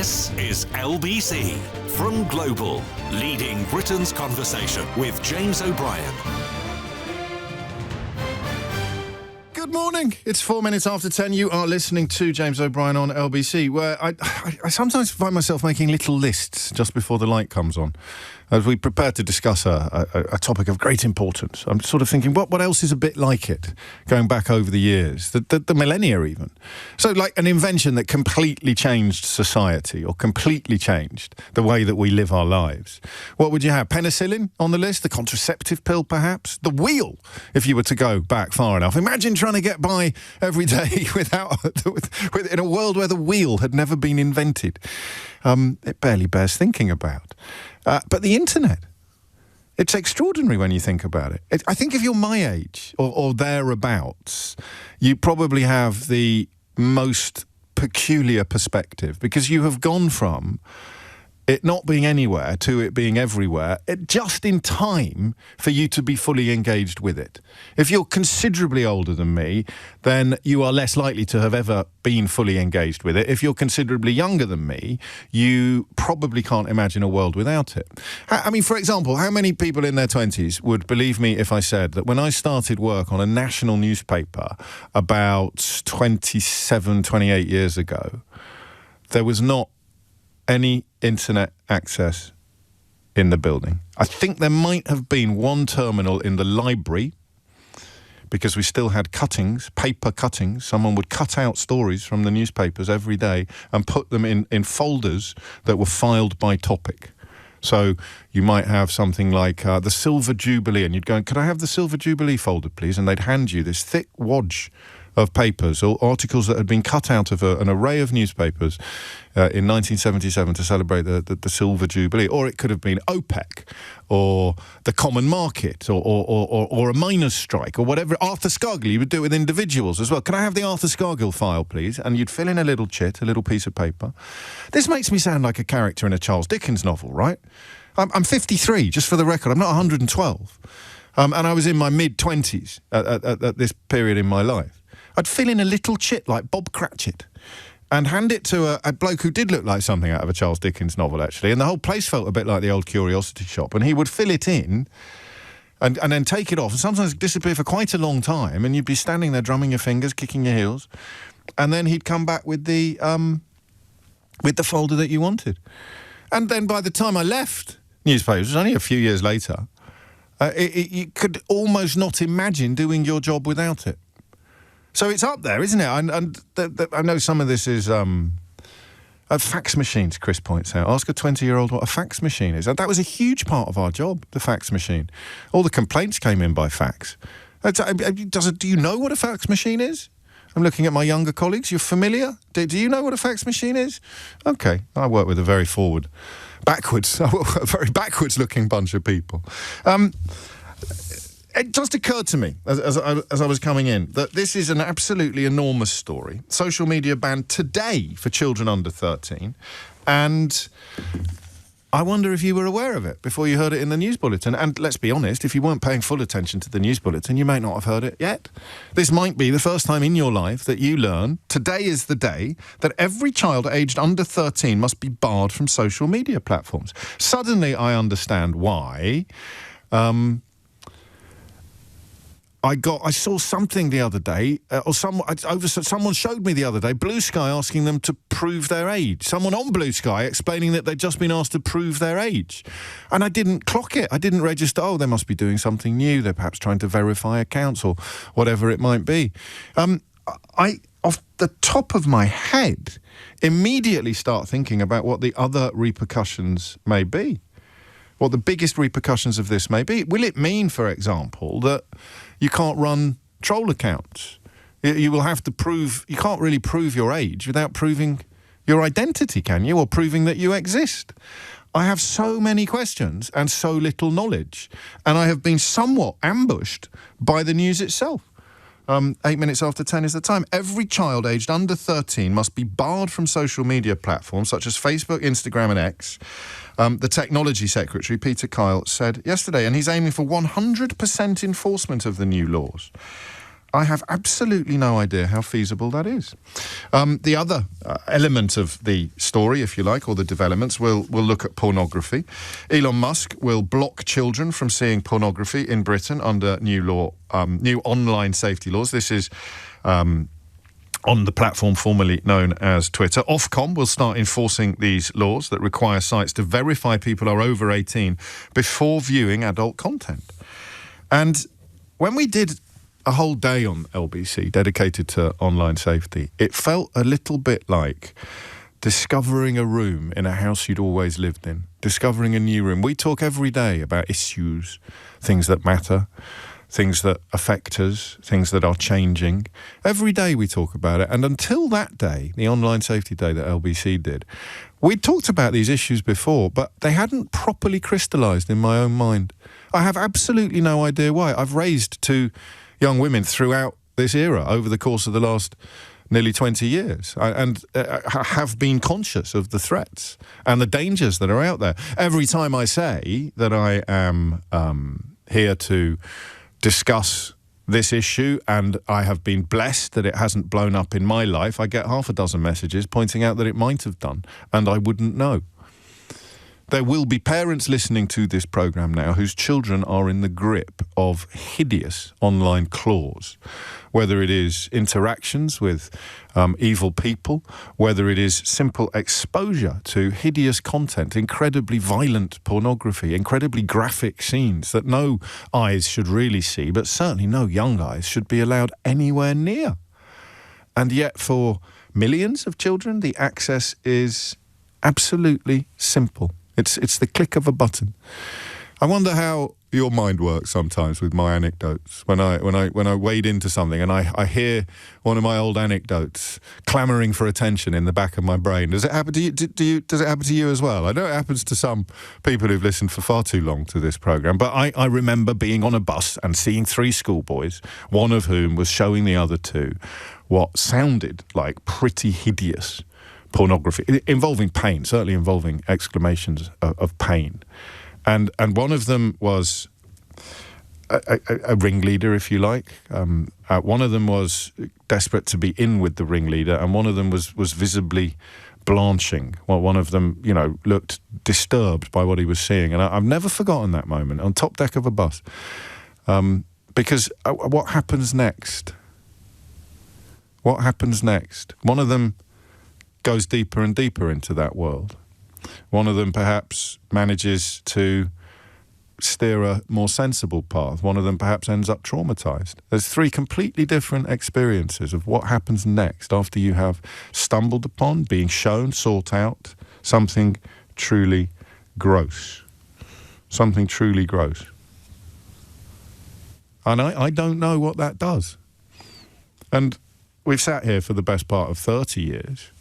This is LBC from Global, leading Britain's conversation with James O'Brien. Good morning. It's 4 minutes after 10. You are listening to James O'Brien on LBC, where I sometimes find myself making little lists just before the light comes on. As we prepare to discuss a topic of great importance, I'm sort of thinking, what else is a bit like it, going back over the years, the millennia even. So like an invention that completely changed society or completely changed the way that we live our lives. What would you have? Penicillin on the list? The contraceptive pill, perhaps? The wheel, if you were to go back far enough. Imagine trying to get by every day in a world where the wheel had never been invented. It barely bears thinking about. But the internet, it's extraordinary when you think about it. I think if you're my age or thereabouts, you probably have the most peculiar perspective because you have gone from it not being anywhere to it being everywhere, just in time for you to be fully engaged with it. If you're considerably older than me, then you are less likely to have ever been fully engaged with it. If you're considerably younger than me, you probably can't imagine a world without it. I mean, for example, how many people in their 20s would believe me if I said that when I started work on a national newspaper about 27, 28 years ago, there was not any internet access in the building? I think there might have been one terminal in the library because we still had cuttings, paper cuttings. Someone would cut out stories from the newspapers every day and put them in folders that were filed by topic. So you might have something like the Silver Jubilee, and you'd go, could I have the Silver Jubilee folder, please? And they'd hand you this thick wodge of papers or articles that had been cut out of an array of newspapers in 1977 to celebrate the Silver Jubilee. Or it could have been OPEC or the Common Market or a miners' strike or whatever. Arthur Scargill, you would do it with individuals as well. Can I have the Arthur Scargill file, please? And you'd fill in a little chit, a little piece of paper. This makes me sound like a character in a Charles Dickens novel, right? I'm 53, just for the record. I'm not 112. And I was in my mid-20s at this period in my life. I'd fill in a little chit like Bob Cratchit and hand it to a bloke who did look like something out of a Charles Dickens novel, actually, and the whole place felt a bit like the old Curiosity Shop, and he would fill it in and then take it off and sometimes disappear for quite a long time, and you'd be standing there drumming your fingers, kicking your heels, and then he'd come back with the folder that you wanted. And then by the time I left newspapers, it was only a few years later, you could almost not imagine doing your job without it. So it's up there, isn't it? And I know some of this is fax machines, Chris points out. Ask a 20-year-old what a fax machine is. That was a huge part of our job, the fax machine. All the complaints came in by fax. Do you know what a fax machine is? I'm looking at my younger colleagues. You're familiar? Do you know what a fax machine is? Okay, I work with a very backwards-looking bunch of people. It just occurred to me, as I was coming in, that this is an absolutely enormous story. Social media banned today for children under 13. And I wonder if you were aware of it before you heard it in the news bulletin. And let's be honest, if you weren't paying full attention to the news bulletin, you may not have heard it yet. This might be the first time in your life that you learn, today is the day, that every child aged under 13 must be barred from social media platforms. Suddenly I understand why. I saw something the other day, someone showed me the other day, Blue Sky asking them to prove their age. Someone on Blue Sky explaining that they'd just been asked to prove their age. And I didn't clock it. I didn't register, they must be doing something new. They're perhaps trying to verify accounts or whatever it might be. I, off the top of my head, immediately start thinking about what the other repercussions may be. What the biggest repercussions of this may be. Will it mean, for example, that you can't run troll accounts? You will have to prove, you can't really prove your age without proving your identity, can you? Or proving that you exist. I have so many questions and so little knowledge. And I have been somewhat ambushed by the news itself. 8 minutes after 10 is the time. Every child aged under 13 must be barred from social media platforms such as Facebook, Instagram and X. The Technology Secretary, Peter Keir, said yesterday, and he's aiming for 100% enforcement of the new laws. I have absolutely no idea how feasible that is. The other element of the story, if you like, or the developments, we'll look at pornography. Elon Musk will block children from seeing pornography in Britain under new online safety laws. This is on the platform formerly known as Twitter. Ofcom will start enforcing these laws that require sites to verify people are over 18 before viewing adult content. And when we did a whole day on LBC dedicated to online safety, it felt a little bit like discovering a room in a house you'd always lived in, discovering a new room. We talk every day about issues, things that matter, things that affect us, things that are changing. Every day we talk about it. And until that day, the online safety day that LBC did, we talked about these issues before, but they hadn't properly crystallised in my own mind. I have absolutely no idea why. I've raised two young women throughout this era over the course of the last nearly 20 years and have been conscious of the threats and the dangers that are out there. Every time I say that I am here to discuss this issue and I have been blessed that it hasn't blown up in my life, I get half a dozen messages pointing out that it might have done and I wouldn't know. There will be parents listening to this programme now whose children are in the grip of hideous online claws, whether it is interactions with evil people, whether it is simple exposure to hideous content, incredibly violent pornography, incredibly graphic scenes that no eyes should really see, but certainly no young eyes should be allowed anywhere near. And yet for millions of children, the access is absolutely simple. It's the click of a button. I wonder how your mind works sometimes with my anecdotes. When I wade into something and I hear one of my old anecdotes clamouring for attention in the back of my brain. Does it happen to you? Does it happen to you as well? I know it happens to some people who've listened for far too long to this programme, but I remember being on a bus and seeing three schoolboys, one of whom was showing the other two what sounded like pretty hideous pornography, involving pain, certainly involving exclamations of pain. And one of them was a ringleader, if you like. One of them was desperate to be in with the ringleader, and one of them was visibly blanching. Well, one of them, looked disturbed by what he was seeing. And I've never forgotten that moment on top deck of a bus. Because what happens next? What happens next? One of them goes deeper and deeper into that world. One of them perhaps manages to steer a more sensible path. One of them perhaps ends up traumatised. There's three completely different experiences of what happens next after you have stumbled upon, being shown, sought out, something truly gross. Something truly gross. And I don't know what that does. And we've sat here for the best part of 30 years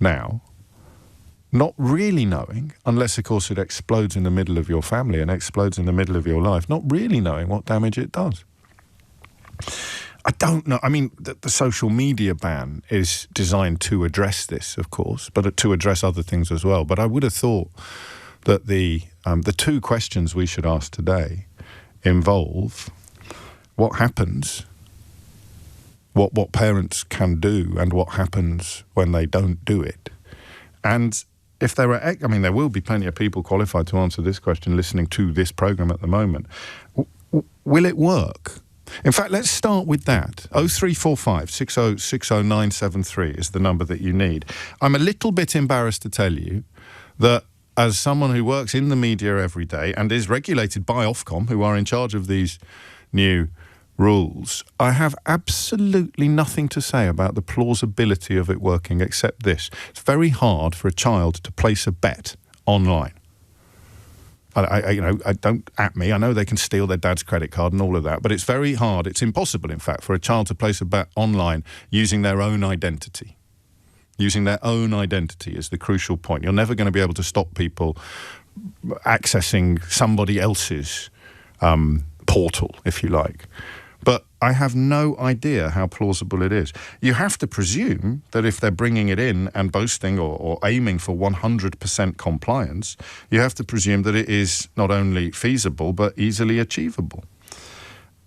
now, not really knowing, unless of course it explodes in the middle of your family and explodes in the middle of your life, not really knowing what damage it does. I don't know. I mean, the social media ban is designed to address this, of course, but to address other things as well. But I would have thought that the two questions we should ask today involve what happens, what parents can do, and what happens when they don't do it. And if there are, there will be plenty of people qualified to answer this question listening to this programme at the moment. Will it work? In fact, let's start with that. 0345 6060973 is the number that you need. I'm a little bit embarrassed to tell you that as someone who works in the media every day and is regulated by Ofcom, who are in charge of these new rules, I have absolutely nothing to say about the plausibility of it working except this. It's very hard for a child to place a bet online. I don't at me. I know they can steal their dad's credit card and all of that, but it's very hard. It's impossible, in fact, for a child to place a bet online using their own identity. Using their own identity is the crucial point. You're never going to be able to stop people accessing somebody else's portal, if you like. But I have no idea how plausible it is. You have to presume that if they're bringing it in and boasting or aiming for 100% compliance, you have to presume that it is not only feasible but easily achievable.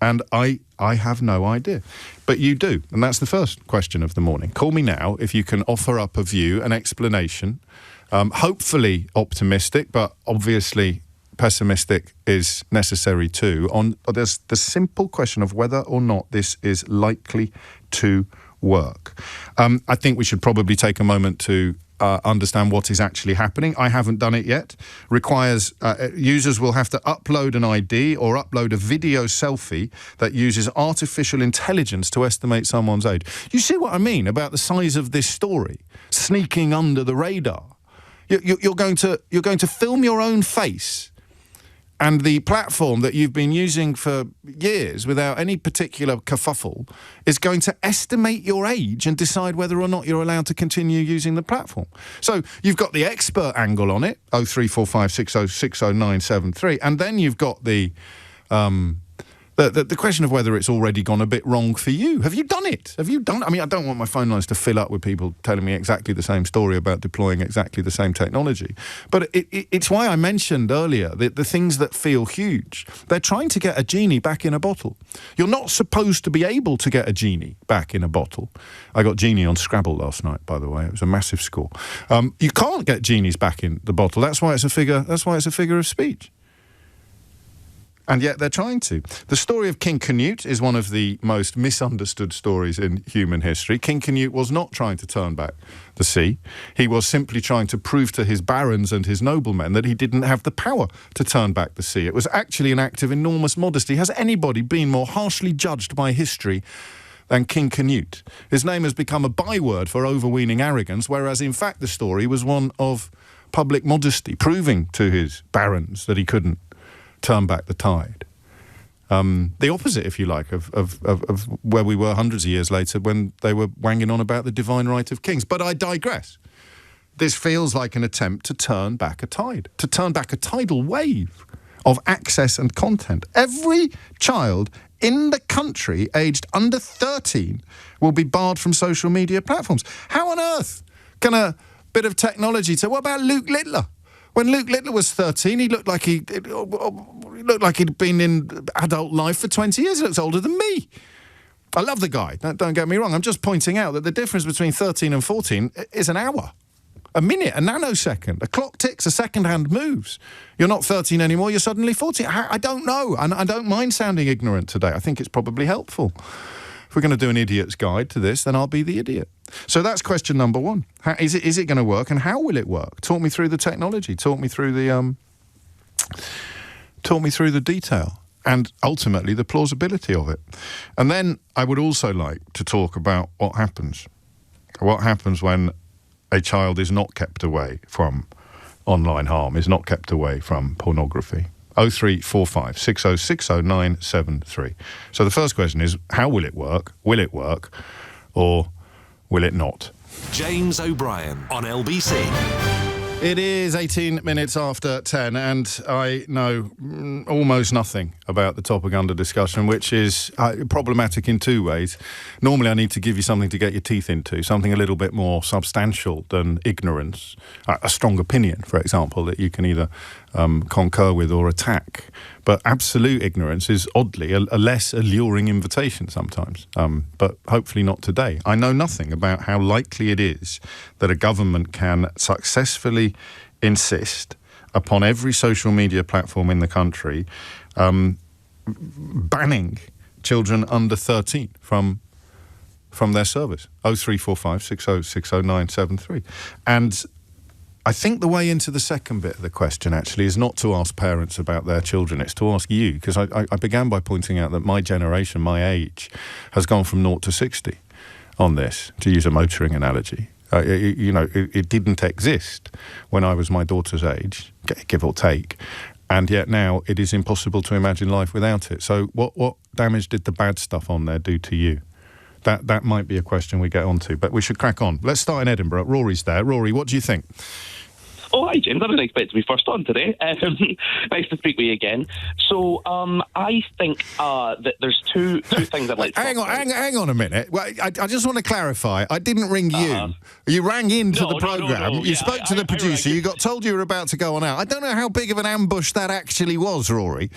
And I have no idea. But you do, and that's the first question of the morning. Call me now if you can offer up a view, an explanation, hopefully optimistic, but obviously pessimistic is necessary too, on there's the simple question of whether or not this is likely to work. I think we should probably take a moment to understand what is actually happening. I haven't done it yet. Requires users will have to upload an ID or upload a video selfie that uses artificial intelligence to estimate someone's age. You see what I mean about the size of this story? Sneaking under the radar. You're going to film your own face, and the platform that you've been using for years without any particular kerfuffle is going to estimate your age and decide whether or not you're allowed to continue using the platform. So you've got the expert angle on it, 03456060973, and then you've got the question of whether it's already gone a bit wrong for you. Have you done it? I mean, I don't want my phone lines to fill up with people telling me exactly the same story about deploying exactly the same technology. But it's why I mentioned earlier the things that feel huge. They're trying to get a genie back in a bottle. You're not supposed to be able to get a genie back in a bottle. I got genie on Scrabble last night, by the way. It was a massive score. You can't get genies back in the bottle. That's why it's a figure of speech. And yet they're trying to. The story of King Canute is one of the most misunderstood stories in human history. King Canute was not trying to turn back the sea. He was simply trying to prove to his barons and his noblemen that he didn't have the power to turn back the sea. It was actually an act of enormous modesty. Has anybody been more harshly judged by history than King Canute? His name has become a byword for overweening arrogance, whereas in fact the story was one of public modesty, proving to his barons that he couldn't turn back the tide. The opposite, if you like, of where we were hundreds of years later when they were wanging on about the divine right of kings. But I digress. This feels like an attempt to turn back a tide, to turn back a tidal wave of access and content. Every child in the country aged under 13 will be barred from social media platforms. How on earth can a bit of technology say, what about Luke Littler? When Luke Littler was 13, he looked like he'd been in adult life for 20 years. He looks older than me. I love the guy, don't get me wrong. I'm just pointing out that the difference between 13 and 14 is an hour, a minute, a nanosecond. A clock ticks, a second hand moves. You're not 13 anymore, you're suddenly 14. I don't know, and I don't mind sounding ignorant today. I think it's probably helpful. If we're going to do an idiot's guide to this, then I'll be the idiot. So that's question number one. Is it going to work, and how will it work? Talk me through the technology. Talk me through the detail, and ultimately the plausibility of it. And then I would also like to talk about what happens. What happens when a child is not kept away from online harm, is not kept away from pornography. 0345 6060973. So the first question is, how will it work? Will it work, or will it not? James O'Brien on LBC. It is 18 minutes after 10, and I know almost nothing about the topic under discussion, which is problematic in two ways. Normally I need to give you something to get your teeth into, something a little bit more substantial than ignorance, a strong opinion, for example, that you can either concur with or attack. But absolute ignorance is, oddly, a less alluring invitation sometimes, but hopefully not today. I know nothing about how likely it is that a government can successfully insist upon every social media platform in the country banning children under 13 from their service. 0345 6060973. And I think the way into the second bit of the question, actually, is not to ask parents about their children. It's to ask you, because I began by pointing out that my generation, my age, has gone from 0 to 60 on this, to use a motoring analogy. It didn't exist when I was my daughter's age, give or take, and yet now it is impossible to imagine life without it. So what damage did the bad stuff on there do to you? That might be a question we get onto, but we should crack on. Let's start in Edinburgh. Rory's there. Rory, what do you think? Oh, hi, James. I didn't expect to be first on today. Nice to speak with you again. So, I think that there's two things I'd like to hang on a minute. Well, I just want to clarify. I didn't ring you. You rang into the programme. You spoke to the producer. You got told you were about to go on out. I don't know how big of an ambush that actually was, Rory.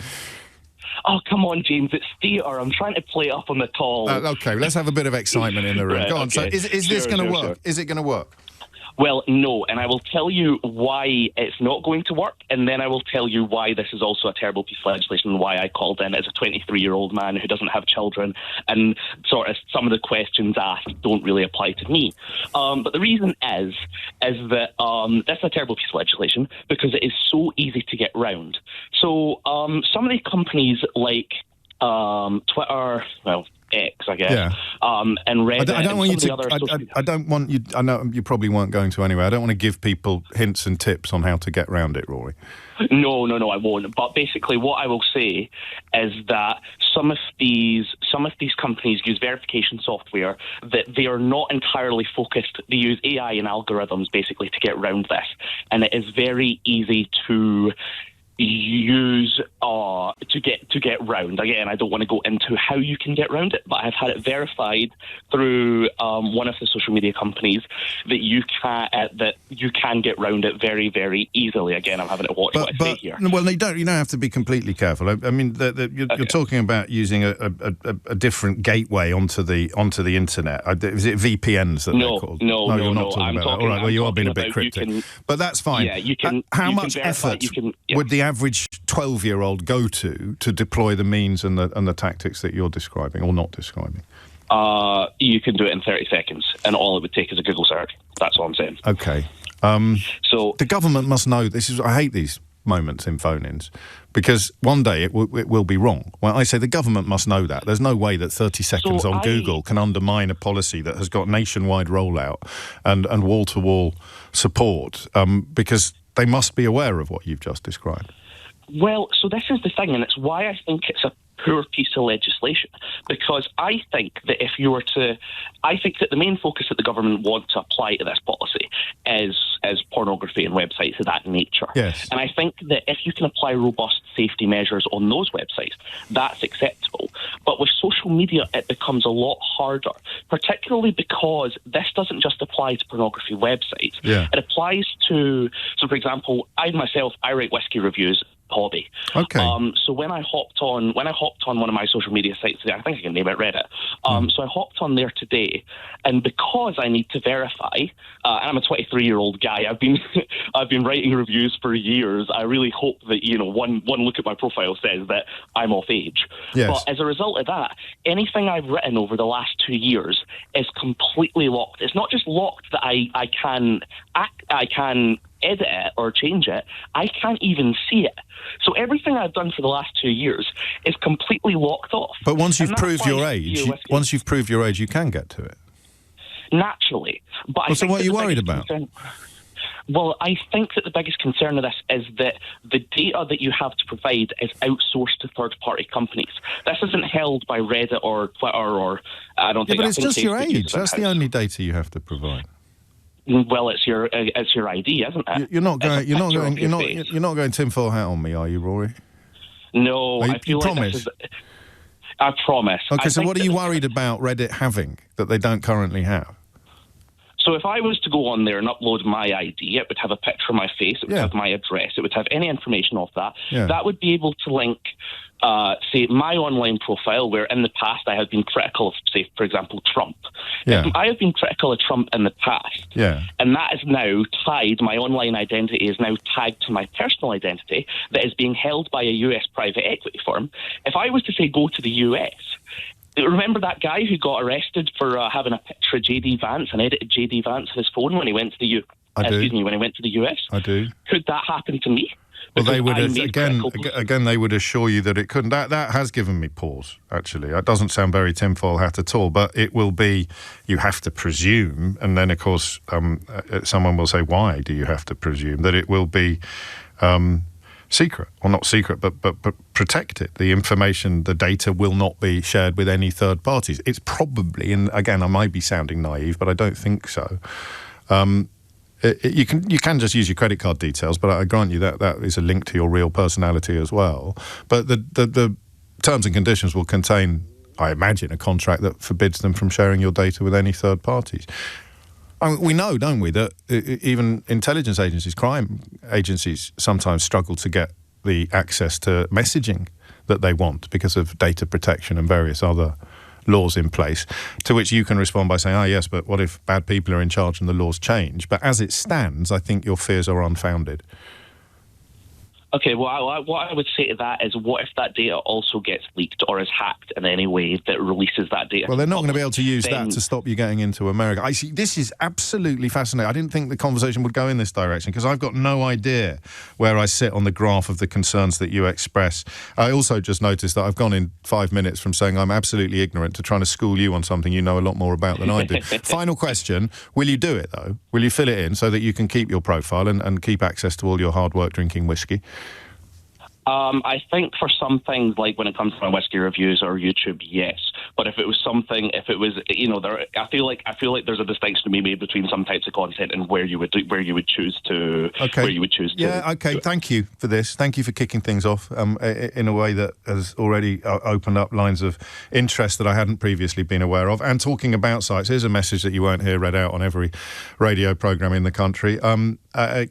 Oh, come on, James, it's theatre. I'm trying to play up on the call. Okay, let's have a bit of excitement in the room. Right, Go on. okay. So is this going to work? Sure. Is it going to work? Well, no, and I will tell you why it's not going to work, and then I will tell you why this is also a terrible piece of legislation and why I called in as a 23-year-old man who doesn't have children, and sort of some of the questions asked don't really apply to me. But the reason is that that's a terrible piece of legislation because it is so easy to get round. So some of the companies like Twitter, well, X, I guess, and Reddit. I don't want you. I know you probably weren't going to anyway. I don't want to give people hints and tips on how to get round it, Rory. No, I won't. But basically, what I will say is that some of these companies use verification software that they are not entirely focused. They use AI and algorithms basically to get round this, and it is very easy to use to get round. Again, I don't want to go into how you can get round it, but I've had it verified through one of the social media companies that you can get round it very, very easily. Again, I'm having to watch what I say here. Well, you don't have to be completely careful. I mean, you're talking about using a different gateway onto the internet. Is it VPNs that they're called? No, you're not talking about that. All right, well, you are being a bit cryptic, but that's fine. Yeah, you can. How much effort would the average 12-year-old go to deploy the means and the tactics that you're describing or not describing? You can do it in 30 seconds, and all it would take is a Google search. That's all I'm saying. Okay. So the government must know this. I hate these moments in phone-ins because one day it will be wrong. Well, I say the government must know that. There's no way that 30 seconds on Google can undermine a policy that has got nationwide rollout and wall-to-wall support because they must be aware of what you've just described. Well, so this is the thing, and it's why I think it's a poor piece of legislation, because I think that the main focus that the government want to apply to this policy is pornography and websites of that nature. Yes. And I think that if you can apply robust safety measures on those websites, that's acceptable. But with social media, it becomes a lot harder, particularly because this doesn't just apply to pornography websites. Yeah. It applies to, so for example, I write whiskey reviews. Hobby. Okay. So when I hopped on one of my social media sites today, I think I can name it Reddit. So I hopped on there today, and because I need to verify, and I'm a 23-year-old guy, I've been writing reviews for years. I really hope that one look at my profile says that I'm of age. Yes. But as a result of that, anything I've written over the last 2 years is completely locked. It's not just locked that I can edit it or change it, I can't even see it. So everything I've done for the last 2 years is completely locked off. But once you've proved your age, you can get to it. Naturally. But so what are you worried about? Well, I think that the biggest concern of this is that the data that you have to provide is outsourced to third-party companies. This isn't held by Reddit or Twitter or I don't think. But it's just your age. That's the only data you have to provide. Well, it's your ID, isn't it? You're not going tinfoil hat on me, are you, Rory? No, I feel like promise. I promise. Okay, so what are you worried about Reddit having that they don't currently have? So if I was to go on there and upload my ID, it would have a picture of my face, it would have my address, it would have any information of that. Yeah. That would be able to link, say, my online profile, where in the past I have been critical of, say, for example, Trump. Yeah. I have been critical of Trump in the past. Yeah. And that is now tied, my online identity is now tagged to my personal identity that is being held by a US private equity firm. If I was to, say, go to the US... Remember that guy who got arrested for having a picture of J.D. Vance and edited J.D. Vance on his phone when he went to the when he went to the US? I do. Could that happen to me? Well, they would again. They would assure you that it couldn't. That has given me pause. Actually, that doesn't sound very tinfoil hat at all. But it will be. You have to presume, and then of course, someone will say, "Why do you have to presume that it will be?" Secret, or not secret, but protected. The information, the data will not be shared with any third parties. It's probably, and again, I might be sounding naive, but I don't think so. You can just use your credit card details, but I grant you that is a link to your real personality as well. But the terms and conditions will contain, I imagine, a contract that forbids them from sharing your data with any third parties. I mean, we know, don't we, that even intelligence agencies, crime agencies, sometimes struggle to get the access to messaging that they want because of data protection and various other laws in place, to which you can respond by saying, yes, but what if bad people are in charge and the laws change? But as it stands, I think your fears are unfounded. Okay, well, what I would say to that is, what if that data also gets leaked or is hacked in any way that releases that data? Well, they're not going to be able to use that to stop you getting into America. I see. This is absolutely fascinating. I didn't think the conversation would go in this direction because I've got no idea where I sit on the graph of the concerns that you express. I also just noticed that I've gone in 5 minutes from saying I'm absolutely ignorant to trying to school you on something you know a lot more about than I do. Final question. Will you do it, though? Will you fill it in so that you can keep your profile and keep access to all your hard work drinking whiskey? I think for some things, like when it comes to my whiskey reviews or YouTube, yes. But if it was, I feel like there's a distinction to be made between some types of content and where you would choose to. Yeah. Okay. Thank you for this. Thank you for kicking things off in a way that has already opened up lines of interest that I hadn't previously been aware of. And talking about sites, here's a message that you won't hear read out on every radio programme in the country.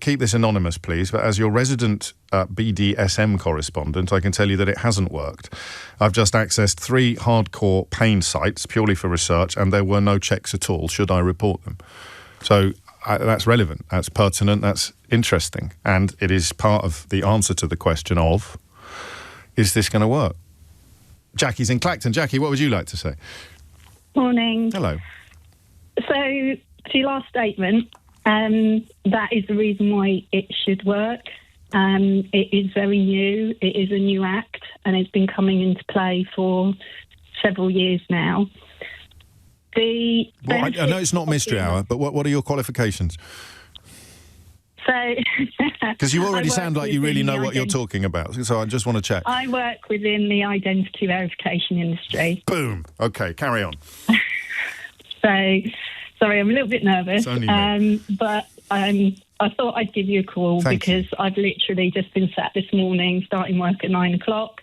Keep this anonymous, please. But as your resident BDSM correspondent, I can tell you that it hasn't worked. I've just accessed 3 hardcore pain sites purely for research, and there were no checks at all. Should I report them? So that's relevant, that's pertinent, that's interesting, and it is part of the answer to the question of, is this going to work? Jackie's in Clacton. Jackie, what would you like to say? Morning. Hello. So, to your last statement, that is the reason why it should work. It is very new. It is a new act, and it's been coming into play for several years now. I know it's not Mystery Hour, but what are your qualifications? So, because you already sound like you really know what you're talking about, so I just want to check. I work within the identity verification industry. Boom. Okay, carry on. So, sorry, I'm a little bit nervous, but I thought I'd give you a call because I've literally just been sat this morning, starting work at 9 o'clock,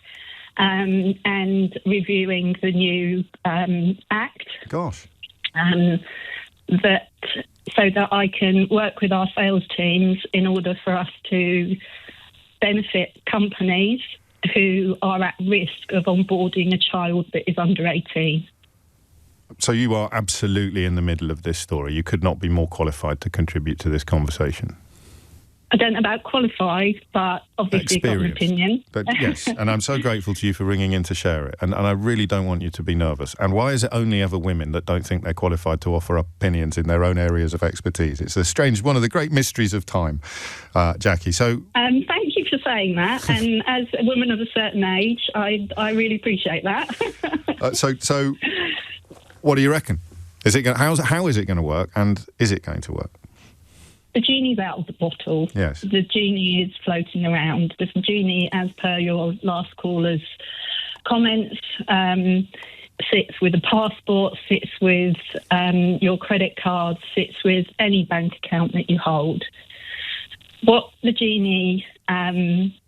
and reviewing the new act. Gosh. So that I can work with our sales teams in order for us to benefit companies who are at risk of onboarding a child that is under 18. So you are absolutely in the middle of this story. You could not be more qualified to contribute to this conversation. I don't know about qualified, but obviously got an opinion. But yes, and I'm so grateful to you for ringing in to share it. And I really don't want you to be nervous. And why is it only ever women that don't think they're qualified to offer up opinions in their own areas of expertise? It's a strange, one of the great mysteries of time, Jackie. So, thank you for saying that. And as a woman of a certain age, I really appreciate that. So, what do you reckon? Is it how is it going to work? And is it going to work? The genie's out of the bottle. Yes. The genie is floating around. The genie, as per your last caller's comments, sits with a passport, sits with your credit card, sits with any bank account that you hold. What the genie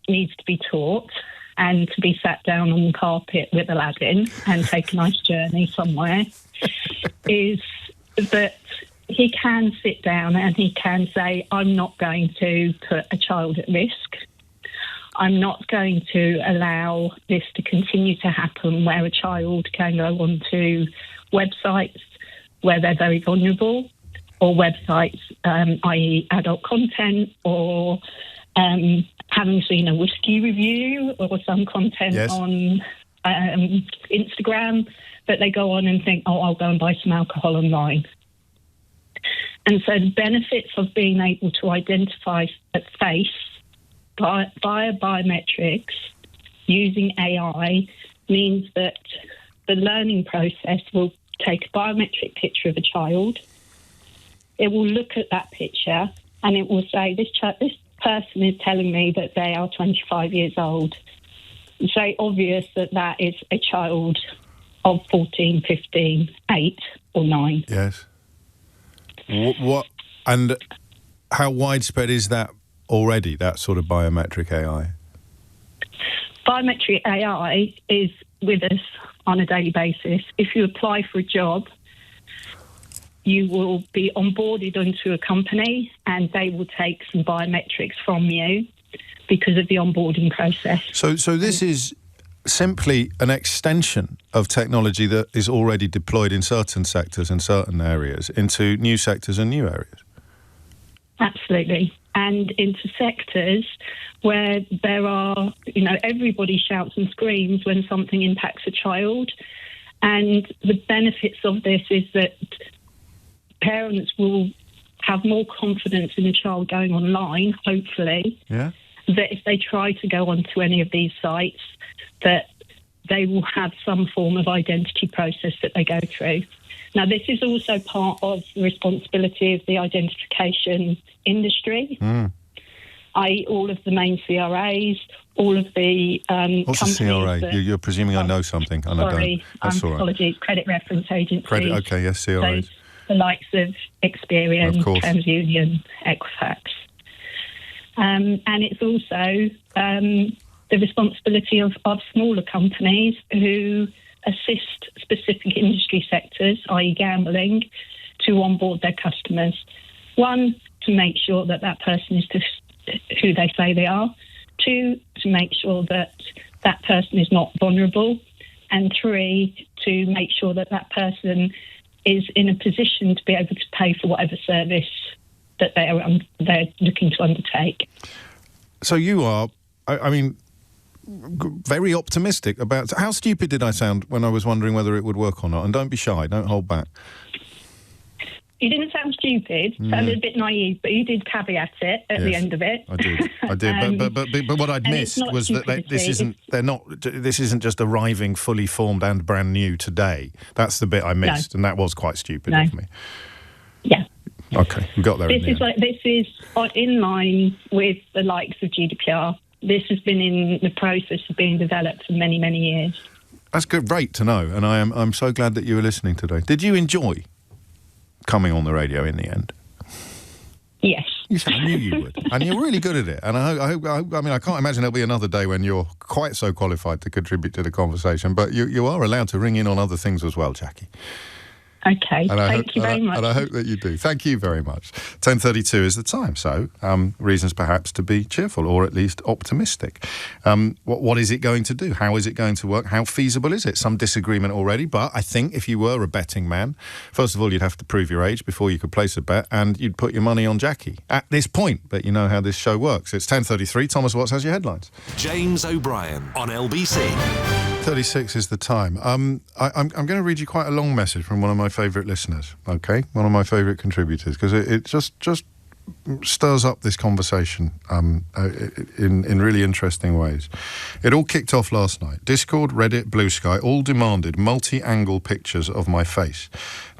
needs to be taught and to be sat down on the carpet with Aladdin and take a nice journey somewhere is that he can sit down and he can say, I'm not going to put a child at risk. I'm not going to allow this to continue to happen where a child can go onto websites where they're very vulnerable, or websites, i.e. adult content, or having seen a whiskey review or some content on Instagram, that they go on and think, I'll go and buy some alcohol online. And so the benefits of being able to identify a face via biometrics using AI means that the learning process will take a biometric picture of a child. It will look at that picture and it will say, this person is telling me that they are 25 years old. It's very obvious that that is a child of 14, 15, 8 or 9. Yes. What and how widespread is that already, that sort of biometric AI? Biometric AI is with us on a daily basis. If you apply for a job, you will be onboarded onto a company and they will take some biometrics from you because of the onboarding process. So this is simply an extension of technology that is already deployed in certain sectors and certain areas into new sectors and new areas? Absolutely. And into sectors where there are, everybody shouts and screams when something impacts a child. And the benefits of this is that parents will have more confidence in the child going online, hopefully, that if they try to go onto any of these sites, that they will have some form of identity process that they go through. Now, this is also part of the responsibility of the identification industry, all of the main CRAs, all of the What's companies. a CRA? You're presuming I know something, and sorry, I don't. That's all right. Apologies, credit reference agencies. Okay, yes, CRAs. So the likes of Experian, Of course. TransUnion, Equifax. And it's also the responsibility of smaller companies who assist specific industry sectors, i.e. gambling, to onboard their customers. One, to make sure that person is who they say they are. Two, to make sure that person is not vulnerable. And three, to make sure that person is in a position to be able to pay for whatever service that they're looking to undertake. So you are, very optimistic about... How stupid did I sound when I was wondering whether it would work or not? And don't be shy, don't hold back. You didn't sound stupid, sounded a bit naive, but you did caveat it at the end of it. I did. But what I'd missed was that this isn't just arriving fully formed and brand new today. That's the bit I missed, and that was quite stupid of me. Yeah. Okay, we got there. This is in line with the likes of GDPR. This has been in the process of being developed for many, many years. That's great to know, and I'm so glad that you were listening today. Did you enjoy coming on the radio in the end? Yes. I knew you would, and you're really good at it. And I can't imagine there'll be another day when you're quite so qualified to contribute to the conversation. But you are allowed to ring in on other things as well, Jackie. Okay, thank you very much. And I hope that you do. Thank you very much. 10:32 is the time, so reasons perhaps to be cheerful or at least optimistic. What is it going to do? How is it going to work? How feasible is it? Some disagreement already, but I think if you were a betting man, first of all, you'd have to prove your age before you could place a bet, and you'd put your money on Jackie at this point. But you know how this show works. It's 10:33. Thomas Watts has your headlines. James O'Brien on LBC. 36 is the time. I'm going to read you quite a long message from one of my favourite listeners, okay? One of my favourite contributors, because it just stirs up this conversation in really interesting ways. It all kicked off last night. Discord, Reddit, Blue Sky all demanded multi-angle pictures of my face.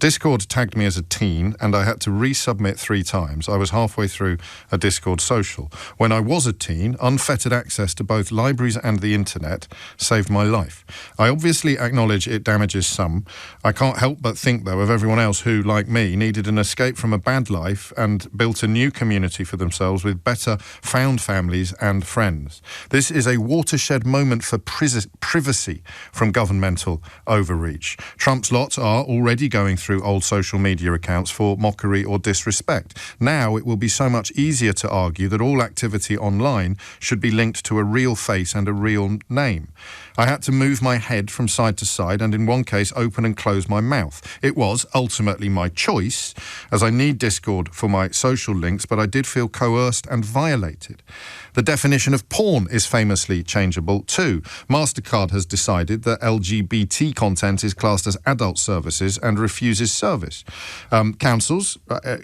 Discord tagged me as a teen, and I had to resubmit 3 times. I was halfway through a Discord social. When I was a teen, unfettered access to both libraries and the internet saved my life. I obviously acknowledge it damages some. I can't help but think, though, of everyone else who, like me, needed an escape from a bad life and built a new community for themselves with better found families and friends. This is a watershed moment for privacy from governmental overreach. Trump's lot are already going through old social media accounts for mockery or disrespect. Now it will be so much easier to argue that all activity online should be linked to a real face and a real name. I had to move my head from side to side and in one case open and close my mouth. It was ultimately my choice, as I need Discord for my social links, but I did feel coerced and violated. The definition of porn is famously changeable too. MasterCard has decided that LGBT content is classed as adult services and refuses service. Councils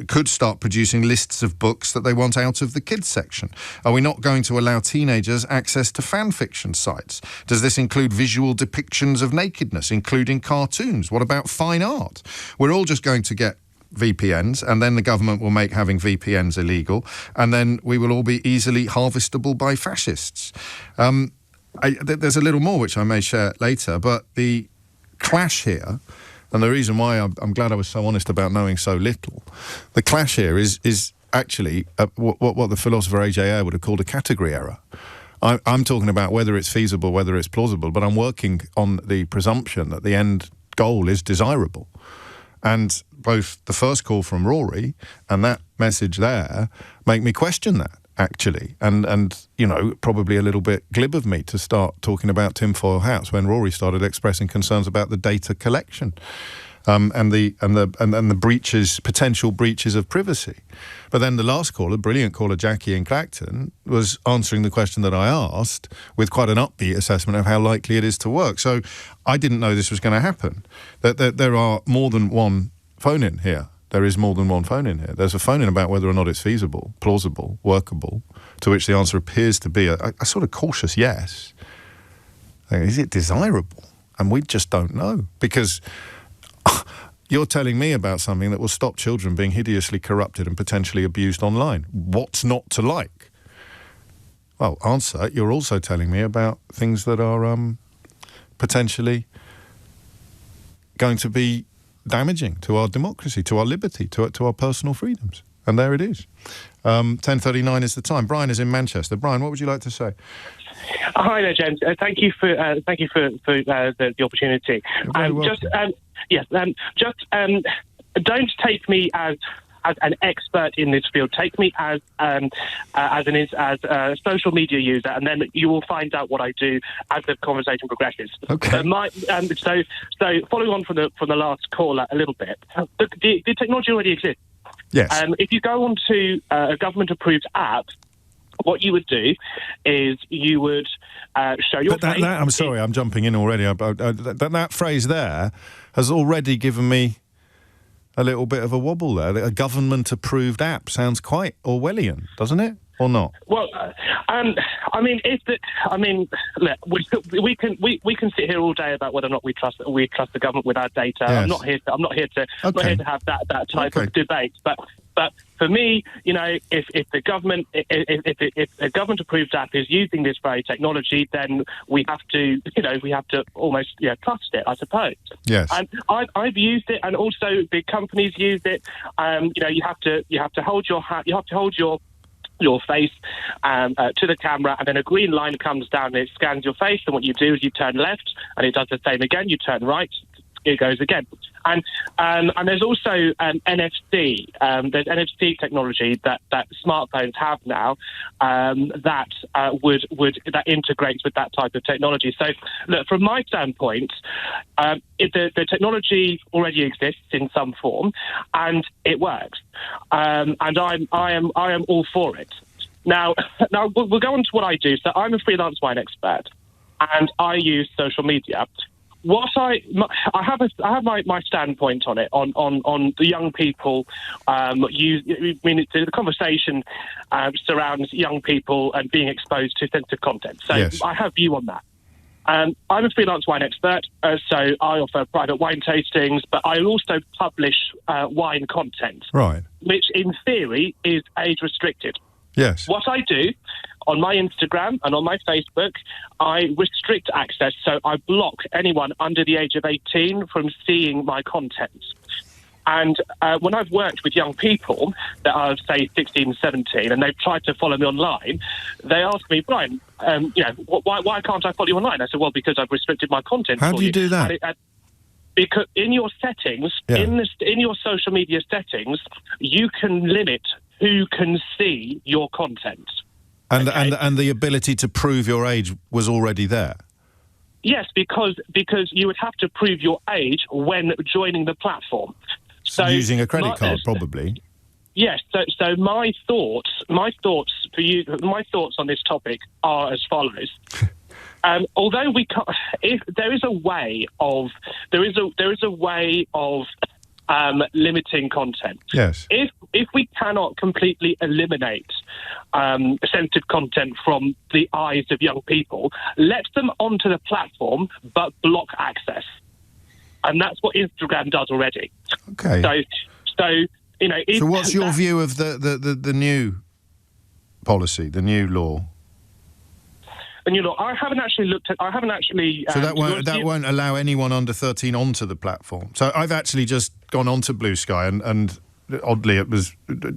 could start producing lists of books that they want out of the kids section. Are we not going to allow teenagers access to fan fiction sites? Does this include visual depictions of nakedness, including cartoons? What about fine art? We're all just going to get VPNs, and then the government will make having VPNs illegal, and then we will all be easily harvestable by fascists. There's a little more which I may share later, but the clash here, and the reason why I'm glad I was so honest about knowing so little, the clash here is actually what the philosopher A.J. Ayer would have called a category error. I'm talking about whether it's feasible, whether it's plausible, but I'm working on the presumption that the end goal is desirable. And both the first call from Rory and that message there make me question that. actually, and probably a little bit glib of me to start talking about tinfoil hats when Rory started expressing concerns about the data collection. And the breaches, potential breaches of privacy. But then the last caller, brilliant caller Jackie in Clacton, was answering the question that I asked with quite an upbeat assessment of how likely it is to work. So I didn't know this was going to happen. That there are more than one phone in here. There is more than one phone in here. There's a phone in about whether or not it's feasible, plausible, workable, to which the answer appears to be a sort of cautious yes. Is it desirable? And we just don't know, because you're telling me about something that will stop children being hideously corrupted and potentially abused online. What's not to like? Well, answer, you're also telling me about things that are potentially going to be damaging to our democracy, to our liberty, to our personal freedoms. And there it is. 10:39 is the time. Brian is in Manchester. Brian, what would you like to say? Hi there, James. Thank you for the opportunity. Don't take me as an expert in this field. Take me as a social media user, and then you will find out what I do as the conversation progresses. Okay. So following on from the last caller a little bit, the technology already exists. Yes. If you go onto a government-approved app, what you would do is you would show your face. I'm sorry, I'm jumping in already. That phrase there has already given me a little bit of a wobble there. A government-approved app sounds quite Orwellian, doesn't it? Or not? Well, look, we can sit here all day about whether or not we trust the government with our data. Yes. I'm not here to have that type of debate. But for me, if a government-approved app is using this very technology, then we have to almost trust it, I suppose. Yes. And I've used it, and also big companies use it. You have to hold your face to the camera, and then a green line comes down and it scans your face, and what you do is you turn left and it does the same again, you turn right, it goes again. And there's also NFC. There's NFC technology that smartphones have now that integrates with that type of technology. So, look, from my standpoint, the technology already exists in some form, and it works. And I am all for it. Now we'll go on to what I do. So I'm a freelance wine expert, and I use social media. What I have my standpoint on it on the young people. The conversation surrounds young people and being exposed to sensitive content. So yes. I have view on that. I'm a freelance wine expert, so I offer private wine tastings, but I also publish wine content, right? Which, in theory, is age restricted. Yes. What I do on my Instagram and on my Facebook, I restrict access, so I block anyone under the age of 18 from seeing my content. And when I've worked with young people that are, say, 16, 17, and they've tried to follow me online, they ask me, Brian, why can't I follow you online? I said, well, because I've restricted my content. How do you do that? Because in your settings, in your social media settings, you can limit who can see your content. And the ability to prove your age was already there? Yes, because you would have to prove your age when joining the platform. So using a credit card, probably. Yes. So my thoughts on this topic are as follows. Although we can't, there is a way of limiting content. Yes. If we cannot completely eliminate sensitive content from the eyes of young people, let them onto the platform but block access, and that's what Instagram does already. Okay. So what's your view of the new policy, the new law? And I haven't actually looked at. I haven't actually. So that won't allow anyone under 13 onto the platform. So I've actually just gone onto Blue Sky, and oddly it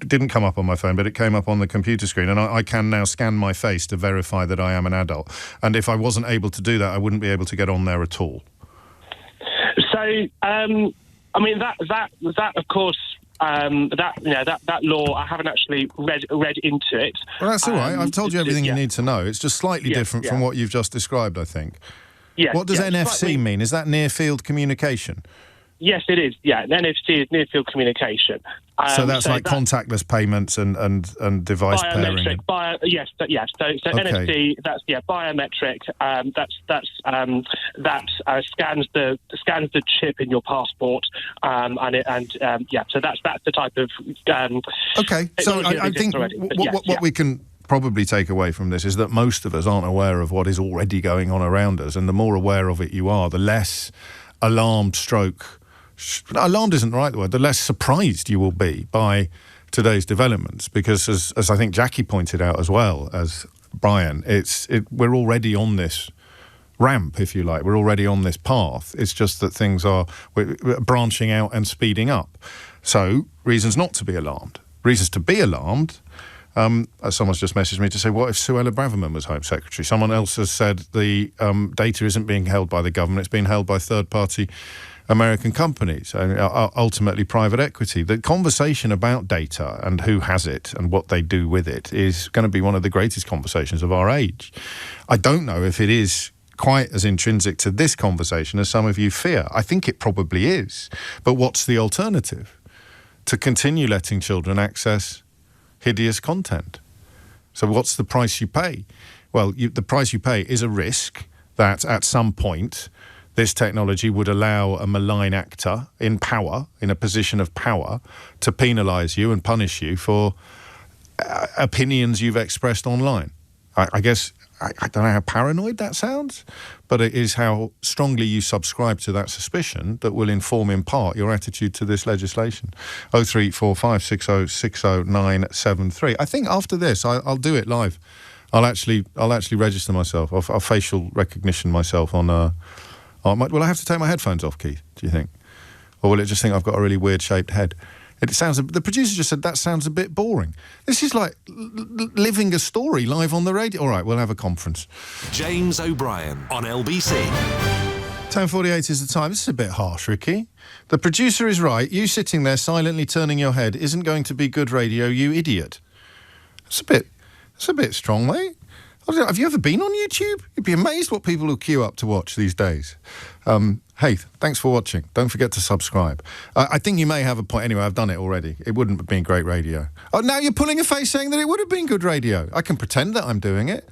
didn't come up on my phone, but it came up on the computer screen, and I can now scan my face to verify that I am an adult. And if I wasn't able to do that, I wouldn't be able to get on there at all. So that of course that law, I haven't actually read into it. Well, that's all right. I've told you everything you need to know. It's just slightly different from what you've just described, I think. Yes, what does NFC mean? Is that near-field communication? Yes, it is. Yeah, NFC is near-field communication. So that's like contactless payments and device pairing. Yes. So NFC, that's biometric. That scans the chip in your passport, So that's the type of. Okay, so I think what we can probably take away from this is that most of us aren't aware of what is already going on around us, and the more aware of it you are, the less alarmed alarmed isn't the right word, the less surprised you will be by today's developments, because as I think Jackie pointed out as well as Brian, we're already on this ramp, if you like. We're already on this path. It's just that things are we're branching out and speeding up. So reasons not to be alarmed. Reasons to be alarmed. Someone's just messaged me to say, what if Suella Braverman was Home Secretary? Someone else has said the data isn't being held by the government, it's being held by third-party American companies, and ultimately private equity. The conversation about data and who has it and what they do with it is going to be one of the greatest conversations of our age. I don't know if it is quite as intrinsic to this conversation as some of you fear. I think it probably is. But what's the alternative? To continue letting children access hideous content. So what's the price you pay? Well, the price you pay is a risk that at some point this technology would allow a malign actor in power, in a position of power, to penalise you and punish you for opinions you've expressed online. I guess, I don't know how paranoid that sounds, but it is how strongly you subscribe to that suspicion that will inform in part your attitude to this legislation. 0345 60 60 973. I think after this, I'll do it live. I'll actually register myself. I'll facial recognition myself on will I have to take my headphones off, Keith, do you think? Or will it just think I've got a really weird-shaped head? The producer just said, that sounds a bit boring. This is like living a story live on the radio. All right, we'll have a conference. James O'Brien on LBC. 10:48 is the time. This is a bit harsh, Ricky. The producer is right. You sitting there silently turning your head isn't going to be good radio, you idiot. It's a bit strong, mate. Have you ever been on YouTube? You'd be amazed what people will queue up to watch these days. Hey, thanks for watching. Don't forget to subscribe. I think you may have a point. Anyway, I've done it already. It wouldn't have been great radio. Oh, now you're pulling a face saying that it would have been good radio. I can pretend that I'm doing it.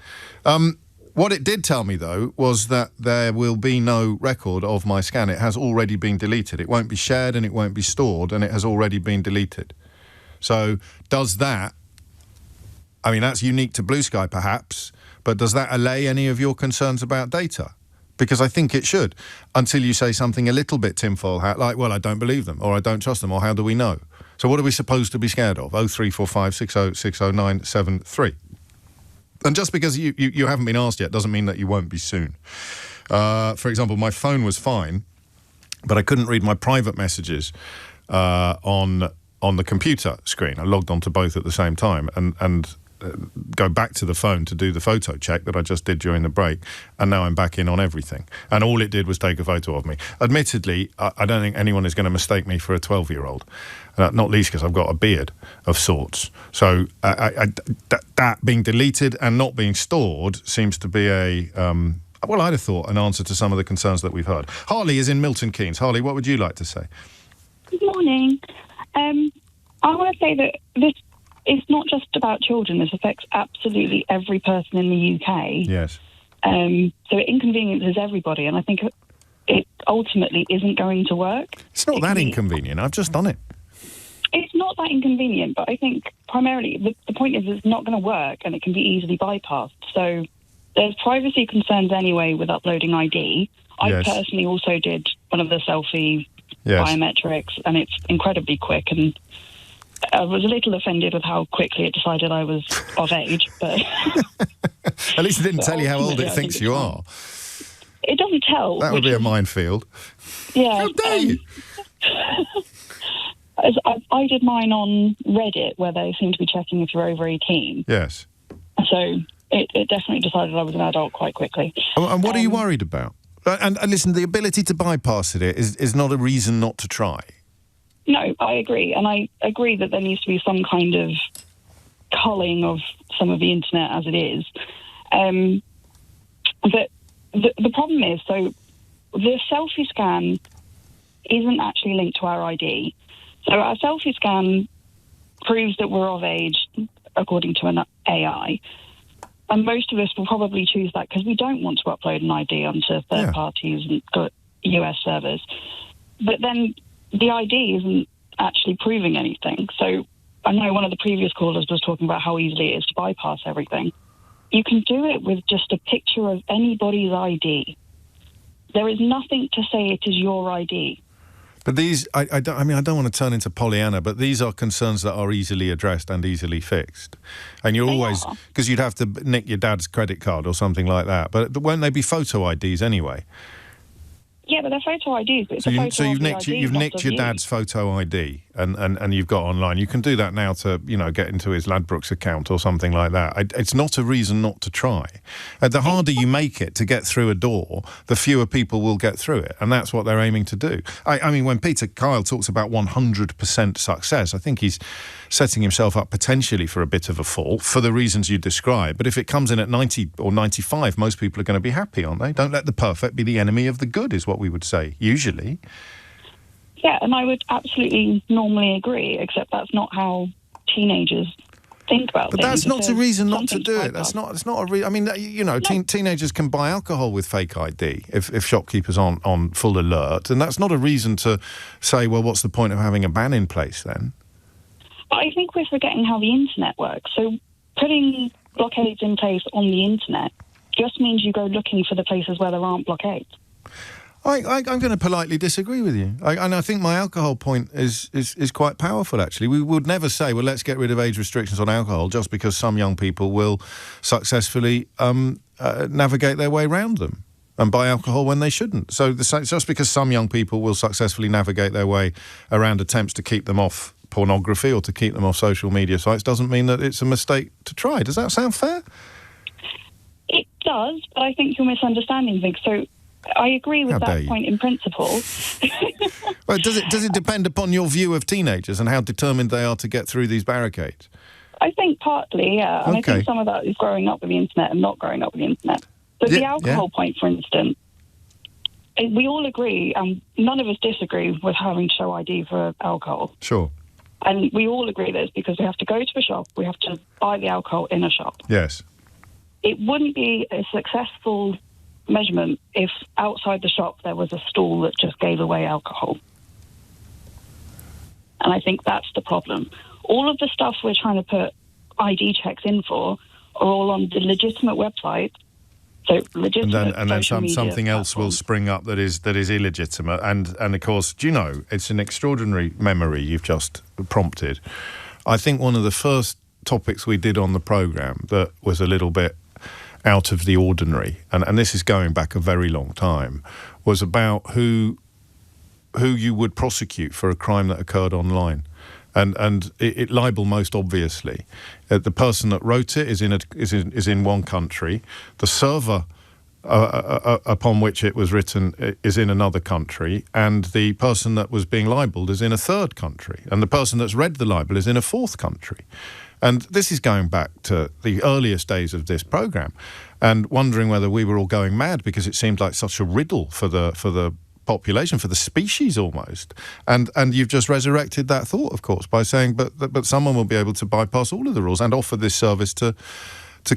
What it did tell me, though, was that there will be no record of my scan. It has already been deleted. It won't be shared and it won't be stored, and it has already been deleted. So does that... I mean, that's unique to Blue Sky, perhaps, but does that allay any of your concerns about data? Because I think it should, until you say something a little bit tinfoil hat, like, well, I don't believe them, or I don't trust them, or how do we know? So what are we supposed to be scared of? 0345 60 60 973. And just because you haven't been asked yet doesn't mean that you won't be soon. For example, my phone was fine, but I couldn't read my private messages on the computer screen. I logged onto both at the same time and go back to the phone to do the photo check that I just did during the break, and now I'm back in on everything. And all it did was take a photo of me. Admittedly, I don't think anyone is going to mistake me for a 12-year-old, not least because I've got a beard of sorts. So that being deleted and not being stored seems to be well, I'd have thought an answer to some of the concerns that we've heard. Harley is in Milton Keynes. Harley, what would you like to say? Good morning. I want to say that this is not just about children. This affects absolutely every person in the UK. Yes. So it inconveniences everybody, and I think it ultimately isn't going to work. It's not that inconvenient. I've just done it. It's not that inconvenient, but I think primarily the point is it's not going to work, and it can be easily bypassed. So there's privacy concerns anyway with uploading ID. Yes. I personally also did one of the selfie biometrics, and it's incredibly quick, and I was a little offended with how quickly it decided I was of age, but... At least it didn't tell you how old it thinks you are. It doesn't tell. That would be a minefield. Yeah. How dare you? I did mine on Reddit, where they seem to be checking if you're over 18. Yes. So it definitely decided I was an adult quite quickly. And what are you worried about? And listen, the ability to bypass it is not a reason not to try. No, I agree. And I agree that there needs to be some kind of culling of some of the internet as it is. But the problem is, so the selfie scan isn't actually linked to our ID. So our selfie scan proves that we're of age, according to an AI. And most of us will probably choose that because we don't want to upload an ID onto third parties and US servers. But then the ID isn't actually proving anything. So I know one of the previous callers was talking about how easily it is to bypass everything. You can do it with just a picture of anybody's ID. There is nothing to say it is your ID. But these, I don't want to turn into Pollyanna, but these are concerns that are easily addressed and easily fixed. And you're always, because you'd have to nick your dad's credit card or something like that. But won't they be photo IDs anyway? Yeah, but they're photo IDs. But So you've nicked your dad's photo ID and you've got online. You can do that now to, get into his Ladbrokes account or something like that. It's not a reason not to try. The harder you make it to get through a door, the fewer people will get through it. And that's what they're aiming to do. I mean, when Keir talks about 100% success, I think he's setting himself up potentially for a bit of a fall for the reasons you describe. But if it comes in at 90 or 95, most people are going to be happy, aren't they? Don't let the perfect be the enemy of the good, is what we would say, usually. Yeah, and I would absolutely normally agree, except that's not how teenagers think about things. But that's not a reason not to do it. It's not a reason. I mean, teenagers can buy alcohol with fake ID if shopkeepers aren't on full alert, and that's not a reason to say, well, what's the point of having a ban in place then? But I think we're forgetting how the internet works. So putting blockades in place on the internet just means you go looking for the places where there aren't blockades. I'm going to politely disagree with you. And I think my alcohol point is quite powerful, actually. We would never say, well, let's get rid of age restrictions on alcohol just because some young people will successfully navigate their way around them and buy alcohol when they shouldn't. So just because some young people will successfully navigate their way around attempts to keep them off pornography or to keep them off social media sites doesn't mean that it's a mistake to try. Does that sound fair? It does, but I think you're misunderstanding things. So I agree with that point in principle. Well, does it depend upon your view of teenagers and how determined they are to get through these barricades? I think partly, yeah. And I think some of that is growing up with the internet and not growing up with the internet. But the alcohol point, for instance, we all agree, and none of us disagree with having to show ID for alcohol. Sure. And we all agree this because we have to go to a shop, we have to buy the alcohol in a shop. Yes. It wouldn't be a successful measurement if outside the shop there was a stall that just gave away alcohol. And I think that's the problem. All of the stuff we're trying to put ID checks in for are all on the legitimate website. So legitimate and then something else will platforms. spring up that is illegitimate. And of course, do you know, it's an extraordinary memory you've just prompted. I think one of the first topics we did on the programme that was a little bit out of the ordinary, and this is going back a very long time, was about who you would prosecute for a crime that occurred online. And it libel most obviously. The person that wrote it is in one country. The server upon which it was written is in another country, and the person that was being libelled is in a third country, and the person that's read the libel is in a fourth country. And this is going back to the earliest days of this programme, and wondering whether we were all going mad because it seemed like such a riddle for the population, for the species almost. And you've just resurrected that thought, of course, by saying, but someone will be able to bypass all of the rules and offer this service to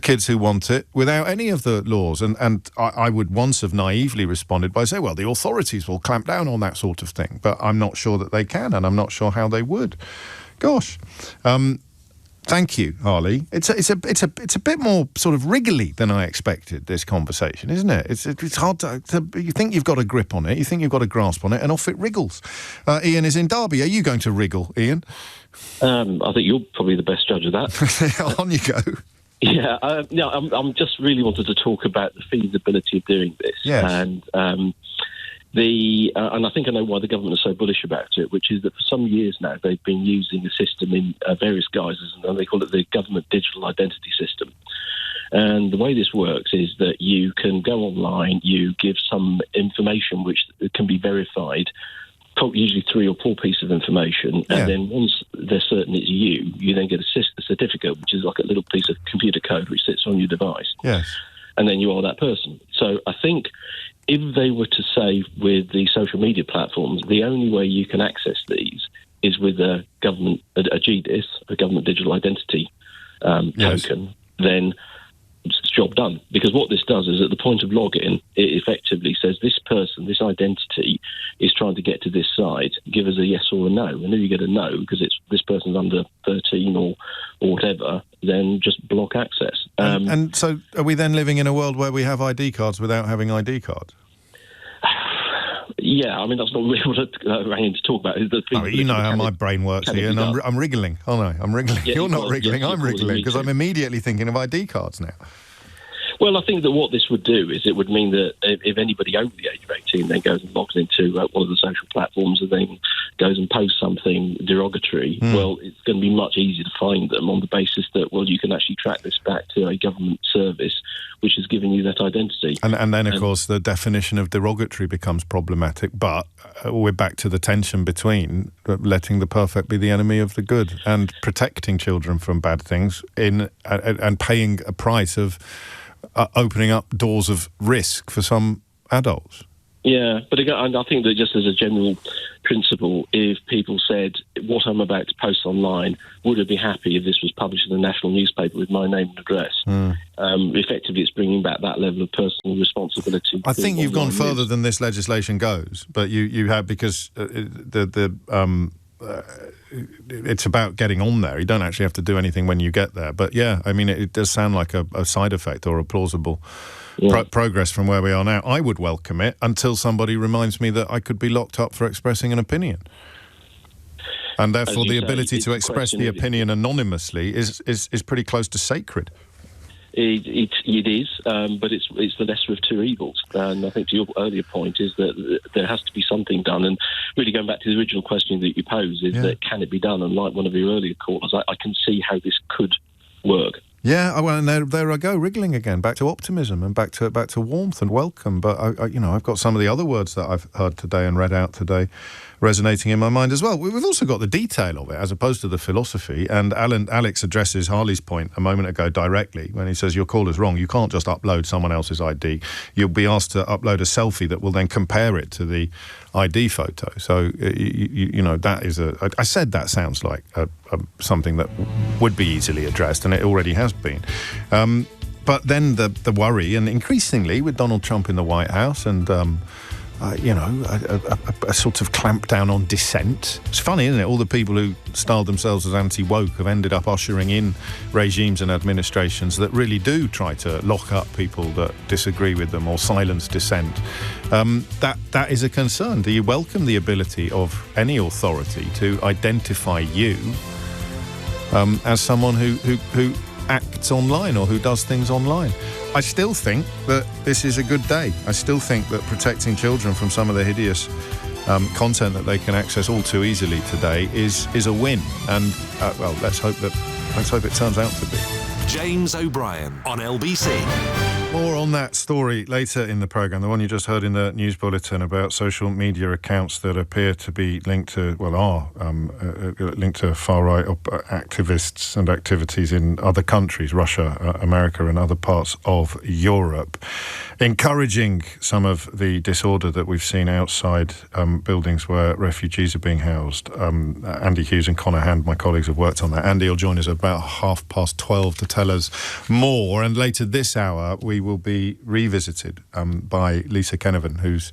kids who want it without any of the laws. And I would once have naively responded by saying, well, the authorities will clamp down on that sort of thing. But I'm not sure that they can, and I'm not sure how they would. Gosh. Thank you, Harley. It's a bit more sort of wriggly than I expected, this conversation, isn't it? It's hard to you think you've got a grip on it, you think you've got a grasp on it, and off it wriggles. Ian is in Derby. Are you going to wriggle, Ian? I think you're probably the best judge of that. On you go. Yeah, I'm just really wanted to talk about the feasibility of doing this. Yes. And and I think I know why the government is so bullish about it, which is that for some years now they've been using a system in various guises, and they call it the government digital identity system. And the way this works is that you can go online, you give some information which can be verified, usually 3 or 4 pieces of information, and then once they're certain it's you then get a certificate, which is like a little piece of computer code which sits on your device. Yes. And then you are that person. So I think if they were to say with the social media platforms, the only way you can access these is with a government, a GDIS, a government digital identity token, then it's job done. Because what this does is at the point of login, it effectively says this person, this identity is trying to get to this site. Give us a yes or a no. And if you get a no, because it's this person's under 13 or whatever, then just block access. And so are we then living in a world where we have ID cards without having ID cards? Yeah, I mean, that's not really what I rang in to talk about. You know how my brain works here, and I'm wriggling. Oh, no, I'm wriggling. Yeah, You're not wriggling, I'm wriggling, because I'm immediately thinking of ID cards now. Well, I think that what this would do is it would mean that if anybody over the age of 18 then goes and logs into one of the social platforms and then goes and posts something derogatory, well, it's going to be much easier to find them on the basis that, well, you can actually track this back to a government service which has given you that identity. And then, of course, the definition of derogatory becomes problematic, but we're back to the tension between letting the perfect be the enemy of the good and protecting children from bad things and paying a price of opening up doors of risk for some adults. Yeah, but again, I think that just as a general principle, if people said, what I'm about to post online, would I be happy if this was published in a national newspaper with my name and address? Effectively, it's bringing back that level of personal responsibility. I think you've gone further than this legislation goes, but you have, because it's about getting on there. You don't actually have to do anything when you get there. But yeah, I mean, it does sound like a side effect or a plausible progress from where we are now. I would welcome it until somebody reminds me that I could be locked up for expressing an opinion. And therefore the ability to express the opinion anonymously is pretty close to sacred. It is, but it's the lesser of two evils. And I think to your earlier point is that there has to be something done. And really going back to the original question that you posed is that can it be done? And like one of your earlier callers, I can see how this could work. Yeah, well, and there I go, wriggling again, back to optimism and back to warmth and welcome. But I've got some of the other words that I've heard today and read out today resonating in my mind as well. We've also got the detail of it as opposed to the philosophy. And Alex addresses Harley's point a moment ago directly when he says your call is wrong. You can't just upload someone else's ID. You'll be asked to upload a selfie that will then compare it to the ID photo. So that is I said that sounds like something that would be easily addressed, and it already has been. But then the worry, and increasingly with Donald Trump in the White House and a sort of clamp down on dissent. It's funny, isn't it? All the people who styled themselves as anti-woke have ended up ushering in regimes and administrations that really do try to lock up people that disagree with them or silence dissent. That is a concern. Do you welcome the ability of any authority to identify you as someone who acts online or who does things online? I still think that this is a good day. I still think that protecting children from some of the hideous content that they can access all too easily today is a win. And let's hope it turns out to be. James O'Brien on LBC. More on that story later in the programme, the one you just heard in the news bulletin about social media accounts that appear to be linked to, linked to far-right activists and activities in other countries, Russia, America and other parts of Europe, encouraging some of the disorder that we've seen outside buildings where refugees are being housed. Andy Hughes and Connor Hand, my colleagues, have worked on that. Andy will join us about 12:30 to tell us more, and later this hour we will be revisited by Lisa Kenevan, whose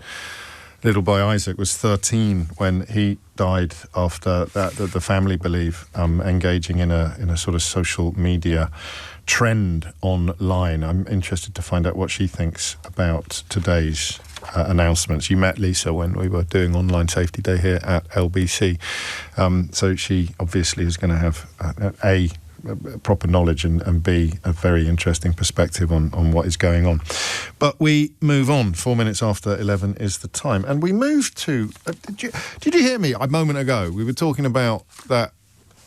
little boy Isaac was 13 when he died after the family believe engaging in a sort of social media trend online. I'm interested to find out what she thinks about today's announcements. You met Lisa when we were doing Online Safety Day here at LBC, so she obviously is going to have proper knowledge and B, a very interesting perspective on what is going on. But we move on. 4 minutes after 11 is the time. And we move to... Did you hear me a moment ago? We were talking about that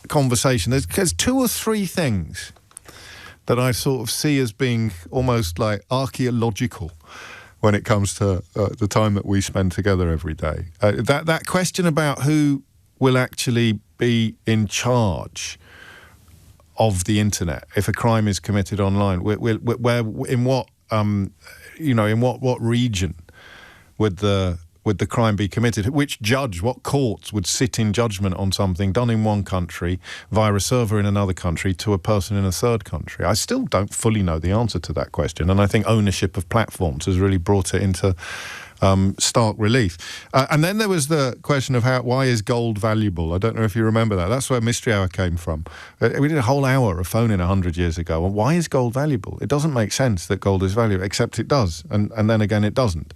conversation. There's 2 or 3 things that I sort of see as being almost like archaeological when it comes to the time that we spend together every day. That question about who will actually be in charge of the internet if a crime is committed online, where in what in what region would the crime be committed? Which judge, what courts would sit in judgment on something done in one country via a server in another country to a person in a third country? I still don't fully know the answer to that question, and I think ownership of platforms has really brought it into stark relief. And then there was the question of why is gold valuable? I don't know if you remember that. That's where Mystery Hour came from. We did a whole hour of phoning 100 years ago. Well, why is gold valuable? It doesn't make sense that gold is valuable, except it does. And then again, it doesn't.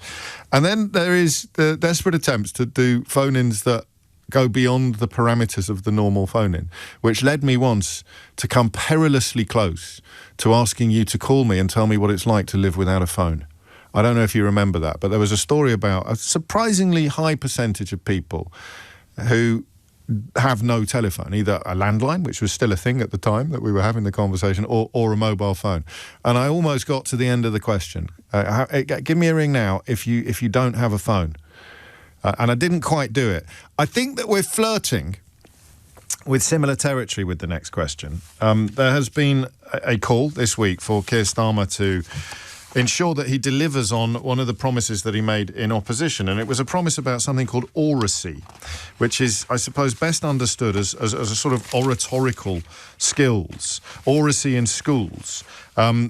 And then there is the desperate attempts to do phone-ins that go beyond the parameters of the normal phone-in, which led me once to come perilously close to asking you to call me and tell me what it's like to live without a phone. I don't know if you remember that, but there was a story about a surprisingly high percentage of people who have no telephone, either a landline, which was still a thing at the time that we were having the conversation, or a mobile phone. And I almost got to the end of the question. Give me a ring now if you don't have a phone. And I didn't quite do it. I think that we're flirting with similar territory with the next question. There has been a call this week for Keir Starmer to ensure that he delivers on one of the promises that he made in opposition. And it was a promise about something called oracy, which is, I suppose, best understood as a sort of oratorical skills. Oracy in schools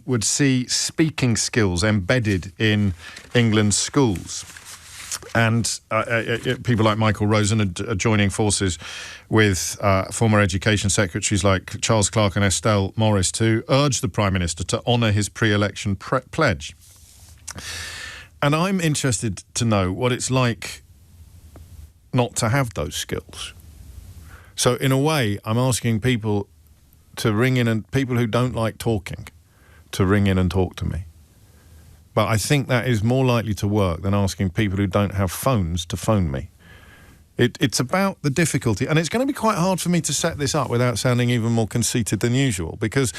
would see speaking skills embedded in England's schools. And people like Michael Rosen are joining forces with former education secretaries like Charles Clarke and Estelle Morris to urge the Prime Minister to honour his pre-election pledge. And I'm interested to know what it's like not to have those skills. So in a way, I'm asking people to ring in, and people who don't like talking to ring in and talk to me. But I think that is more likely to work than asking people who don't have phones to phone me. It's about the difficulty, and it's going to be quite hard for me to set this up without sounding even more conceited than usual, because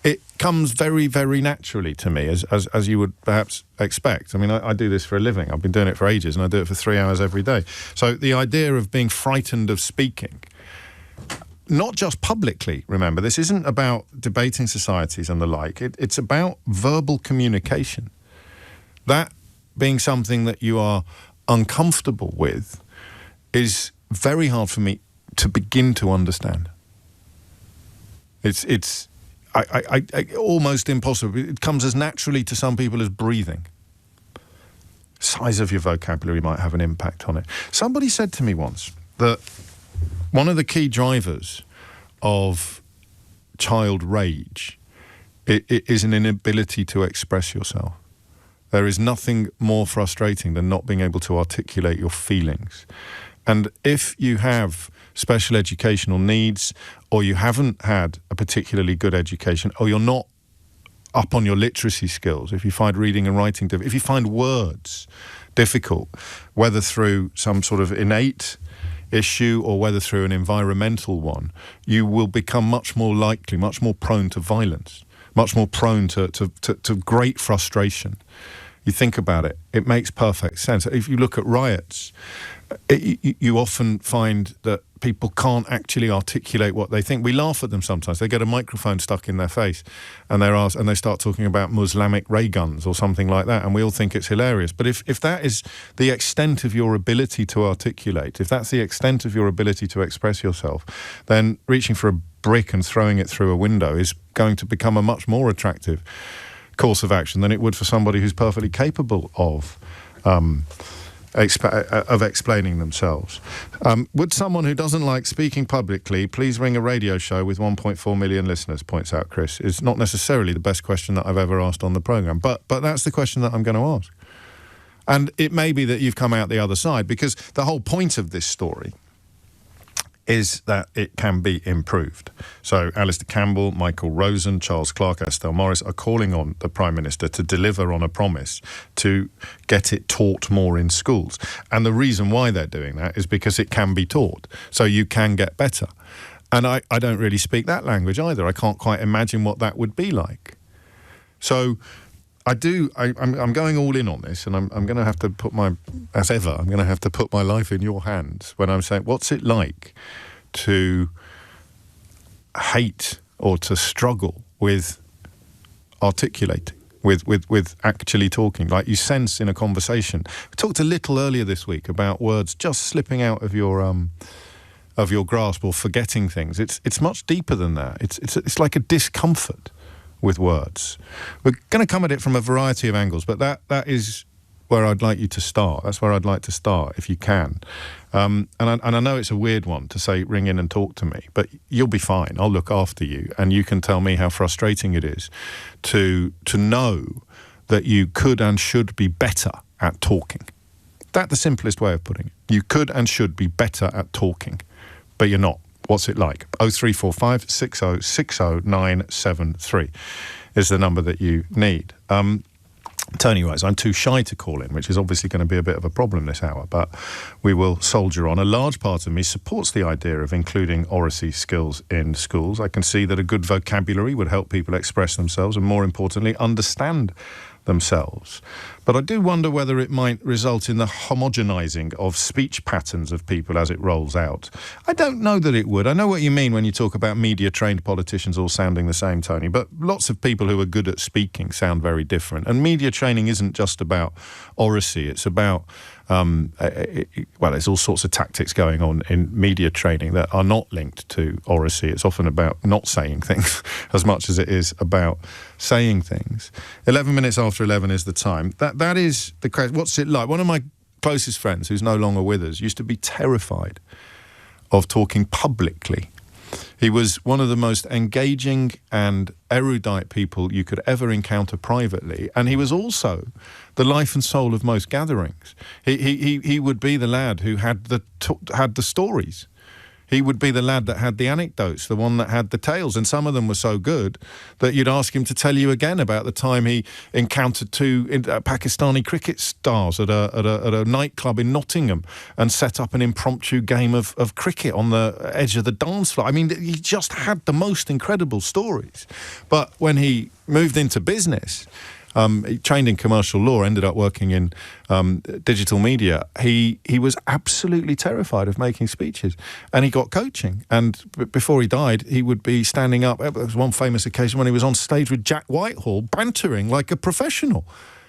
it comes very, very naturally to me, as you would perhaps expect. I mean, I do this for a living. I've been doing it for ages, and I do it for 3 hours every day. So the idea of being frightened of speaking, not just publicly, remember, this isn't about debating societies and the like. It's about verbal communication. That being something that you are uncomfortable with is very hard for me to begin to understand. It's almost impossible. It comes as naturally to some people as breathing. Size of your vocabulary might have an impact on it. Somebody said to me once that one of the key drivers of child rage is an inability to express yourself. There is nothing more frustrating than not being able to articulate your feelings. And if you have special educational needs, or you haven't had a particularly good education, or you're not up on your literacy skills, if you find reading and writing difficult, if you find words difficult, whether through some sort of innate issue or whether through an environmental one, you will become much more likely, much more prone to violence, much more prone to great frustration. You think about it, it makes perfect sense. If you look at riots, you often find that people can't actually articulate what they think. We laugh at them sometimes. They get a microphone stuck in their face and they're asked, and they start talking about Muslimic ray guns or something like that, and we all think it's hilarious. But if that is the extent of your ability to articulate, if that's the extent of your ability to express yourself, then reaching for a brick and throwing it through a window is going to become a much more attractive course of action than it would for somebody who's perfectly capable of explaining themselves. Would someone who doesn't like speaking publicly please ring a radio show with 1.4 million listeners, points out Chris. It's not necessarily the best question that I've ever asked on the programme, but that's the question that I'm going to ask. And it may be that you've come out the other side, because the whole point of this story is that it can be improved. So Alistair Campbell, Michael Rosen, Charles Clarke, Estelle Morris are calling on the Prime Minister to deliver on a promise to get it taught more in schools. And the reason why they're doing that is because it can be taught, so you can get better. And I don't really speak that language either. I can't quite imagine what that would be like. So I'm going all in on this, and I'm going to have to put I'm going to have to put my life in your hands when I'm saying, what's it like to hate or to struggle with articulating, with actually talking, like you sense in a conversation. We talked a little earlier this week about words just slipping out of your grasp or forgetting things. It's much deeper than that. It's like a discomfort with words. We're going to come at it from a variety of angles, but that is where I'd like you to start. That's where I'd like to start, if you can. And I know it's a weird one to say, ring in and talk to me, but you'll be fine. I'll look after you, and you can tell me how frustrating it is to know that you could and should be better at talking. That's the simplest way of putting it. You could and should be better at talking, but you're not. What's it like? 0345 60 60 973 is the number that you need. Tony writes, I'm too shy to call in, which is obviously going to be a bit of a problem this hour, but we will soldier on. A large part of me supports the idea of including oracy skills in schools. I can see that a good vocabulary would help people express themselves and, more importantly, understand themselves. But I do wonder whether it might result in the homogenising of speech patterns of people as it rolls out. I don't know that it would. I know what you mean when you talk about media-trained politicians all sounding the same, Tony, but lots of people who are good at speaking sound very different. And media training isn't just about oracy. It's about, there's all sorts of tactics going on in media training that are not linked to oracy. It's often about not saying things as much as it is about saying things. 11 minutes after 11 is the time. That is the question. What's it like? One of my closest friends, who's no longer with us, used to be terrified of talking publicly. He was one of the most engaging and erudite people you could ever encounter privately, and he was also the life and soul of most gatherings. He would be the lad who had the stories. He would be the lad that had the anecdotes, the one that had the tales, and some of them were so good that you'd ask him to tell you again about the time he encountered two Pakistani cricket stars at a nightclub in Nottingham and set up an impromptu game of cricket on the edge of the dance floor. I mean, he just had the most incredible stories. But when he moved into business, he trained in commercial law, ended up working in digital media. He was absolutely terrified of making speeches, and he got coaching. And before he died, he would be standing up. There was one famous occasion when he was on stage with Jack Whitehall, bantering like a professional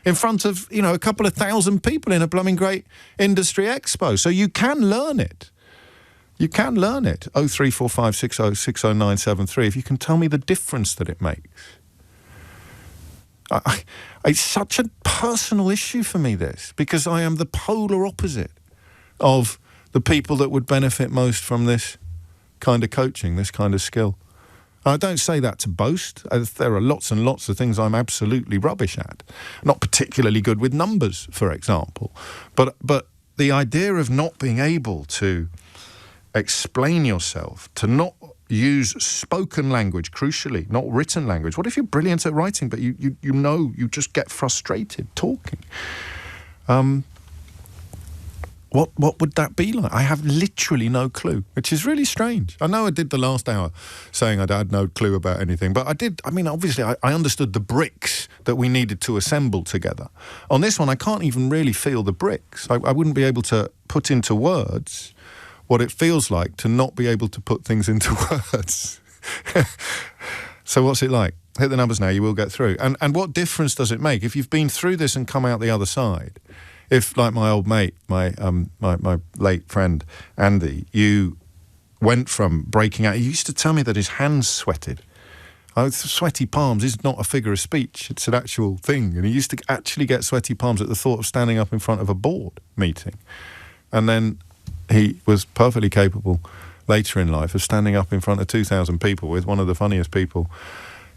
in front of, a couple of thousand people in a blooming great industry expo. So you can learn it. You can learn it. 0345 60 60 973. If you can tell me the difference that it makes. It's such a personal issue for me, this, because I am the polar opposite of the people that would benefit most from this kind of coaching, this kind of skill. I don't say that to boast. There are lots and lots of things I'm absolutely rubbish at. Not particularly good with numbers, for example. But the idea of not being able to explain yourself, to not use spoken language, crucially, not written language. What if you're brilliant at writing, but you just get frustrated talking? What would that be like? I have literally no clue, which is really strange. I know I did the last hour saying I had no clue about anything, but obviously I understood the bricks that we needed to assemble together. On this one, I can't even really feel the bricks. I wouldn't be able to put into words what it feels like to not be able to put things into words. So what's it like? Hit the numbers now, you will get through. And what difference does it make? If you've been through this and come out the other side, if, like my old mate, my late friend, Andy, you went from breaking out, he used to tell me that his hands sweated. Sweaty palms is not a figure of speech, it's an actual thing. And he used to actually get sweaty palms at the thought of standing up in front of a board meeting. And then he was perfectly capable later in life of standing up in front of 2,000 people with one of the funniest people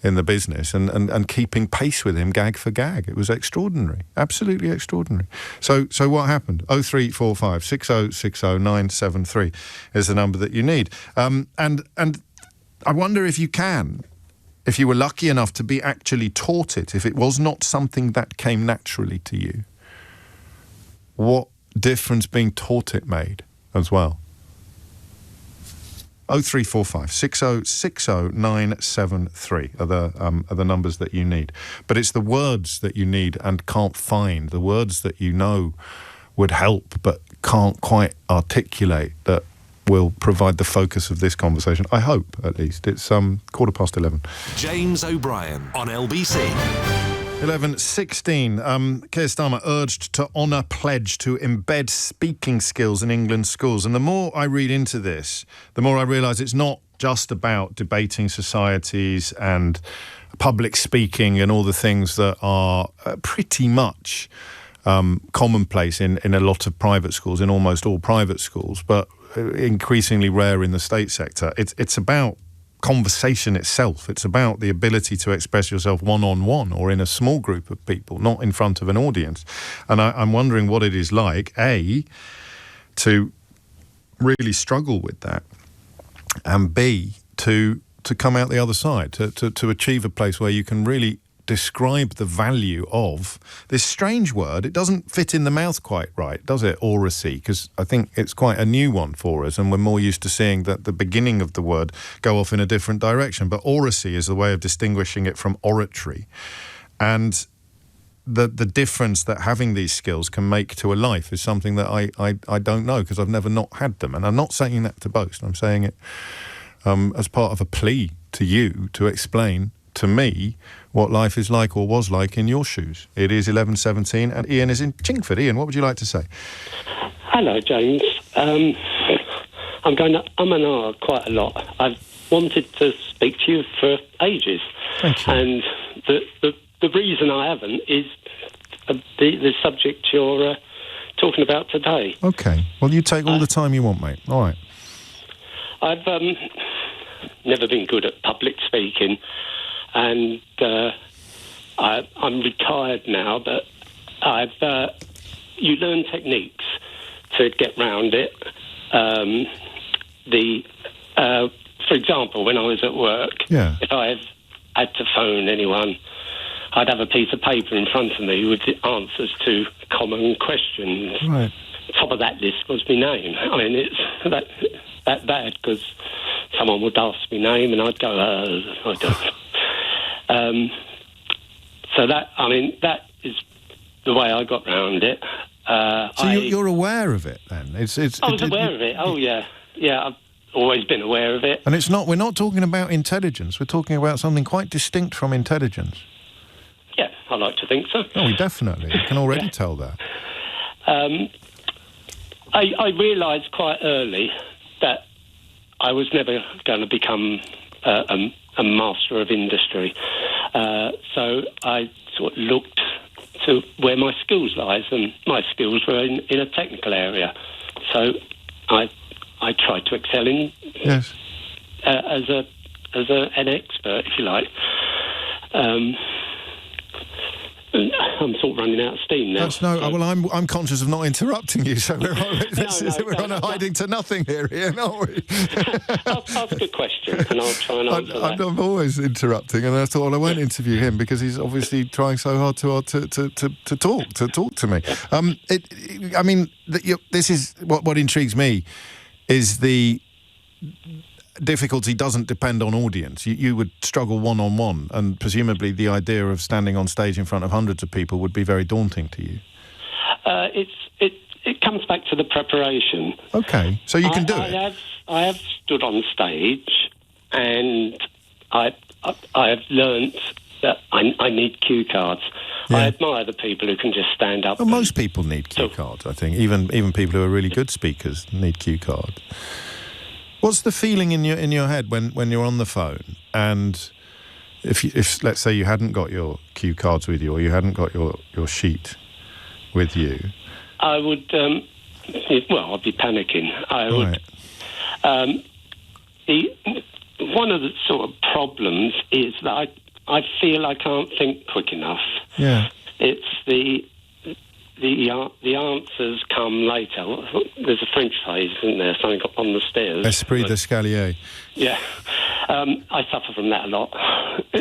in the business and keeping pace with him gag for gag. It was extraordinary, absolutely extraordinary. So what happened? 0345 60 60 973 is the number that you need. And I wonder if you were lucky enough to be actually taught it, if it was not something that came naturally to you, what difference being taught it made as well. 0345 6060973 are the numbers that you need. But it's the words that you need and can't find, the words that you know would help but can't quite articulate, that will provide the focus of this conversation. I hope, at least. It's 11:15. James O'Brien on LBC. 11:16. Keir Starmer urged to honour pledge to embed speaking skills in England's schools. And the more I read into this, the more I realise it's not just about debating societies and public speaking and all the things that are pretty much commonplace in a lot of private schools, in almost all private schools, but increasingly rare in the state sector. It's about conversation itself. It's about the ability to express yourself one-on-one or in a small group of people, not in front of an audience. And I'm wondering what it is like, A, to really struggle with that, and B, to come out the other side, to achieve a place where you can really describe the value of this strange word. It doesn't fit in the mouth quite right, does it? Oracy, because I think it's quite a new one for us, and we're more used to seeing that the beginning of the word go off in a different direction. But oracy is the way of distinguishing it from oratory, and the difference that having these skills can make to a life is something that I don't know, because I've never not had them. And I'm not saying that to boast. I'm saying it as part of a plea to you to explain to me what life is like or was like in your shoes. It is 11:17 and Ian is in Chingford. Ian, what would you like to say? Hello, James. I'm going to and ah quite a lot. I've wanted to speak to you for ages. Thank you. And the reason I haven't is the subject you're talking about today. Okay. Well, you take all the time you want, mate. All right. I've never been good at public speaking. And I'm retired now, but you learn techniques to get round it. For example, when I was at work, if I had to phone anyone, I'd have a piece of paper in front of me with the answers to common questions. Right. Top of that list was my name. I mean, it's that bad, because someone would ask my name and I'd go, I don't. So that is the way I got round it. So you're aware of it then? I was aware of it. Oh yeah, I've always been aware of it. And we're not talking about intelligence. We're talking about something quite distinct from intelligence. Yeah, I like to think so. Oh, definitely. You can already tell that. I realised quite early that I was never going to become a master of industry. So I sort of looked to where my skills lies, and my skills were in a technical area. So I tried to excel in as an expert, if you like. I'm sort of running out of steam now. Well, I'm conscious of not interrupting you, so we're on a hiding to nothing here, Ian, aren't we? Ask a question, and I'll try and answer that. I'm always interrupting, and I thought, I won't interview him because he's obviously trying so hard to talk to me. This is what intrigues me, is the difficulty doesn't depend on audience. You would struggle one-on-one, and presumably the idea of standing on stage in front of hundreds of people would be very daunting to you. It comes back to the preparation. Okay, so you can do it. I have stood on stage, and I have learnt that I need cue cards. Yeah. I admire the people who can just stand up. Well, most people need cue cards, I think. Even people who are really good speakers need cue cards. What's the feeling in your head when you're on the phone, and if let's say you hadn't got your cue cards with you, or you hadn't got your sheet with you? I would. I'd be panicking. I would. One of the sort of problems is that I feel I can't think quick enough. Yeah. It's the answers come later. There's a French phrase, isn't there? Something up on the stairs. Esprit d'escalier. Yeah. I suffer from that a lot.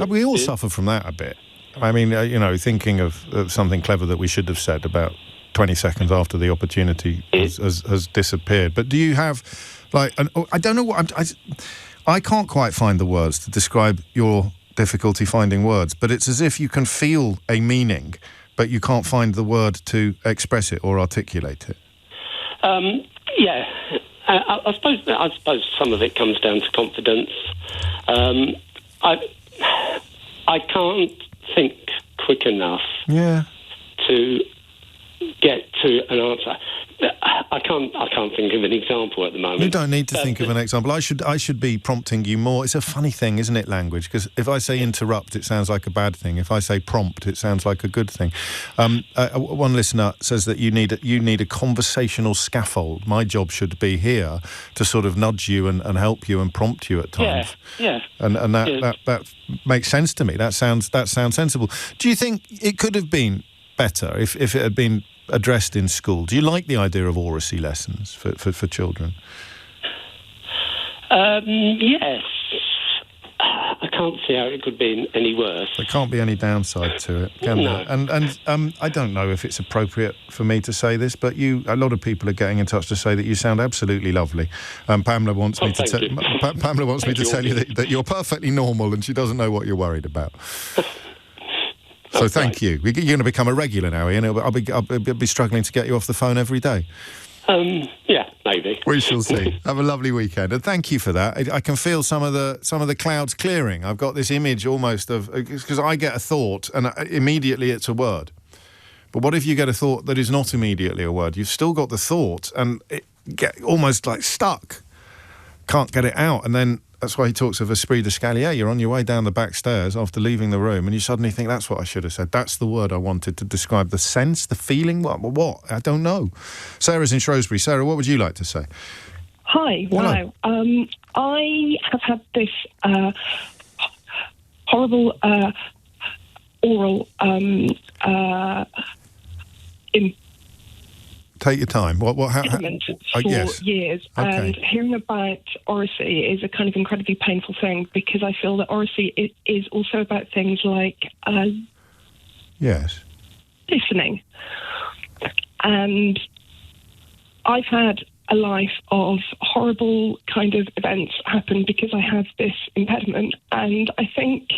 We all suffer from that a bit. I mean, thinking of something clever that we should have said about 20 seconds after the opportunity has disappeared. But do you have, I don't know what I can't quite find the words to describe your difficulty finding words, but it's as if you can feel a meaning, but you can't find the word to express it or articulate it. Yeah. I suppose some of it comes down to confidence. I can't think quick enough to get to an answer. I can't think of an example at the moment. You don't need to think of an example. I should be prompting you more. It's a funny thing, isn't it, language? Because if I say interrupt, it sounds like a bad thing. If I say prompt, it sounds like a good thing. One listener says that you need a conversational scaffold. My job should be here to sort of nudge you and help you and prompt you at times. Yeah. And that makes sense to me. That sounds sensible. Do you think it could have been better if it had been addressed in school? Do you like the idea of oracy lessons for children? Yes. I can't see how it could be any worse. There can't be any downside to it, can there? And I don't know if it's appropriate for me to say this, but a lot of people are getting in touch to say that you sound absolutely lovely. Pamela wants me to tell you that you're perfectly normal and she doesn't know what you're worried about. So thank you. You're going to become a regular now, Ian. I'll be struggling to get you off the phone every day. Yeah, maybe. We shall see. Have a lovely weekend, and thank you for that. I can feel some of the clouds clearing. I've got this image almost of, because I get a thought and immediately it's a word. But what if you get a thought that is not immediately a word? You've still got the thought and it get almost like stuck. Can't get it out, and then. That's why he talks of esprit d'escalier. You're on your way down the back stairs after leaving the room and you suddenly think, that's what I should have said. That's the word I wanted to describe the sense, the feeling. What? I don't know. Sarah's in Shrewsbury. Sarah, what would you like to say? Hi. Hello. Wow. I have had this horrible oral Take your time. For years, Okay. and hearing about oracy is a kind of incredibly painful thing because I feel that oracy is also about things like listening. And I've had a life of horrible kind of events happen because I have this impediment, and I think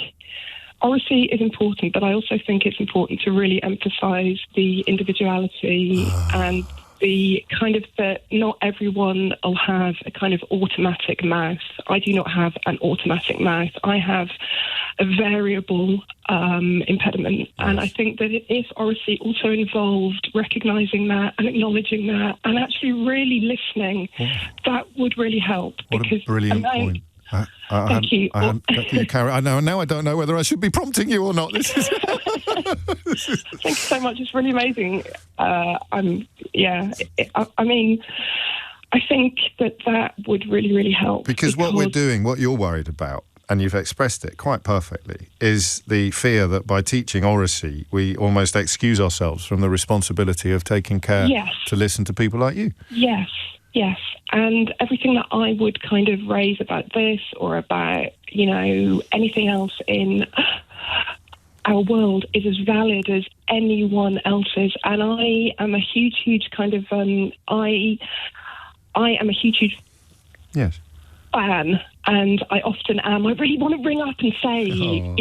oracy is important, but I also think it's important to really emphasise the individuality and the kind of that not everyone will have a kind of automatic mouth. I do not have an automatic mouth. I have a variable impediment. And I think that if oracy also involved recognising that and acknowledging that and actually really listening, that would really help. What a brilliant point. Thank you. Now I don't know whether I should be prompting you or not. This is Thank you so much. It's really amazing. I think that would really, really help. Because what we're doing, what you're worried about, and you've expressed it quite perfectly, is the fear that by teaching oracy, we almost excuse ourselves from the responsibility of taking care to listen to people like you. Yes. And everything that I would kind of raise about this or about, anything else in our world is as valid as anyone else's. And I am a huge kind of, I am a huge fan. And I often am. I really want to ring up and say,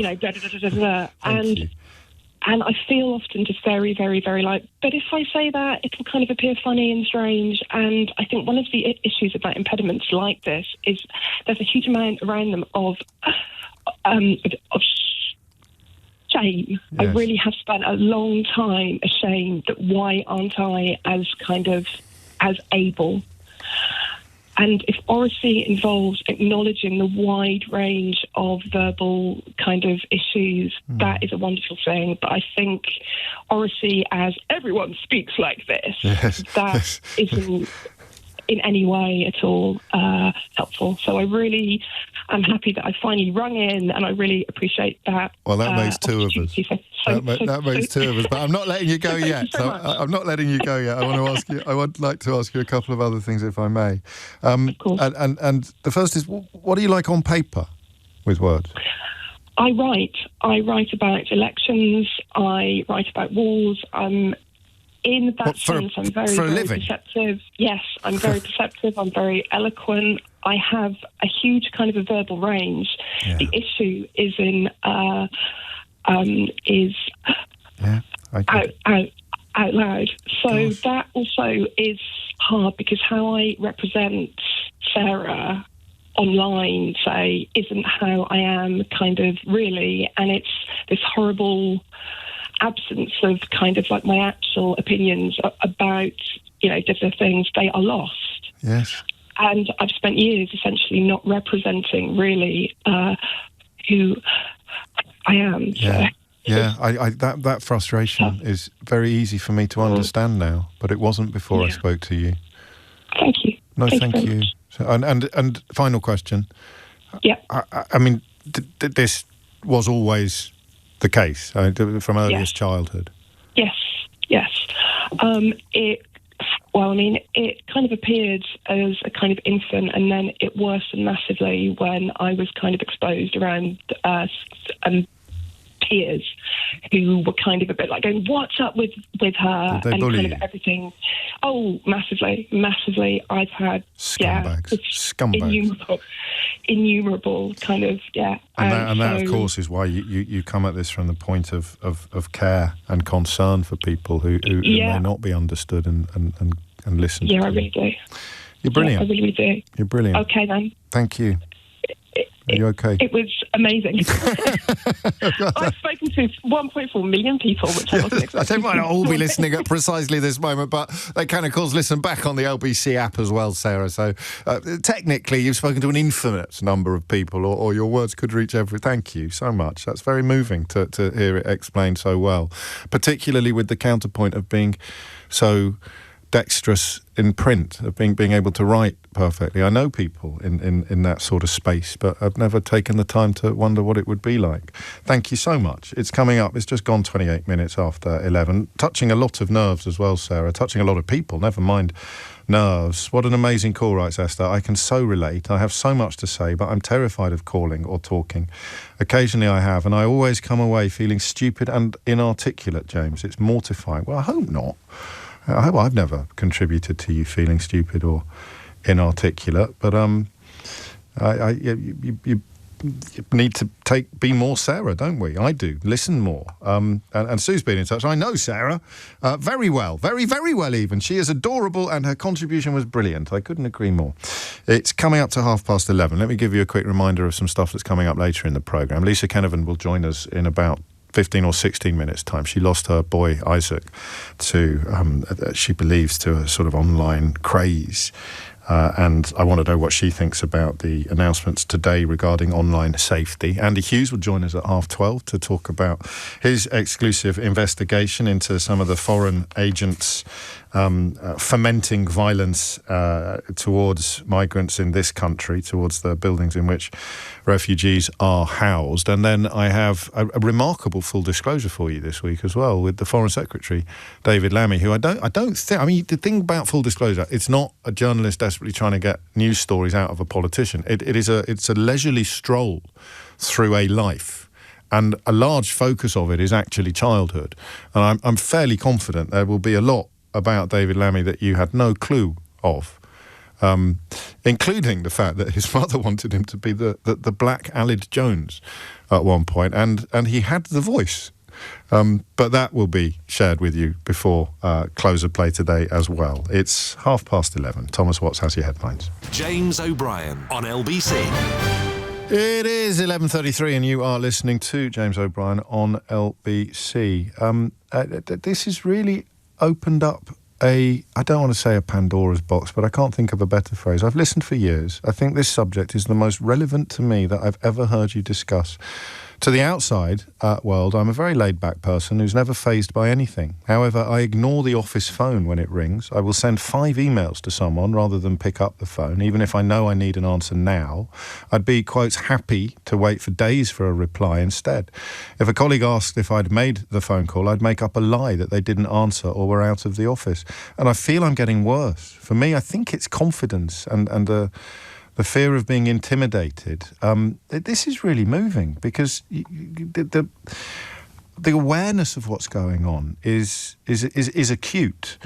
da da da da da. And I feel often just very, very, very but if I say that, it will kind of appear funny and strange. And I think one of the issues about impediments like this is there's a huge amount around them of shame. Yes. I really have spent a long time ashamed that why aren't I as able? And if oracy involves acknowledging the wide range of verbal kind of issues, that is a wonderful thing. But I think oracy, as everyone speaks like this, that isn't in any way at all helpful. So I really am happy that I finally rung in, and I really appreciate that. Well, that makes two of us. That makes two of us. But I'm not letting you go yet. I'm not letting you go yet. I would like to ask you a couple of other things, if I may. Of course. And the first is, what do you like on paper with words? I write about elections. I write about wars. in that What, sense, I'm very, for a very living? perceptive. Yes, I'm very perceptive. I'm very eloquent. I have a huge kind of a verbal range. Yeah. The issue is in out loud. So that also is hard because how I represent Sarah online, say, isn't how I am kind of really, and it's this horrible absence of kind of like my actual opinions about, you know, different things. They are lost. Yes. And I've spent years essentially not representing really who I am. Yeah. So. Yeah, that frustration is very easy for me to understand now, but it wasn't before I spoke to you. Thank you. No, thank very you. much. So, and final question. Yeah. I mean, this was always the case from earliest childhood. Yes. It kind of appeared as a kind of infant, and then it worsened massively when I was kind of exposed around peers who were kind of a bit like going, "What's up with her?" Did they and bully kind you? of everything. Oh, massively. I've had scumbags, innumerable kind of And that, of course, is why you come at this from the point of care and concern for people who may not be understood and listened to. Yeah, I really do. You're brilliant. Yeah, I really do. You're brilliant. Okay, then. Thank you. Are you okay? It was amazing. I've spoken to 1.4 million people, which I wasn't expecting. They might not all be listening at precisely this moment, but they can, of course, listen back on the LBC app as well, Sarah. So technically, you've spoken to an infinite number of people, or your words could reach every... Thank you so much. That's very moving to hear it explained so well, particularly with the counterpoint of being so dexterous in print, of being able to write perfectly. I know people in that sort of space, but I've never taken the time to wonder what it would be like. Thank you so much. It's coming up. It's just gone 28 minutes after 11. Touching a lot of nerves as well, Sarah. Touching a lot of people, never mind nerves. What an amazing call, writes Esther. I can so relate. I have so much to say, but I'm terrified of calling or talking. Occasionally I have, and I always come away feeling stupid and inarticulate, James. It's mortifying. Well, I hope not. I hope I've never contributed to you feeling stupid or inarticulate, but you need to be more Sarah, don't we? I do. Listen more. And Sue's been in touch. I know Sarah very well, very, very well even. She is adorable and her contribution was brilliant. I couldn't agree more. It's coming up to 11:30. Let me give you a quick reminder of some stuff that's coming up later in the programme. Lisa Kenevan will join us in about 15 or 16 minutes' time. She lost her boy, Isaac, to, she believes, to a sort of online craze. And I want to know what she thinks about the announcements today regarding online safety. Andy Hughes will join us at 12:30 to talk about his exclusive investigation into some of the foreign agents fomenting violence towards migrants in this country, towards the buildings in which refugees are housed. And then I have a remarkable full disclosure for you this week as well, with the Foreign Secretary, David Lammy, who I don't think... I mean, the thing about full disclosure, it's not a journalist desperately trying to get news stories out of a politician. It's a leisurely stroll through a life. And a large focus of it is actually childhood. And I'm fairly confident there will be a lot about David Lammy that you had no clue of, including the fact that his mother wanted him to be the Black Aled Jones at one point, and he had the voice. But that will be shared with you before close of play today as well. It's 11:30. Thomas Watts has your headlines. James O'Brien on LBC. It is 11:33 and you are listening to James O'Brien on LBC. This has really opened up I don't want to say a Pandora's box, but I can't think of a better phrase. I've listened for years. I think this subject is the most relevant to me that I've ever heard you discuss. To the outside world, I'm a very laid-back person who's never fazed by anything. However, I ignore the office phone when it rings. I will send 5 emails to someone rather than pick up the phone, even if I know I need an answer now. I'd be, quote, happy to wait for days for a reply instead. If a colleague asked if I'd made the phone call, I'd make up a lie that they didn't answer or were out of the office. And I feel I'm getting worse. For me, I think it's confidence and the fear of being intimidated. This is really moving because the the awareness of what's going on is acute.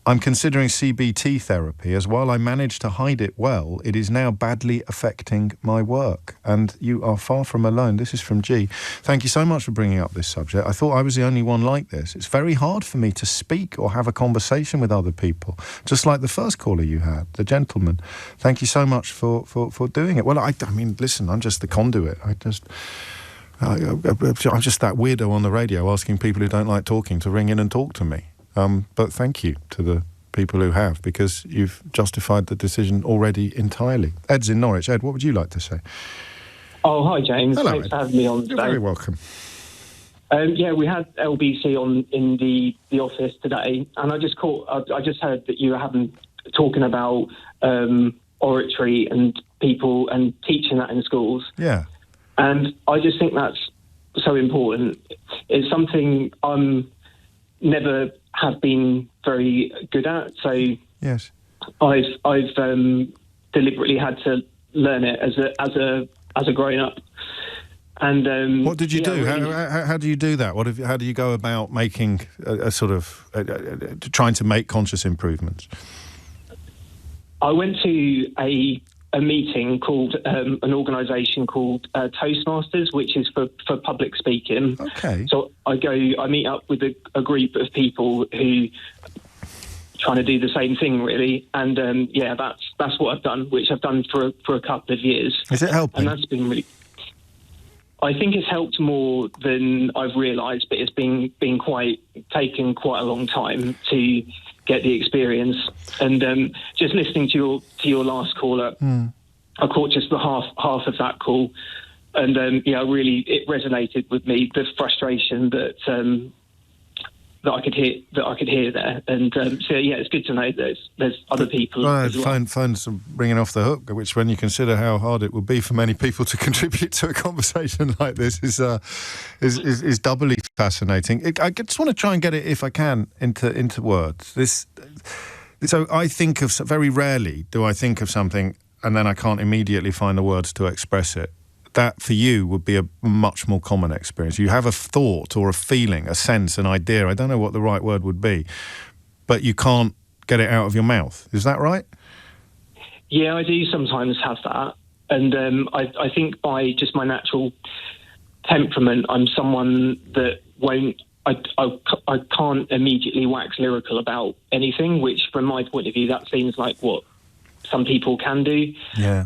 I'm considering CBT therapy, as while I managed to hide it well, it is now badly affecting my work. And you are far from alone. This is from G. Thank you so much for bringing up this subject. I thought I was the only one like this. It's very hard for me to speak or have a conversation with other people, just like the first caller you had, the gentleman. Thank you so much for doing it. Well, I mean, listen, I'm just the conduit. I'm just that weirdo on the radio asking people who don't like talking to ring in and talk to me. But thank you to the people who have, because you've justified the decision already entirely. Ed's in Norwich. Ed, what would you like to say? Oh, hi, James. Hello, Thanks Ed. for having me on today. You're very welcome. Yeah, we had LBC on in the office today, and I just heard that you were talking about oratory and people and teaching that in schools. Yeah. And I just think that's so important. It's something I'm never have been very good at. So yes, I've deliberately had to learn it as a grown up. And what did you do? Really, how do you do that? How do you go about making a sort of trying to make conscious improvements? I went to a meeting called an organisation called Toastmasters, which is for public speaking. Okay. So I meet up with a group of people who trying to do the same thing, really. And that's what I've done, which I've done for a couple of years. Is it helping? And that's been really. I think it's helped more than I've realised, but it's been taken quite a long time to get the experience. And just listening to your last caller, I caught just the half of that call, and really it resonated with me, the frustration that I could hear there. And it's good to know that there's other people as well. Phone's ringing off the hook, which, when you consider how hard it would be for many people to contribute to a conversation like this, is doubly fascinating. I just want to try and get it, if I can, into words. So I think of, very rarely do I think of something and then I can't immediately find the words to express it. That, for you, would be a much more common experience. You have a thought or a feeling, a sense, an idea. I don't know what the right word would be, but you can't get it out of your mouth. Is that right? Yeah, I do sometimes have that. And I think by just my natural temperament, I'm someone that I can't immediately wax lyrical about anything, which, from my point of view, that seems like what some people can do. Yeah.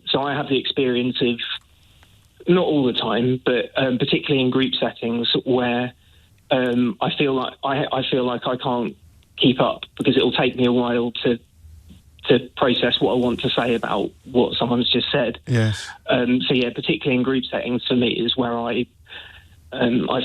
So I have the experience of, not all the time, but particularly in group settings where I feel like I can't keep up, because it'll take me a while to process what I want to say about what someone's just said. Yes. Particularly in group settings, for me, is where I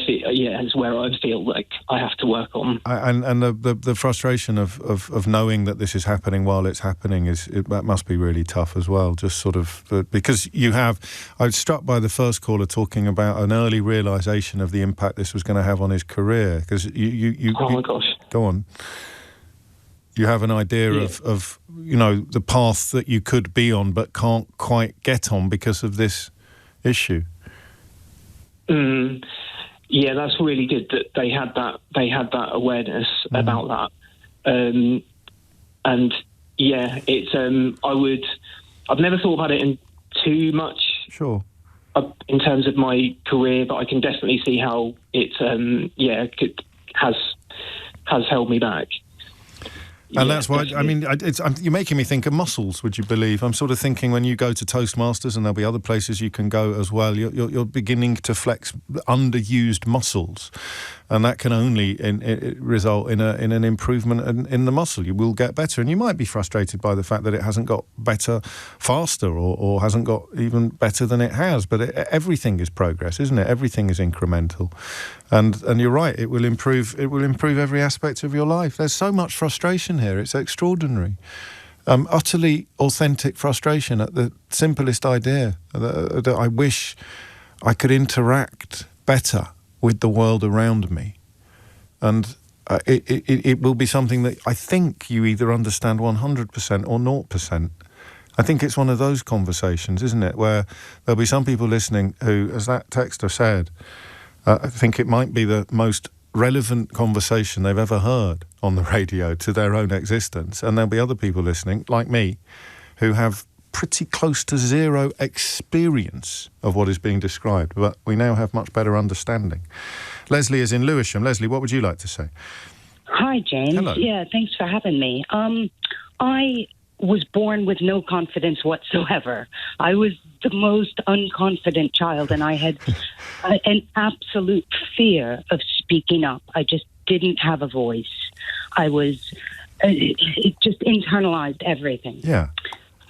feel like I have to work on. And the frustration of knowing that this is happening while it's happening that must be really tough as well. Just sort of because I was struck by the first caller talking about an early realisation of the impact this was going to have on his career. Because oh my gosh, go on. You have an idea of the path that you could be on but can't quite get on because of this issue. Yeah, that's really good that they had that awareness about that. It's I've never thought about it in too much. Sure. In terms of my career, but I can definitely see how it has held me back. And that's why, I mean, you're making me think of muscles, would you believe? I'm sort of thinking, when you go to Toastmasters, and there'll be other places you can go as well, you're beginning to flex underused muscles. And that can only result in an improvement in the muscle. You will get better. And you might be frustrated by the fact that it hasn't got better faster or hasn't got even better than it has. But everything is progress, isn't it? Everything is incremental. And you're right, it will improve every aspect of your life. There's so much frustration here. It's extraordinary. Utterly authentic frustration at the simplest idea that I wish I could interact better with the world around me. And it will be something that I think you either understand 100% or 0%. I think it's one of those conversations, isn't it, where there'll be some people listening who, as that texter said, I think it might be the most relevant conversation they've ever heard on the radio to their own existence. And there'll be other people listening, like me, who have pretty close to zero experience of what is being described, but we now have much better understanding. Leslie is in Lewisham. Leslie, what would you like to say? Hi, James. Hello. Yeah, thanks for having me. I was born with no confidence whatsoever. I was the most unconfident child, and I had an absolute fear of speaking up. I just didn't have a voice. It just internalized everything. Yeah.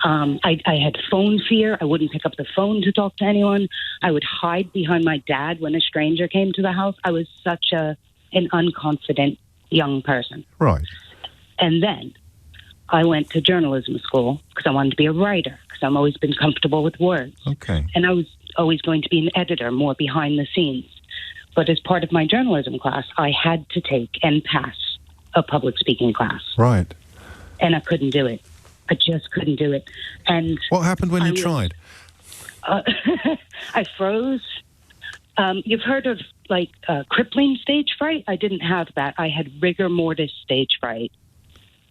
I had phone fear. I wouldn't pick up the phone to talk to anyone. I would hide behind my dad when a stranger came to the house. I was such an unconfident young person. Right. And then I went to journalism school because I wanted to be a writer, because I've always been comfortable with words. Okay. And I was always going to be an editor, more behind the scenes. But as part of my journalism class, I had to take and pass a public speaking class. Right. And I couldn't do it. I just couldn't do it. And what happened when you tried? I froze. You've heard of, crippling stage fright? I didn't have that. I had rigor mortis stage fright.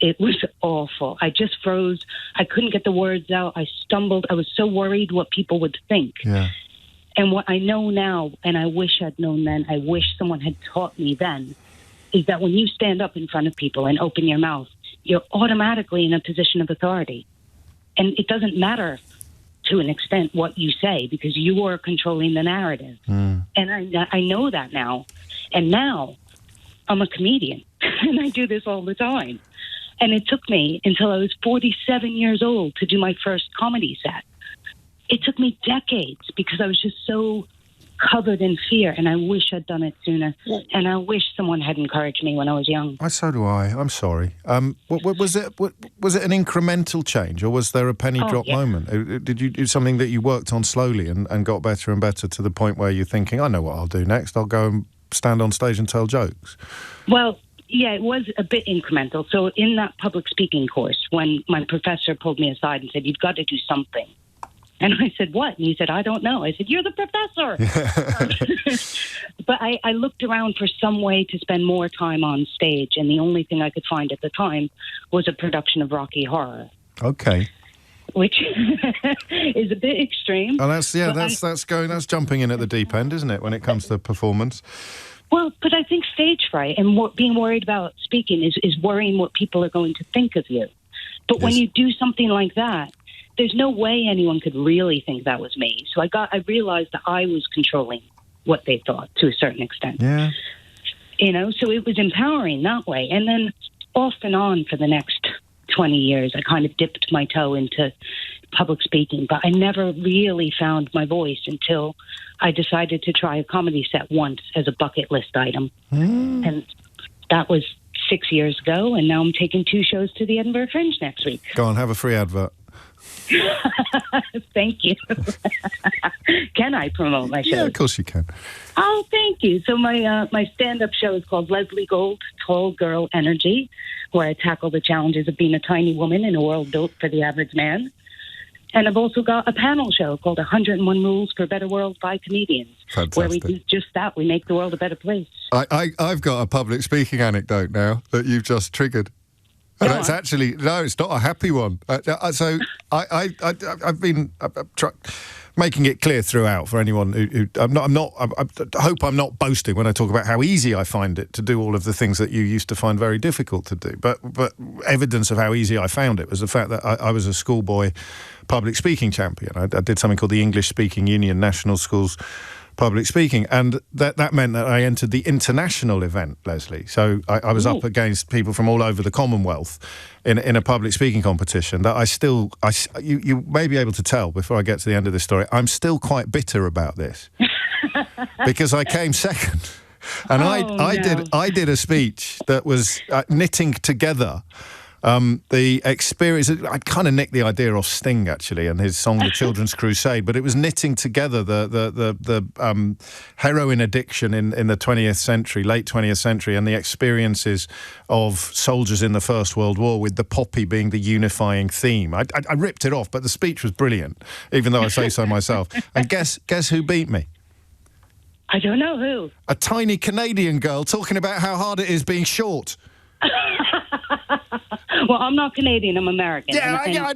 It was awful. I just froze. I couldn't get the words out. I stumbled. I was so worried what people would think. Yeah. And what I know now, and I wish I'd known then, I wish someone had taught me then, is that when you stand up in front of people and open your mouth, you're automatically in a position of authority. And it doesn't matter to an extent what you say, because you are controlling the narrative. And I know that now. And now I'm a comedian, and I do this all the time. And it took me until I was 47 years old to do my first comedy set. It took me decades because I was just so covered in fear, and I wish I'd done it sooner. And I wish someone had encouraged me when I was young. So do I. I'm sorry. Was it an incremental change, or was there a penny drop moment? Did you do something that you worked on slowly and got better and better to the point where you're thinking, I know what I'll do next. I'll go and stand on stage and tell jokes? Well, yeah, it was a bit incremental. So in that public speaking course, when my professor pulled me aside and said, you've got to do something. And I said, what? And he said, I don't know. I said, you're the professor. But I looked around for some way to spend more time on stage, and the only thing I could find at the time was a production of Rocky Horror. Okay. Which is a bit extreme. Oh, that's jumping in at the deep end, isn't it, when it comes to performance? Well, but I think stage fright and being worried about speaking is worrying what people are going to think of you. But when you do something like that, there's no way anyone could really think that was me. So I realized that I was controlling what they thought to a certain extent. Yeah. So it was empowering that way. And then off and on for the next 20 years, I kind of dipped my toe into public speaking, but I never really found my voice until I decided to try a comedy set once as a bucket list item. And that was 6 years ago, and now I'm taking 2 shows to the Edinburgh Fringe next week. Go on, have a free advert. Thank you. Can I promote my show? Yeah, of course you can. Oh, thank you. So my stand-up show is called Leslie Gold, Tall Girl Energy, where I tackle the challenges of being a tiny woman in a world built for the average man. And I've also got a panel show called 101 Rules for a Better World by Comedians. Fantastic. Where we do just that. We make the world a better place. I've got a public speaking anecdote now that you've just triggered. And that's actually, no, it's not a happy one. So I've been making it clear throughout for anyone who I hope I'm not boasting when I talk about how easy I find it to do all of the things that you used to find very difficult to do. But evidence of how easy I found it was the fact that I was a schoolboy public speaking champion. I did something called the English Speaking Union National Schools Public Speaking, and that meant that I entered the international event, Leslie. So I was up against people from all over the Commonwealth in a public speaking competition that you may be able to tell before I get to the end of this story, I'm still quite bitter about this because I came second. And I did a speech that was knitting together the experience. I kind of nicked the idea off Sting, actually, and his song "The Children's Crusade," but it was knitting together the heroin addiction in the 20th century, late 20th century, and the experiences of soldiers in the First World War, with the poppy being the unifying theme. I ripped it off, but the speech was brilliant, even though I say so myself. And guess who beat me? I don't know who. A tiny Canadian girl talking about how hard it is being short. Well, I'm not Canadian, I'm American. Yeah, I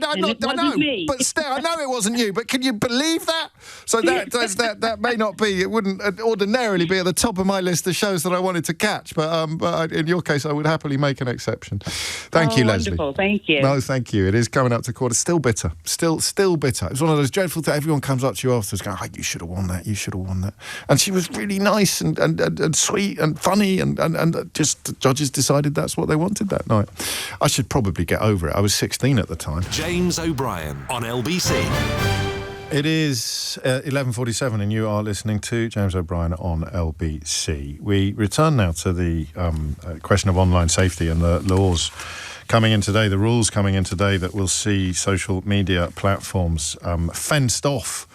know. Me. But still, I know it wasn't you. But can you believe that? So that may not be. It wouldn't ordinarily be at the top of my list of shows that I wanted to catch. But in your case, I would happily make an exception. Thank you, Leslie. Wonderful, thank you. No, thank you. It is coming up to quarter. Still bitter. Still bitter. It's one of those dreadful things. Everyone comes up to you afterwards going, you should have won that. You should have won that. And she was really nice and sweet and funny and just the judges decided that's what they wanted that night. I should probably get over it. I was 16 at the time. James O'Brien on LBC. It is 11:47 and you are listening to James O'Brien on LBC. We return now to the question of online safety and the laws coming in today, the rules coming in today that will see social media platforms fenced off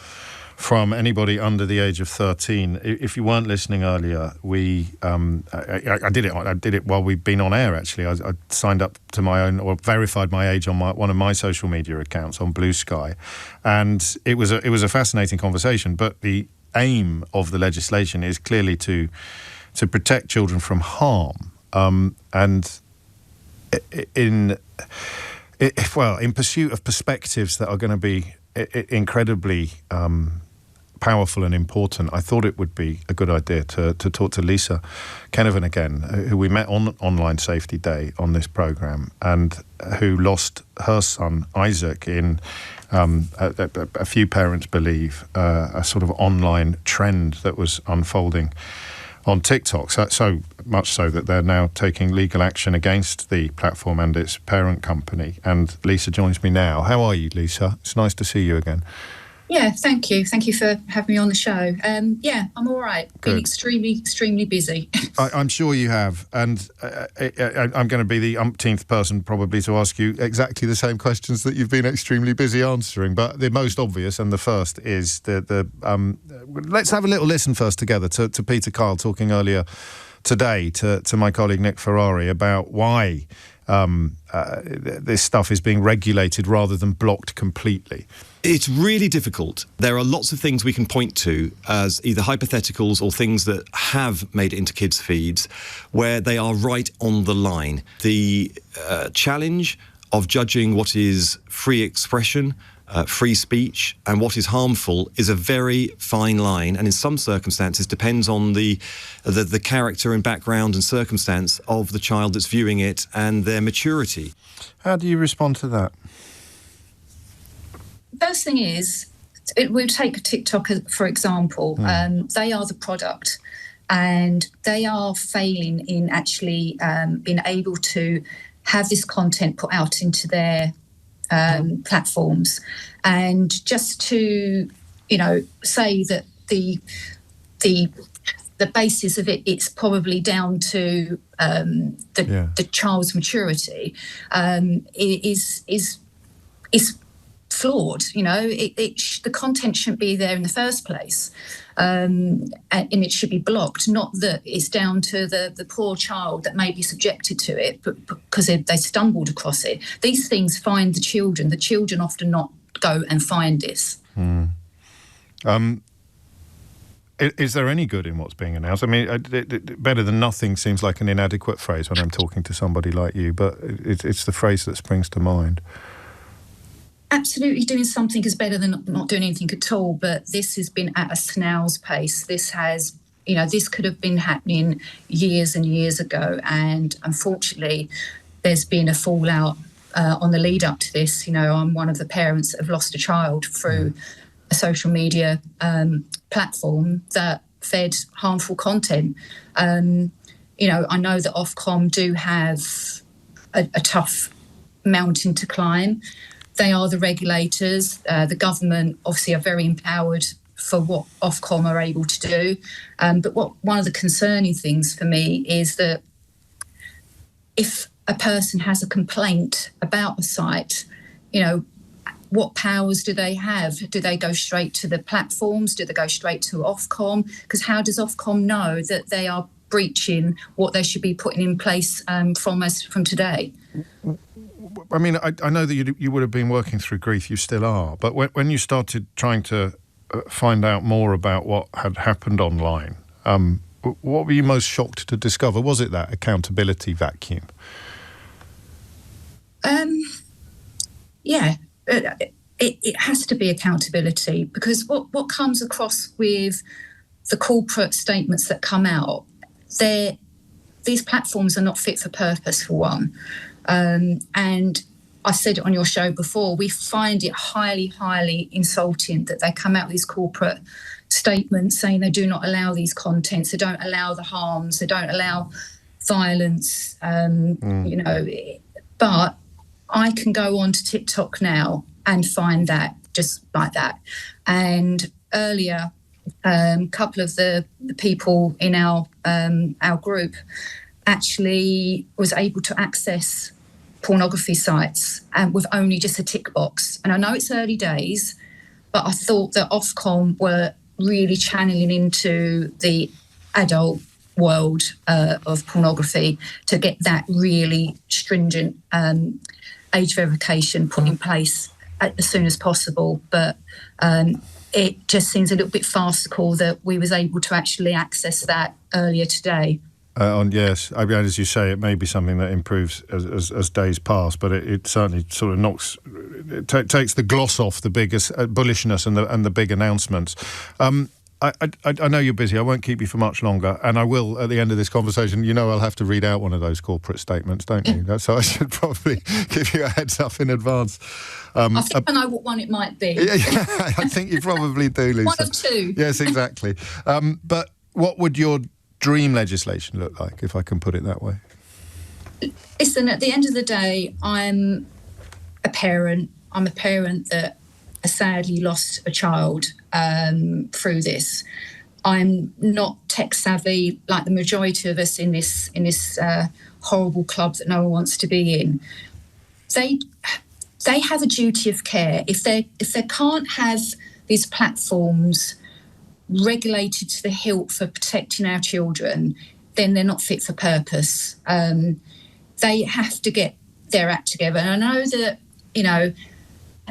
from anybody under the age of 13. If you weren't listening earlier, I did it while we've been on air, actually. I signed up to my own, or verified my age on one of my social media accounts on Blue Sky. And it was a fascinating conversation, but the aim of the legislation is clearly to protect children from harm. And in pursuit of perspectives that are going to be incredibly powerful and important, I thought it would be a good idea to talk to Lisa Kenevan again, who we met on Online Safety Day on this programme, and who lost her son Isaac in a few parents believe a sort of online trend that was unfolding on TikTok, so much so that they're now taking legal action against the platform and its parent company. And Lisa joins me now. How are you, Lisa? It's nice to see you again. Yeah, thank you. Thank you for having me on the show. Yeah, I'm all right. Good. Been extremely busy. I'm sure you have. And I'm going to be the umpteenth person probably to ask you exactly the same questions that you've been extremely busy answering. But the most obvious and the first is let's have a little listen first together to Peter Kyle talking earlier today to my colleague Nick Ferrari about why this stuff is being regulated rather than blocked completely. It's really difficult. There are lots of things we can point to as either hypotheticals or things that have made it into kids' feeds where they are right on the line. The challenge of judging what is free expression, free speech, and what is harmful is a very fine line, and in some circumstances depends on the character and background and circumstance of the child that's viewing it and their maturity. How do you respond to that? First thing is, we'll take TikTok for example. They are the product, and they are failing in actually being able to have this content put out into their platforms. And just to, say that the basis of it's probably down to the child's maturity is flawed. The content shouldn't be there in the first place, and it should be blocked. Not that it's down to the poor child that may be subjected to it, but because they stumbled across it. These things find the children. The children often not go and find this. Is there any good in what's being announced? I mean, better than nothing seems like an inadequate phrase when I'm talking to somebody like you, but it's the phrase that springs to mind. Absolutely, doing something is better than not doing anything at all, but this has been at a snail's pace. This could have been happening years and years ago, and unfortunately there's been a fallout on the lead up to this. I'm one of the parents that have lost a child through a social media platform that fed harmful content. I know that Ofcom do have a tough mountain to climb. They are the regulators. The government obviously are very empowered for what Ofcom are able to do. But one of the concerning things for me is that if a person has a complaint about a site, what powers do they have? Do they go straight to the platforms? Do they go straight to Ofcom? Because how does Ofcom know that they are breaching what they should be putting in place from today? I mean, I know that you would have been working through grief, you still are, but when you started trying to find out more about what had happened online, what were you most shocked to discover? Was it that accountability vacuum? Yeah, it has to be accountability, because what comes across with the corporate statements that come out, these platforms are not fit for purpose, for one. And I said it on your show before, we find it highly, highly insulting that they come out with these corporate statements saying they do not allow these contents, they don't allow the harms, they don't allow violence, but I can go on to TikTok now and find that just like that. And earlier, a couple of the people in our group actually was able to access pornography sites and with only just a tick box. And I know it's early days, but I thought that Ofcom were really channeling into the adult world of pornography to get that really stringent age verification put in place as soon as possible. But it just seems a little bit farcical that we was able to actually access that earlier today. Yes, I mean, as you say, it may be something that improves as days pass, but it certainly sort of takes the gloss off the biggest bullishness and the big announcements. I know you're busy. I won't keep you for much longer, and I will at the end of this conversation. I'll have to read out one of those corporate statements, don't you? So I should probably give you a heads up in advance. I think I know what one it might be. Yeah, I think you probably do, Lisa. One of two. Yes, exactly. But what would your dream legislation look like, if I can put it that way? Listen, at the end of the day, I'm a parent. I'm a parent that sadly lost a child through this. I'm not tech savvy like the majority of us in this horrible club that no one wants to be in. They have a duty of care. If they can't have these platforms regulated to the hilt for protecting our children, then they're not fit for purpose. They have to get their act together. And I know that,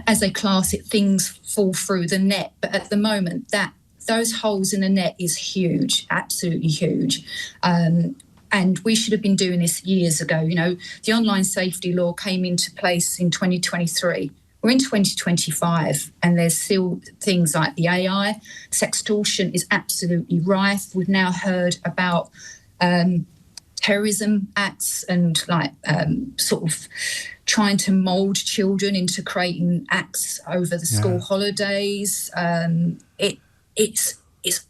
as they class it, things fall through the net. But at the moment, those holes in the net is huge, absolutely huge. And we should have been doing this years ago. The online safety law came into place in 2023. We're in 2025, and there's still things like the AI. Sextortion is absolutely rife. We've now heard about terrorism acts and sort of trying to mould children into creating acts over the school holidays. It's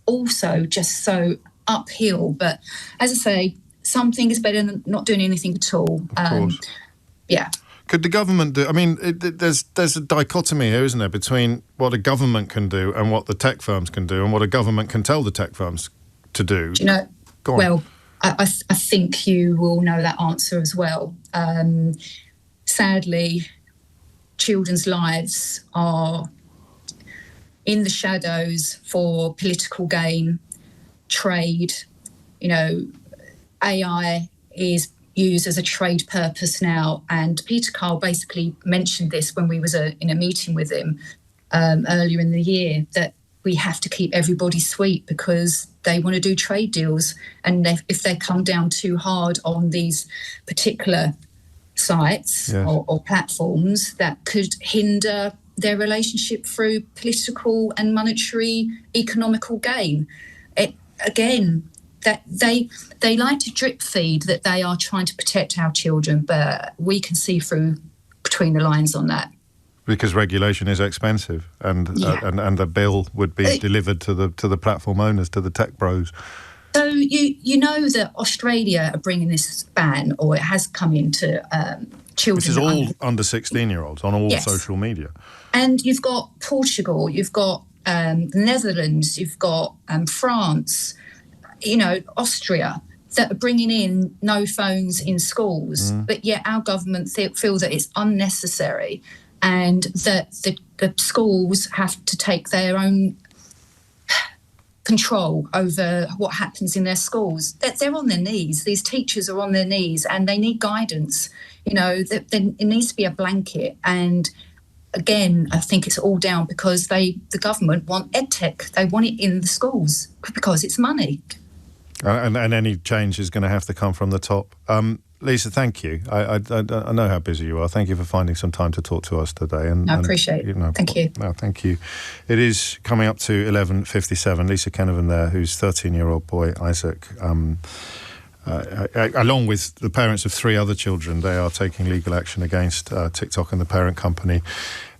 also just so uphill. But as I say, something is better than not doing anything at all. Of course. Yeah. Could the government do? I mean, there's a dichotomy here, isn't there, between what a government can do and what the tech firms can do, and what a government can tell the tech firms to do. Go on. Well, I think you will know that answer as well. Sadly, children's lives are in the shadows for political gain, trade. AI is used as a trade purpose now, and Peter Carl basically mentioned this when we was in a meeting with him earlier in the year, that we have to keep everybody sweet because they want to do trade deals, and if they come down too hard on these particular sites or platforms, that could hinder their relationship through political and monetary economical gain. That they like to drip feed that they are trying to protect our children, but we can see through between the lines on that. Because regulation is expensive, and the bill would be delivered to the platform owners, to the tech bros. So you know that Australia are bringing this ban, or it has come into children. This is all under 16-year-olds on all social media. And you've got Portugal, you've got the Netherlands, you've got France, Austria, that are bringing in no phones in schools, but yet our government feel that it's unnecessary, and that the schools have to take their own control over what happens in their schools. They're on their knees. These teachers are on their knees, and they need guidance. It needs to be a blanket. And again, I think it's all down because the government want EdTech. They want it in the schools because it's money. And any change is going to have to come from the top. Lisa, thank you. I know how busy you are. Thank you for finding some time to talk to us today. And I appreciate it. Thank you. No, thank you. It is coming up to 11:57. Lisa Kenevan there, whose 13-year-old boy, Isaac, along with the parents of 3 other children, they are taking legal action against TikTok and the parent company,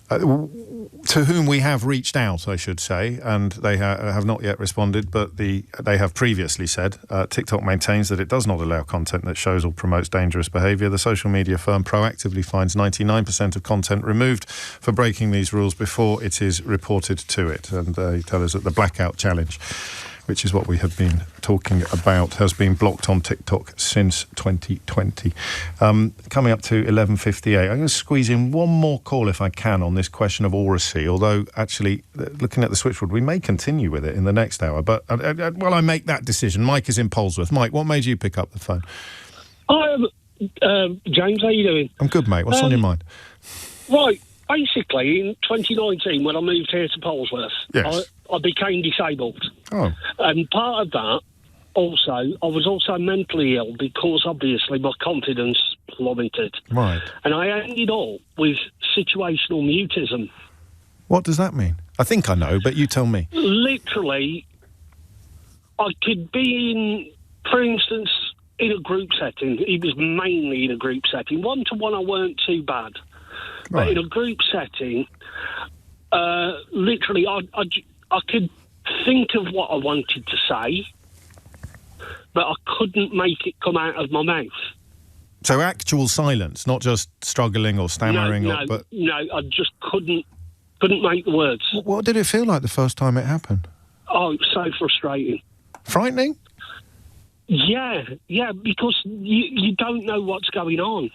to whom we have reached out, I should say, and they have not yet responded, but they have previously said TikTok maintains that it does not allow content that shows or promotes dangerous behaviour. The social media firm proactively finds 99% of content removed for breaking these rules before it is reported to it. And they tell us that the blackout challenge, which is what we have been talking about, has been blocked on TikTok since 2020. Coming up to 11:58, I'm going to squeeze in one more call if I can on this question of oracy, although actually, looking at the switchboard, we may continue with it in the next hour. But while I make that decision, Mike is in Polesworth. Mike, what made you pick up the phone? James, how you doing? I'm good, mate. What's on your mind? Right. Basically, in 2019, when I moved here to Polesworth, yes. I became disabled. Oh. And part of that, also, I was also mentally ill because, obviously, my confidence plummeted. Right. And I ended up with situational mutism. What does that mean? I think I know, but you tell me. Literally, I could be in, for instance, in a group setting. It was mainly in a group setting. One-to-one, I weren't too bad. Right. But in a group setting, literally, I could think of what I wanted to say, but I couldn't make it come out of my mouth. So actual silence, not just struggling or stammering? No, I just couldn't make the words. What did it feel like the first time it happened? Oh, it was so frustrating. Frightening? Yeah, because you don't know what's going on.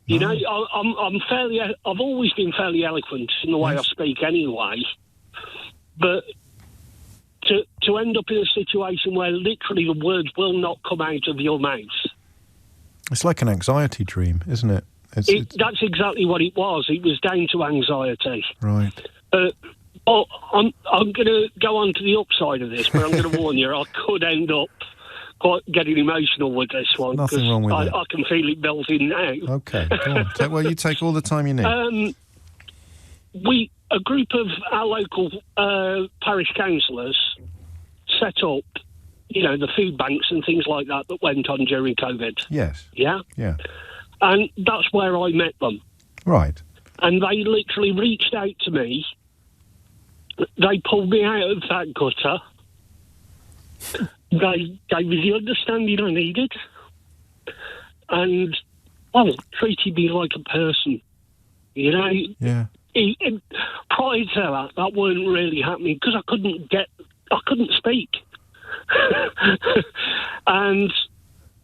You know, I've always been fairly eloquent in the way I speak anyway, but to end up in a situation where literally the words will not come out of your mouth. It's like an anxiety dream, isn't it? That's exactly what it was. It was down to anxiety. Right. I'm going to go on to the upside of this, but I'm going to warn you, I could end up quite getting emotional with this one. Nothing wrong with it. I can feel it building now. Okay, go on. Well, you take all the time you need. A group of our local parish councillors set up, the food banks and things like that went on during COVID. Yes. Yeah? Yeah. And that's where I met them. Right. And they literally reached out to me. They pulled me out of that gutter. They gave me the understanding I needed. And, treated me like a person. Yeah. Prior to that weren't really happening because I couldn't speak. And,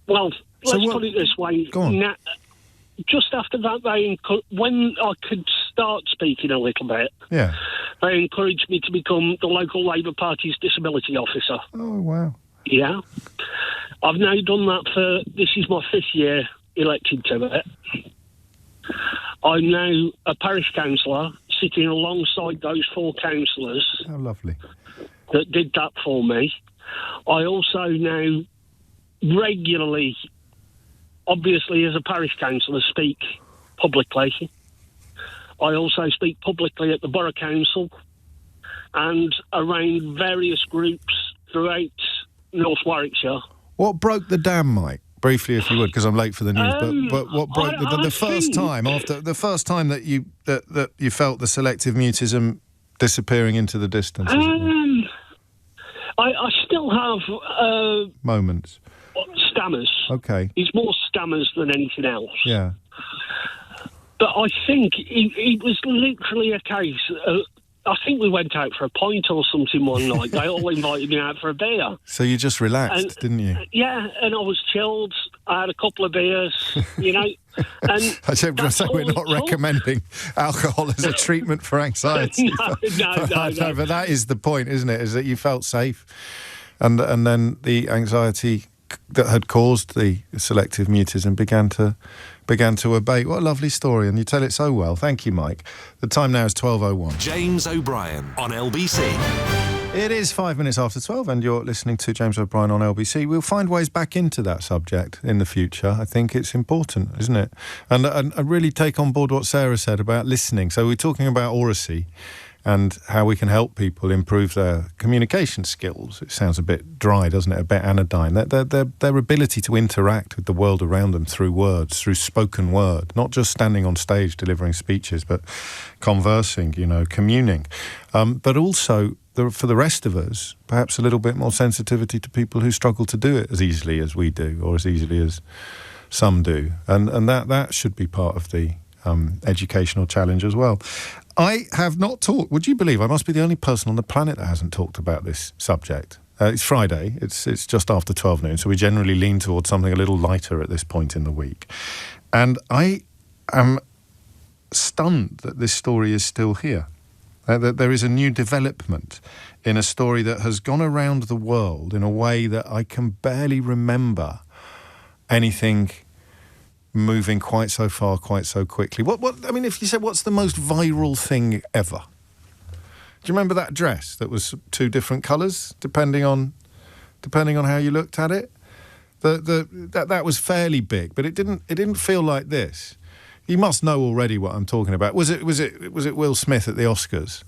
let's put it this way. Go on. Just after that, when I could start speaking a little bit, they encouraged me to become the local Labour Party's disability officer. Oh, wow. Yeah. I've now done that this is my 5th year elected to it. I'm now a parish councillor sitting alongside those 4 councillors. How lovely. That did that for me. I also now regularly, obviously as a parish councillor, speak publicly. I also speak publicly at the Borough Council and around various groups throughout North Warwickshire. What broke the dam, Mike? Briefly, if you would, because I'm late for the news. But what broke the first time after the first time that you felt the selective mutism disappearing into the distance? I still have moments. Stammers. Okay. It's more stammers than anything else. Yeah. But I think it was literally a case. I think we went out for a pint or something one night. They all invited me out for a beer. So you just relaxed, didn't you? Yeah, and I was chilled. I had a couple of beers, And I say we're not recommending alcohol as a treatment for anxiety. No. But that is the point, isn't it? Is that you felt safe, and then the anxiety that had caused the selective mutism began to abate. What a lovely story, and you tell it so well. Thank you, Mike. The time now is 12:01. James O'Brien on LBC. It is 5 minutes after 12 and you're listening to James O'Brien on LBC. We'll find ways back into that subject in the future. I think it's important, isn't it? And I really take on board what Sarah said about listening. So we're talking about oracy and how we can help people improve their communication skills. It sounds a bit dry, doesn't it? A bit anodyne. Their ability to interact with the world around them through words, through spoken word, not just standing on stage delivering speeches, but conversing, communing. But also, for the rest of us, perhaps a little bit more sensitivity to people who struggle to do it as easily as we do, or as easily as some do. And that should be part of the educational challenge as well. I have not talked, would you believe, I must be the only person on the planet that hasn't talked about this subject. It's Friday, it's just after 12 noon, so we generally lean towards something a little lighter at this point in the week. And I am stunned that this story is still here. That there is a new development in a story that has gone around the world in a way that I can barely remember anything moving quite so far, quite so quickly. If you said, what's the most viral thing ever? Do you remember that dress that was two different colours, depending on how you looked at it? That was fairly big, but it didn't feel like this. You must know already what I'm talking about. Was it Will Smith at the Oscars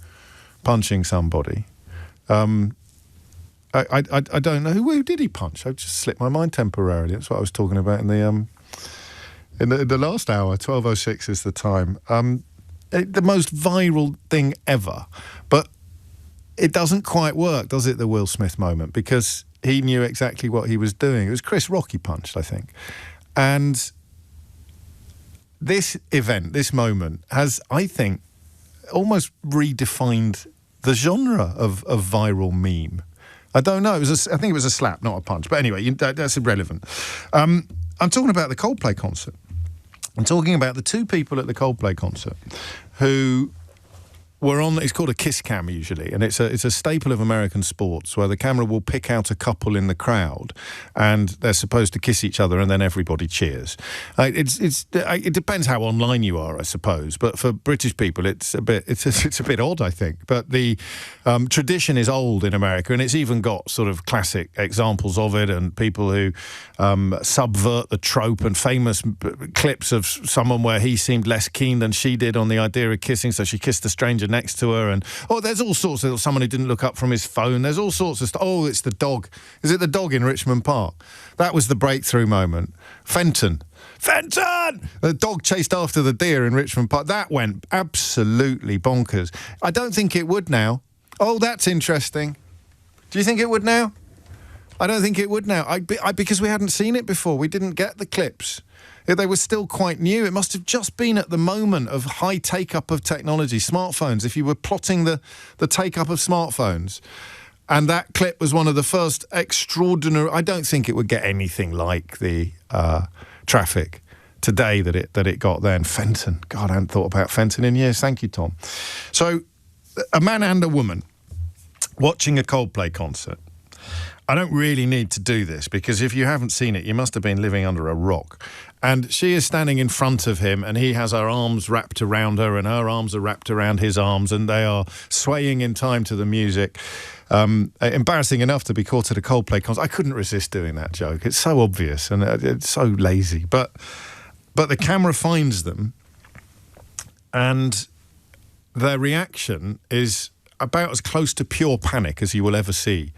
punching somebody? I don't know who did he punch. I just slipped my mind temporarily. That's what I was talking about in the last hour. 12:06 is the time. The most viral thing ever, but it doesn't quite work, does it? The Will Smith moment, because he knew exactly what he was doing. It was Chris Rock he punched, I think, and this event, this moment, has, I think, almost redefined the genre of viral meme. I don't know. I think it was a slap, not a punch. But anyway, that's irrelevant. I'm talking about the Coldplay concert. I'm talking about the two people at the Coldplay concert who were on, it's called a kiss cam usually, and it's a staple of American sports where the camera will pick out a couple in the crowd and they're supposed to kiss each other and then everybody cheers. It depends how online you are, I suppose, but for British people it's a bit odd, I think. But the tradition is old in America, and it's even got sort of classic examples of it, and people who subvert the trope, and famous clips of someone where he seemed less keen than she did on the idea of kissing, so she kissed a stranger next to her, and there's all sorts of someone who didn't look up from his phone. There's all sorts of stuff. It's the dog. Is it the dog in Richmond Park? That was the breakthrough moment. Fenton! The dog chased after the deer in Richmond Park. That went absolutely bonkers. I don't think it would now. That's interesting. Do you think it would now? I don't think it would now. Because we hadn't seen it before. We didn't get the clips. They were still quite new. It must have just been at the moment of high take-up of technology, smartphones. If you were plotting the take-up of smartphones, and that clip was one of the first extraordinary... I don't think it would get anything like the traffic today that it got then. Fenton. God, I hadn't thought about Fenton in years. Thank you, Tom. So, a man and a woman watching a Coldplay concert. I don't really need to do this, because if you haven't seen it, you must have been living under a rock. And she is standing in front of him, and he has her arms wrapped around her, and her arms are wrapped around his arms, and they are swaying in time to the music. Embarrassing enough to be caught at a Coldplay concert. I couldn't resist doing that joke. It's so obvious, and it's so lazy. But the camera finds them, and their reaction is about as close to pure panic as you will ever see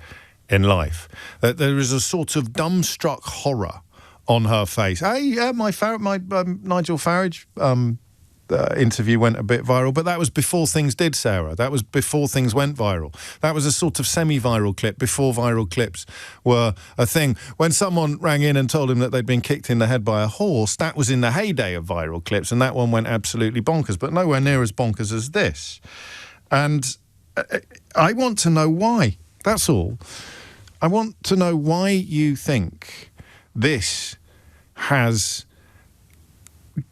in life. There is a sort of dumbstruck horror on her face. My Nigel Farage interview went a bit viral, but that was before things did, Sarah. That was before things went viral. That was a sort of semi-viral clip before viral clips were a thing. When someone rang in and told him that they'd been kicked in the head by a horse, that was in the heyday of viral clips, and that one went absolutely bonkers, but nowhere near as bonkers as this. And I want to know why. That's all. I want to know why you think this has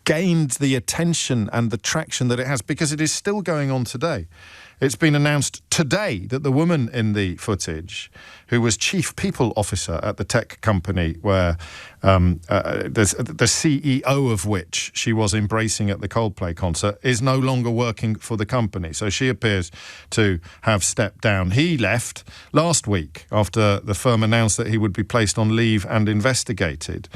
gained the attention and the traction that it has, because it is still going on today. It's been announced today that the woman in the footage, who was chief people officer at the tech company where the CEO of which she was embracing at the Coldplay concert, is no longer working for the company. So she appears to have stepped down. He left last week after the firm announced that he would be placed on leave and investigated.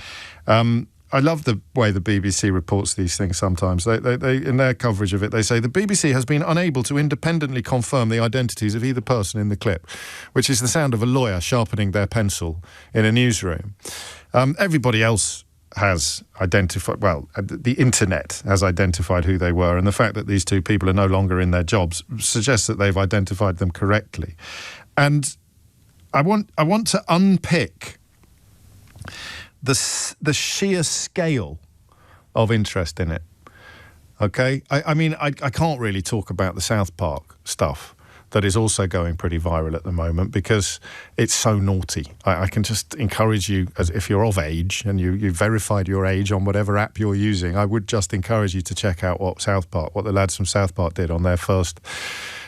I love the way the BBC reports these things sometimes. They in their coverage of it, they say the BBC has been unable to independently confirm the identities of either person in the clip, which is the sound of a lawyer sharpening their pencil in a newsroom. Everybody else has identified, well, the internet has identified who they were, and the fact that these two people are no longer in their jobs suggests that they've identified them correctly. And I want to unpick the sheer scale of interest in it. Okay? I mean, I can't really talk about the South Park stuff that is also going pretty viral at the moment because it's so naughty. I can just encourage you, as if you're of age and you've verified your age on whatever app you're using, I would just encourage you to check out what the lads from South Park did on their first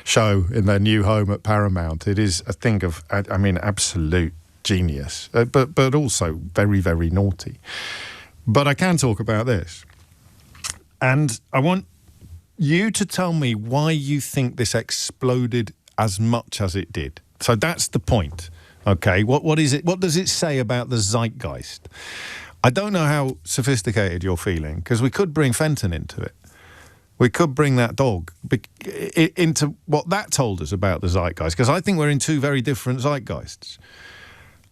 show in their new home at Paramount. It is a thing of, I mean, absolute genius, but also very, very naughty. But I can talk about this. And I want you to tell me why you think this exploded as much as it did. So that's the point. Okay, what is it? What does it say about the zeitgeist? I don't know how sophisticated you're feeling, because we could bring Fenton into it. We could bring that dog into what that told us about the zeitgeist, because I think we're in two very different zeitgeists.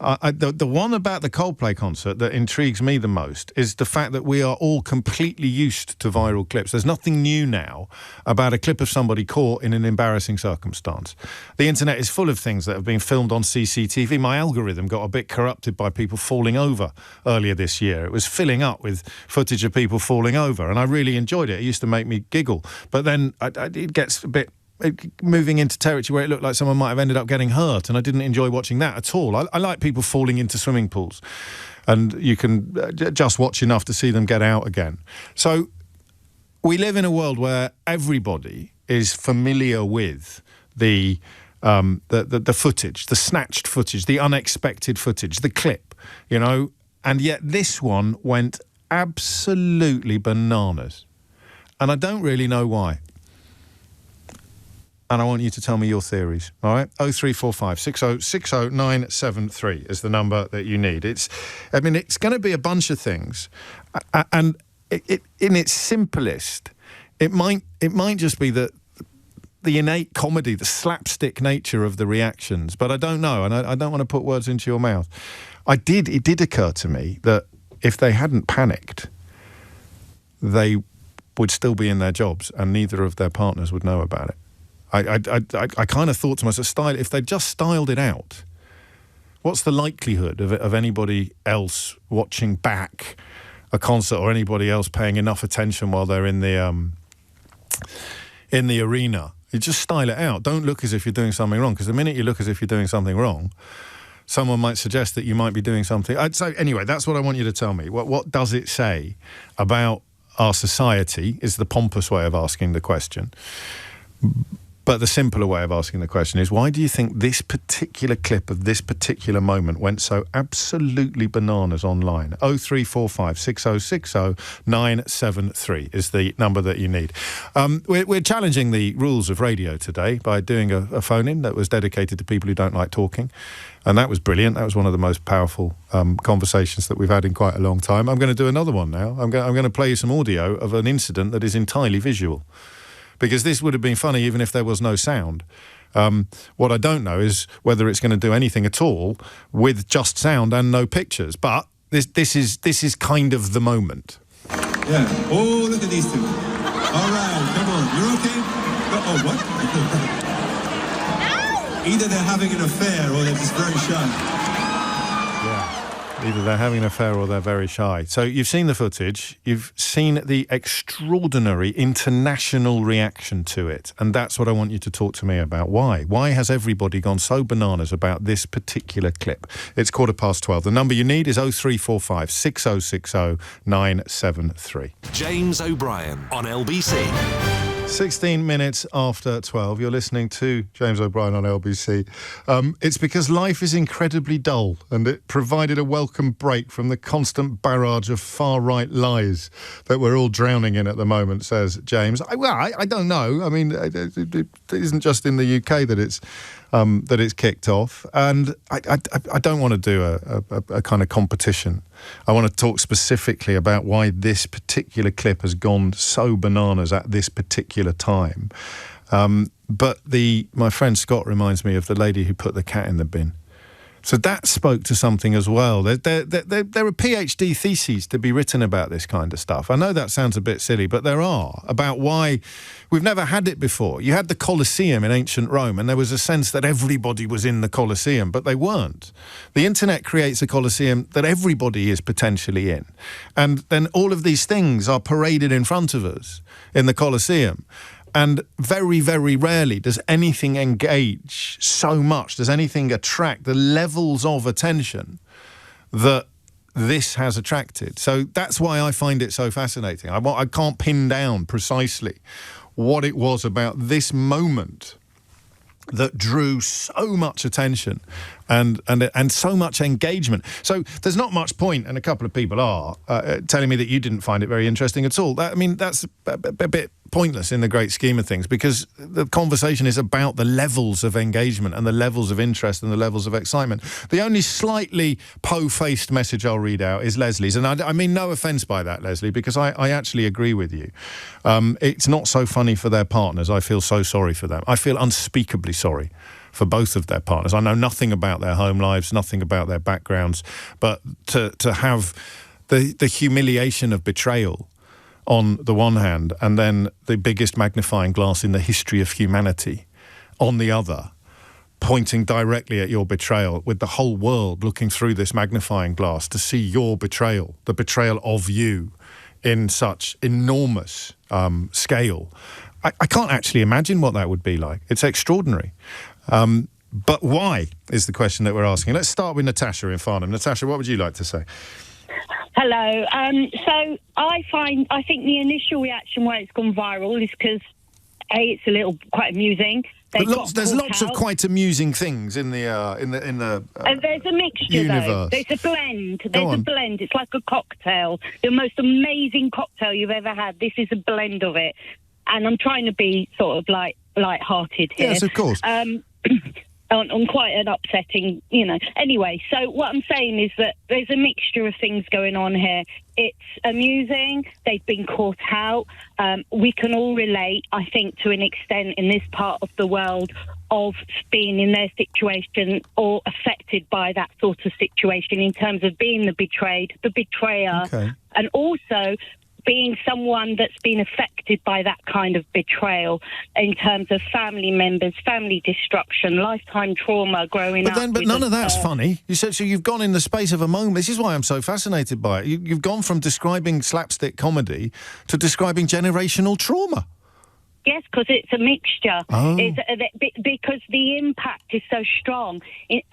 The one about the Coldplay concert that intrigues me the most is the fact that we are all completely used to viral clips. There's nothing new now about a clip of somebody caught in an embarrassing circumstance. The internet is full of things that have been filmed on CCTV. My algorithm got a bit corrupted by people falling over earlier this year. It was filling up with footage of people falling over, and I really enjoyed it. It used to make me giggle. But then it gets a bit moving into territory where it looked like someone might have ended up getting hurt, and I didn't enjoy watching that at all. I like people falling into swimming pools, and you can just watch enough to see them get out again. So we live in a world where everybody is familiar with the footage, the snatched footage, the unexpected footage, the clip, you know, and yet this one went absolutely bananas. And I don't really know why. And I want you to tell me your theories, all right? 0345 6060 973 is the number that you need. It's going to be a bunch of things. And in its simplest, it might just be the innate comedy, the slapstick nature of the reactions. But I don't know, and I don't want to put words into your mouth. It did occur to me that if they hadn't panicked, they would still be in their jobs and neither of their partners would know about it. I kind of thought to myself, if they just styled it out, what's the likelihood of anybody else watching back a concert or anybody else paying enough attention while they're in the arena? You just style it out. Don't look as if you're doing something wrong, because the minute you look as if you're doing something wrong, someone might suggest that you might be doing something. So anyway, that's what I want you to tell me. What does it say about our society is the pompous way of asking the question. But the simpler way of asking the question is, why do you think this particular clip of this particular moment went so absolutely bananas online? 0345 6060 973 is the number that you need. We're challenging the rules of radio today by doing a phone-in that was dedicated to people who don't like talking. And that was brilliant. That was one of the most powerful conversations that we've had in quite a long time. I'm going to do another one now. I'm going to play you some audio of an incident that is entirely visual, because this would have been funny even if there was no sound. What I don't know is whether it's going to do anything at all with just sound and no pictures. But this is kind of the moment. Yeah. Oh, look at these two. All right, come on. You're okay? Oh, what? Either they're having an affair or they're just very shy. Either they're having an affair or they're very shy. So you've seen the footage. You've seen the extraordinary international reaction to it. And that's what I want you to talk to me about. Why? Why has everybody gone so bananas about this particular clip? It's 12:15. The number you need is 0345 6060 973. James O'Brien on LBC. 16 minutes after 12, you're listening to James O'Brien on LBC. It's because life is incredibly dull, and it provided a welcome break from the constant barrage of far-right lies that we're all drowning in at the moment, says James. I don't know. I mean, it isn't just in the UK that it's kicked off, and I don't want to do a kind of competition. I want to talk specifically about why this particular clip has gone so bananas at this particular time. But my friend Scott reminds me of the lady who put the cat in the bin. So that spoke to something as well. There are PhD theses to be written about this kind of stuff. I know that sounds a bit silly, but there are, about why we've never had it before. You had the Colosseum in ancient Rome, and there was a sense that everybody was in the Colosseum, but they weren't. The internet creates a Colosseum that everybody is potentially in. And then all of these things are paraded in front of us in the Colosseum. And very, very rarely does anything engage so much, does anything attract the levels of attention that this has attracted. So that's why I find it so fascinating. I can't pin down precisely what it was about this moment that drew so much attention and so much engagement. So there's not much point, and a couple of people are telling me that you didn't find it very interesting at all. That's a bit pointless in the great scheme of things, because the conversation is about the levels of engagement and the levels of interest and the levels of excitement. The only slightly po-faced message I'll read out is Leslie's, and I mean no offence by that, Leslie, because I actually agree with you. It's not so funny for their partners. I feel so sorry for them. I feel unspeakably sorry for both of their partners. I know nothing about their home lives, nothing about their backgrounds, but to have the humiliation of betrayal on the one hand, and then the biggest magnifying glass in the history of humanity on the other, pointing directly at your betrayal, with the whole world looking through this magnifying glass to see your betrayal, the betrayal of you in such enormous scale. I can't actually imagine what that would be like. It's extraordinary. But why is the question that we're asking. Let's start with Natasha in Farnham. Natasha, what would you like to say? Hello. So I think the initial reaction where it's gone viral is because, A, it's quite amusing. There's lots of quite amusing things in the there's a mixture universe. Though. There's a blend. There's a blend. It's like a cocktail. The most amazing cocktail you've ever had. This is a blend of it. And I'm trying to be sort of light-hearted here. Yes, of course. On quite an upsetting, Anyway, so what I'm saying is that there's a mixture of things going on here. It's amusing. They've been caught out. We can all relate, I think, to an extent in this part of the world of being in their situation or affected by that sort of situation in terms of being the betrayed, the betrayer, and also being someone that's been affected by that kind of betrayal in terms of family members, family destruction, lifetime trauma growing up. But none of that's funny. You said so. You've gone in the space of a moment. This is why I'm so fascinated by it. You've gone from describing slapstick comedy to describing generational trauma. Yes, because it's a mixture. Oh. Because the impact is so strong.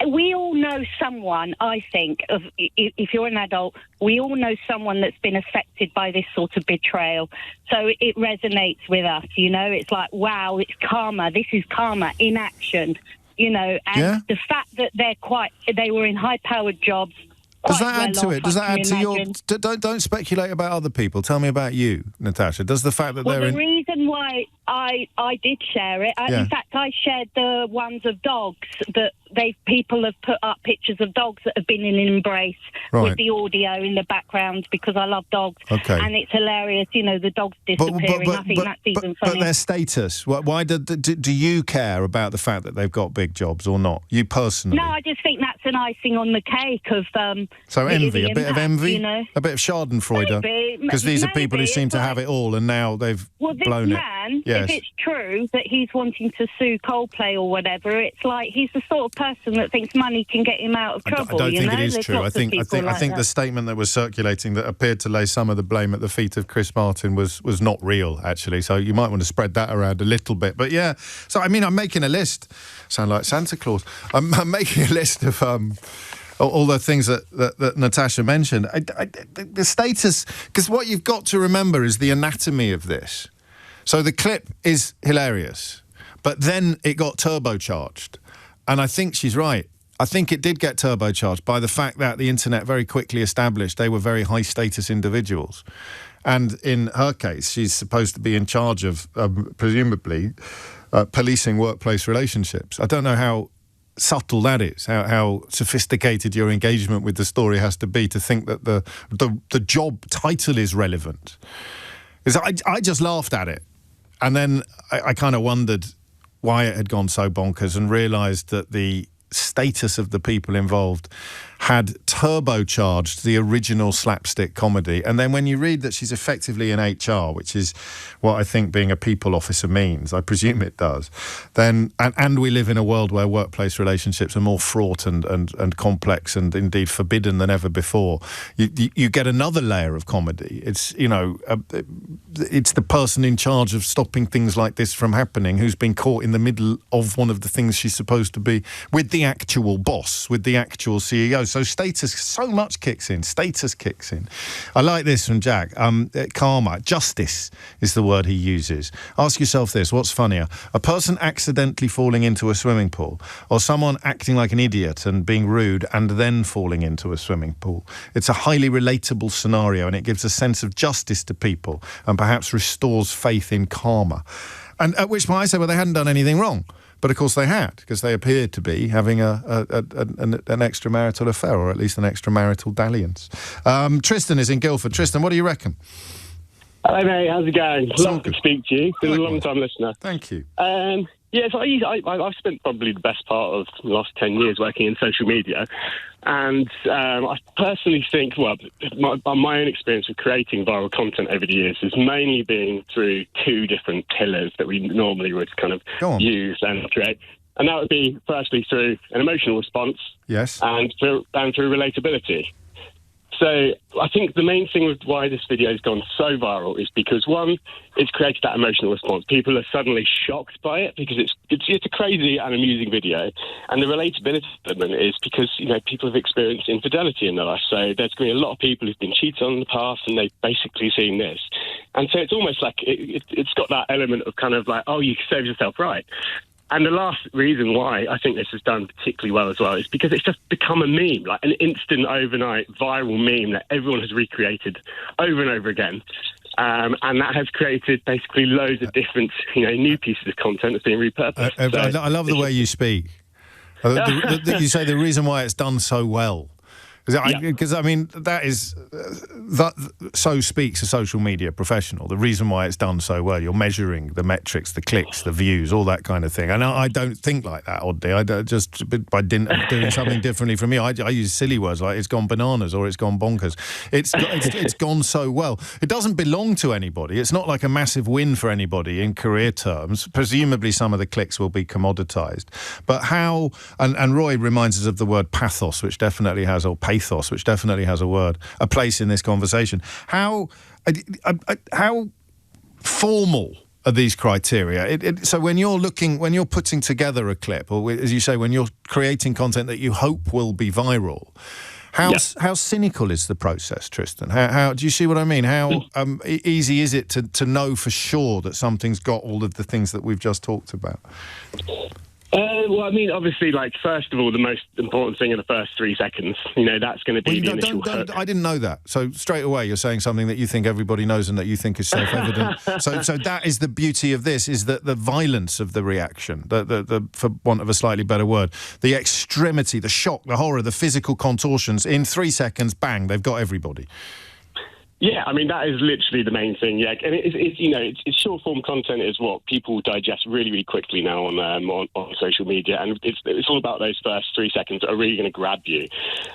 We all know someone, I think, if you're an adult, we all know someone that's been affected by this sort of betrayal. So it resonates with us, It's like, wow, it's karma. This is karma in action, And the fact that they were in high-powered jobs. Does that add to it? Does that add to your... Don't speculate about other people. Tell me about you, Natasha. Does the fact that they're in... the reason why I did share it, in fact, I shared the ones of dogs that people have put up pictures of dogs that have been in an embrace with the audio in the background because I love dogs. Okay. And it's hilarious, the dogs disappearing. I think that's even funny. But their status, why do you care about the fact that they've got big jobs or not? You personally? No, I just think that's an icing on the cake of... So envy, a bit of envy, a bit of Schadenfreude, because these are people who seem to have it all, and now they've blown it. then, if it's true that he's wanting to sue Coldplay or whatever, it's like he's the sort of person that thinks money can get him out of trouble. I don't think it is There's true. I lots of think people like the that. statement that was circulating that appeared to lay some of the blame at the feet of Chris Martin was not real, actually. So you might want to spread that around a little bit. But yeah, so I mean, I'm making a list. Sound like Santa Claus. I'm making a list of all the things that Natasha mentioned. The status, because what you've got to remember is the anatomy of this. So the clip is hilarious, but then it got turbocharged. And I think she's right. I think it did get turbocharged by the fact that the internet very quickly established they were very high-status individuals. And in her case, she's supposed to be in charge of, presumably, policing workplace relationships. I don't know how subtle that is, how sophisticated your engagement with the story has to be to think that the job title is relevant. Because I just laughed at it. And then I kind of wondered why it had gone so bonkers and realised that the status of the people involved had turbocharged the original slapstick comedy. And then when you read that she's effectively in HR, which is what I think being a people officer means, I presume it does, then and we live in a world where workplace relationships are more fraught and complex and indeed forbidden than ever before, you get another layer of comedy. It's, it's the person in charge of stopping things like this from happening who's been caught in the middle of one of the things she's supposed to be with the actual boss, with the actual CEO. So status, so much kicks in. Status kicks in. I like this from Jack. Karma, justice is the word he uses. Ask yourself this, what's funnier? A person accidentally falling into a swimming pool or someone acting like an idiot and being rude and then falling into a swimming pool? It's a highly relatable scenario and it gives a sense of justice to people and perhaps restores faith in karma. And at which point I say, well, they hadn't done anything wrong. But of course they had, because they appeared to be having an extramarital affair, or at least an extramarital dalliance. Tristan is in Guildford. Tristan, what do you reckon? Hello, mate. How's it going? Love to speak to you. Been a long-time listener. Thank you. So I've spent probably the best part of the last 10 years working in social media. And I personally think, my own experience with creating viral content over the years has mainly been through two different pillars that we normally would kind of use and create. And that would be, firstly, through an emotional response. Yes. And through relatability. So I think the main thing with why this video has gone so viral is because, one, it's created that emotional response. People are suddenly shocked by it because it's a crazy and amusing video. And the relatability element is because, people have experienced infidelity in their life. So there's going to be a lot of people who've been cheated on in the past and they've basically seen this. And so it's almost like it's got that element of kind of like, oh, you serve yourself right. And the last reason why I think this has done particularly well as well is because it's just become a meme, like an instant, overnight, viral meme that everyone has recreated over and over again. And that has created basically loads of different, new pieces of content that's being repurposed. I love the way you speak. You say the reason why it's done so well. Because, that is... so speaks a social media professional. The reason why it's done so well, you're measuring the metrics, the clicks, the views, all that kind of thing. And I don't think like that, oddly. I just, by dint of doing something differently from me, I use silly words like it's gone bananas or it's gone bonkers. It's gone so well. It doesn't belong to anybody. It's not like a massive win for anybody in career terms. Presumably some of the clicks will be commoditized. But how... And Roy reminds us of the word pathos, which definitely has, or pathos, which definitely has a place in this conversation. How formal are these criteria? So when you're putting together a clip, or as you say, when you're creating content that you hope will be viral, how cynical is the process, Tristan? How do you see what I mean? How easy is it to know for sure that something's got all of the things that we've just talked about? Obviously, first of all, the most important thing in the first 3 seconds, that's going to be the initial hook. I didn't know that. So straight away, you're saying something that you think everybody knows and that you think is self-evident. so that is the beauty of this, is that the violence of the reaction, the for want of a slightly better word, the extremity, the shock, the horror, the physical contortions, in 3 seconds, bang, they've got everybody. Yeah, I mean, that is literally the main thing, yeah. And it's short-form content is what people digest really, really quickly now on social media, and it's all about those first 3 seconds that are really going to grab you.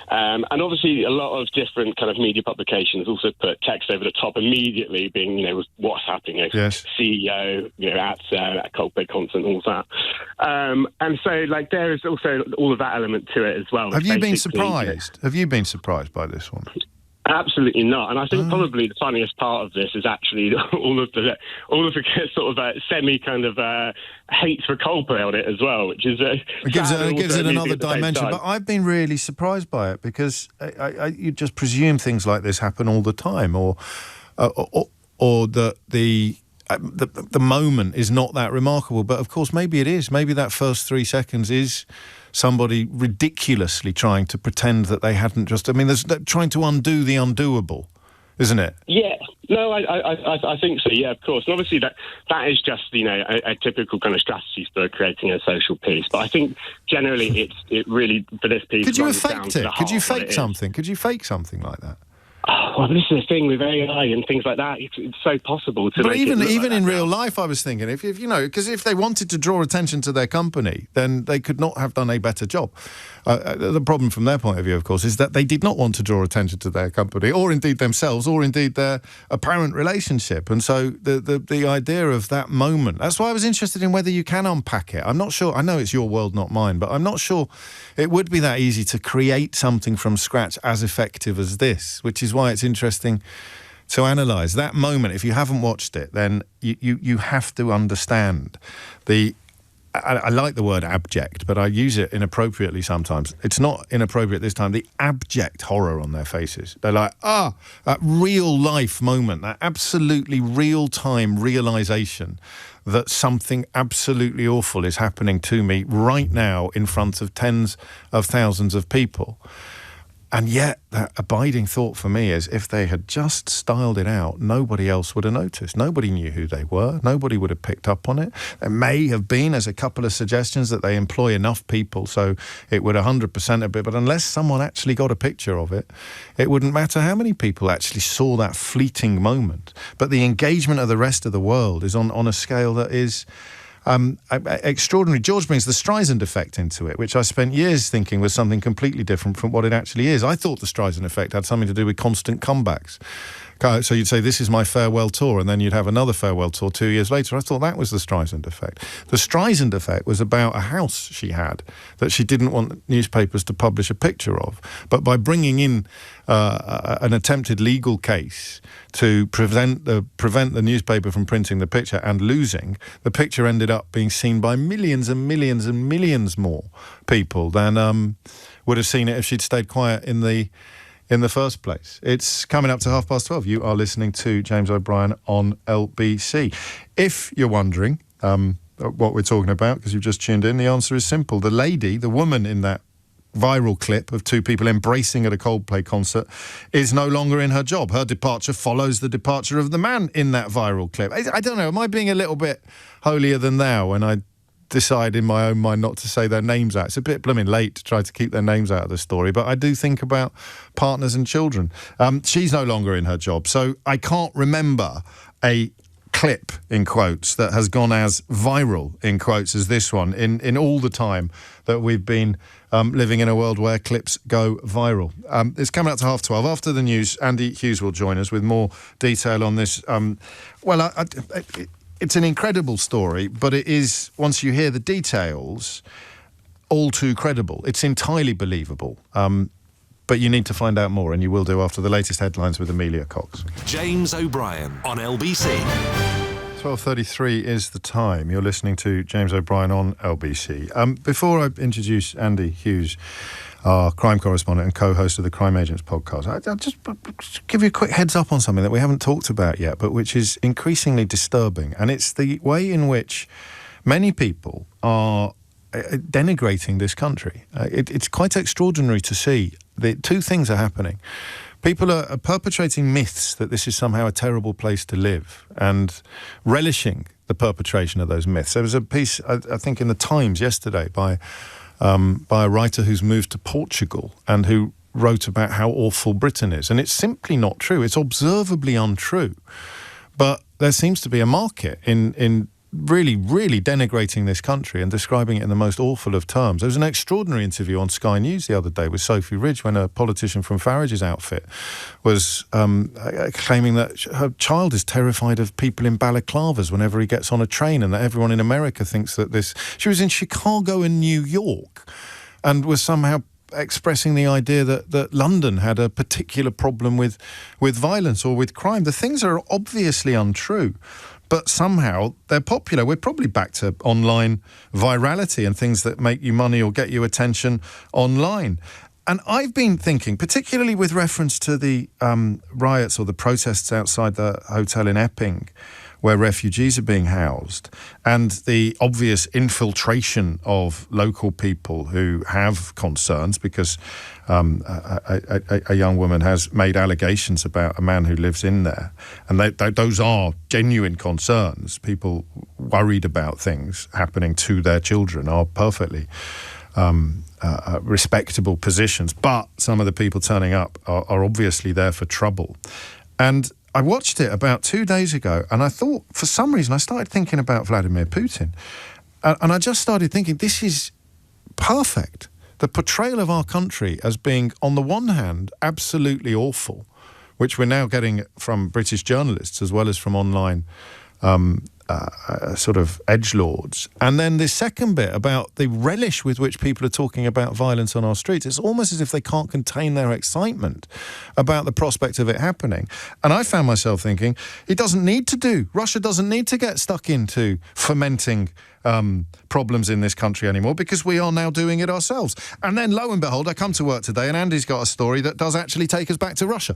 And obviously, a lot of different kind of media publications also put text over the top immediately, being, what's happening, yes. CEO, at Coldplay concert, all that. And so, there is also all of that element to it as well. Have you been surprised? Have you been surprised by this one? Absolutely not, and I think probably the funniest part of this is actually all of the sort of semi kind of hate for Coldplay on it as well, which is it gives it another dimension. But I've been really surprised by it because you just presume things like this happen all the time, or that the moment is not that remarkable. But of course, maybe it is. Maybe that first 3 seconds is somebody ridiculously trying to pretend that they hadn't just... I mean, there's trying to undo the undoable, isn't it? Yeah. No, I think so, yeah, of course. And obviously that is just, a typical kind of strategy for creating a social piece. But I think generally it really, for this piece... Could you have faked it? Could you fake something? Could you fake something like that? Oh, well, this is the thing with AI and things like that. It's so possible to. But even in real life, I was thinking, if because if they wanted to draw attention to their company, then they could not have done a better job. The problem from their point of view, of course, is that they did not want to draw attention to their company, or indeed themselves, or indeed their apparent relationship. And so the idea of that moment. That's why I was interested in whether you can unpack it. I'm not sure. I know it's your world, not mine, but I'm not sure it would be that easy to create something from scratch as effective as this, which is why it's interesting to analyse that moment. If you haven't watched it, then you have to understand I like the word abject, but I use it inappropriately sometimes. It's not inappropriate this time. The abject horror on their faces. They're like, that real life moment, that absolutely real time realisation that something absolutely awful is happening to me right now in front of tens of thousands of people. And yet, that abiding thought for me is if they had just styled it out, nobody else would have noticed. Nobody knew who they were. Nobody would have picked up on it. There may have been, as a couple of suggestions, that they employ enough people so it would 100% a bit. But unless someone actually got a picture of it, it wouldn't matter how many people actually saw that fleeting moment. But the engagement of the rest of the world is on a scale that is... extraordinary. George brings the Streisand effect into it, which I spent years thinking was something completely different from what it actually is. I thought the Streisand effect had something to do with constant comebacks. So you'd say, this is my farewell tour, and then you'd have another farewell tour 2 years later. I thought that was the Streisand effect. The Streisand effect was about a house she had that she didn't want newspapers to publish a picture of. But by bringing in an attempted legal case to prevent the newspaper from printing the picture and losing, the picture ended up being seen by millions and millions and millions more people than would have seen it if she'd stayed quiet in the first place. It's coming up to 12:30. You are listening to James O'Brien on LBC. If you're wondering what we're talking about, because you've just tuned in, the answer is simple. The woman in that viral clip of two people embracing at a Coldplay concert is no longer in her job. Her departure follows the departure of the man in that viral clip. I don't know, am I being a little bit holier than thou when I decide in my own mind not to say their names out? It's a bit blooming late to try to keep their names out of the story, but I do think about partners and children. She's no longer in her job, so I can't remember a clip, in quotes, that has gone as viral, in quotes, as this one in all the time that we've been living in a world where clips go viral. It's coming up to 12:30. After the news, Andy Hughes will join us with more detail on this. It's an incredible story, but it is, once you hear the details, all too credible. It's entirely believable. But you need to find out more, and you will do after the latest headlines with Amelia Cox. James O'Brien on LBC. 12:33 is the time. You're listening to James O'Brien on LBC. Before I introduce Andy Hughes, our crime correspondent and co-host of the Crime Agents podcast, I'll just give you a quick heads up on something that we haven't talked about yet, but which is increasingly disturbing. And it's the way in which many people are denigrating this country. It's quite extraordinary to see. Two things are happening. People are perpetrating myths that this is somehow a terrible place to live and relishing the perpetration of those myths. There was a piece, I think, in the Times yesterday by a writer who's moved to Portugal and who wrote about how awful Britain is. And it's simply not true. It's observably untrue. But there seems to be a market in really, really denigrating this country and describing it in the most awful of terms. There was an extraordinary interview on Sky News the other day with Sophie Ridge when a politician from Farage's outfit was claiming that her child is terrified of people in balaclavas whenever he gets on a train, and that everyone in America thinks that this... She was in Chicago and New York and was somehow expressing the idea that London had a particular problem with violence or with crime. The things are obviously untrue, but somehow they're popular. We're probably back to online virality and things that make you money or get you attention online. And I've been thinking, particularly with reference to the riots or the protests outside the hotel in Epping, where refugees are being housed, and the obvious infiltration of local people who have concerns because a young woman has made allegations about a man who lives in there. And those are genuine concerns. People worried about things happening to their children are perfectly respectable positions. But some of the people turning up are obviously there for trouble. And I watched it about 2 days ago, and I thought, for some reason, I started thinking about Vladimir Putin. And I just started thinking, this is perfect. The portrayal of our country as being, on the one hand, absolutely awful, which we're now getting from British journalists as well as from online sort of edgelords. And then the second bit about the relish with which people are talking about violence on our streets. It's almost as if they can't contain their excitement about the prospect of it happening. And I found myself thinking, Russia doesn't need to get stuck into fomenting problems in this country anymore, because we are now doing it ourselves. And then, lo and behold, I come to work today and Andy's got a story that does actually take us back to Russia.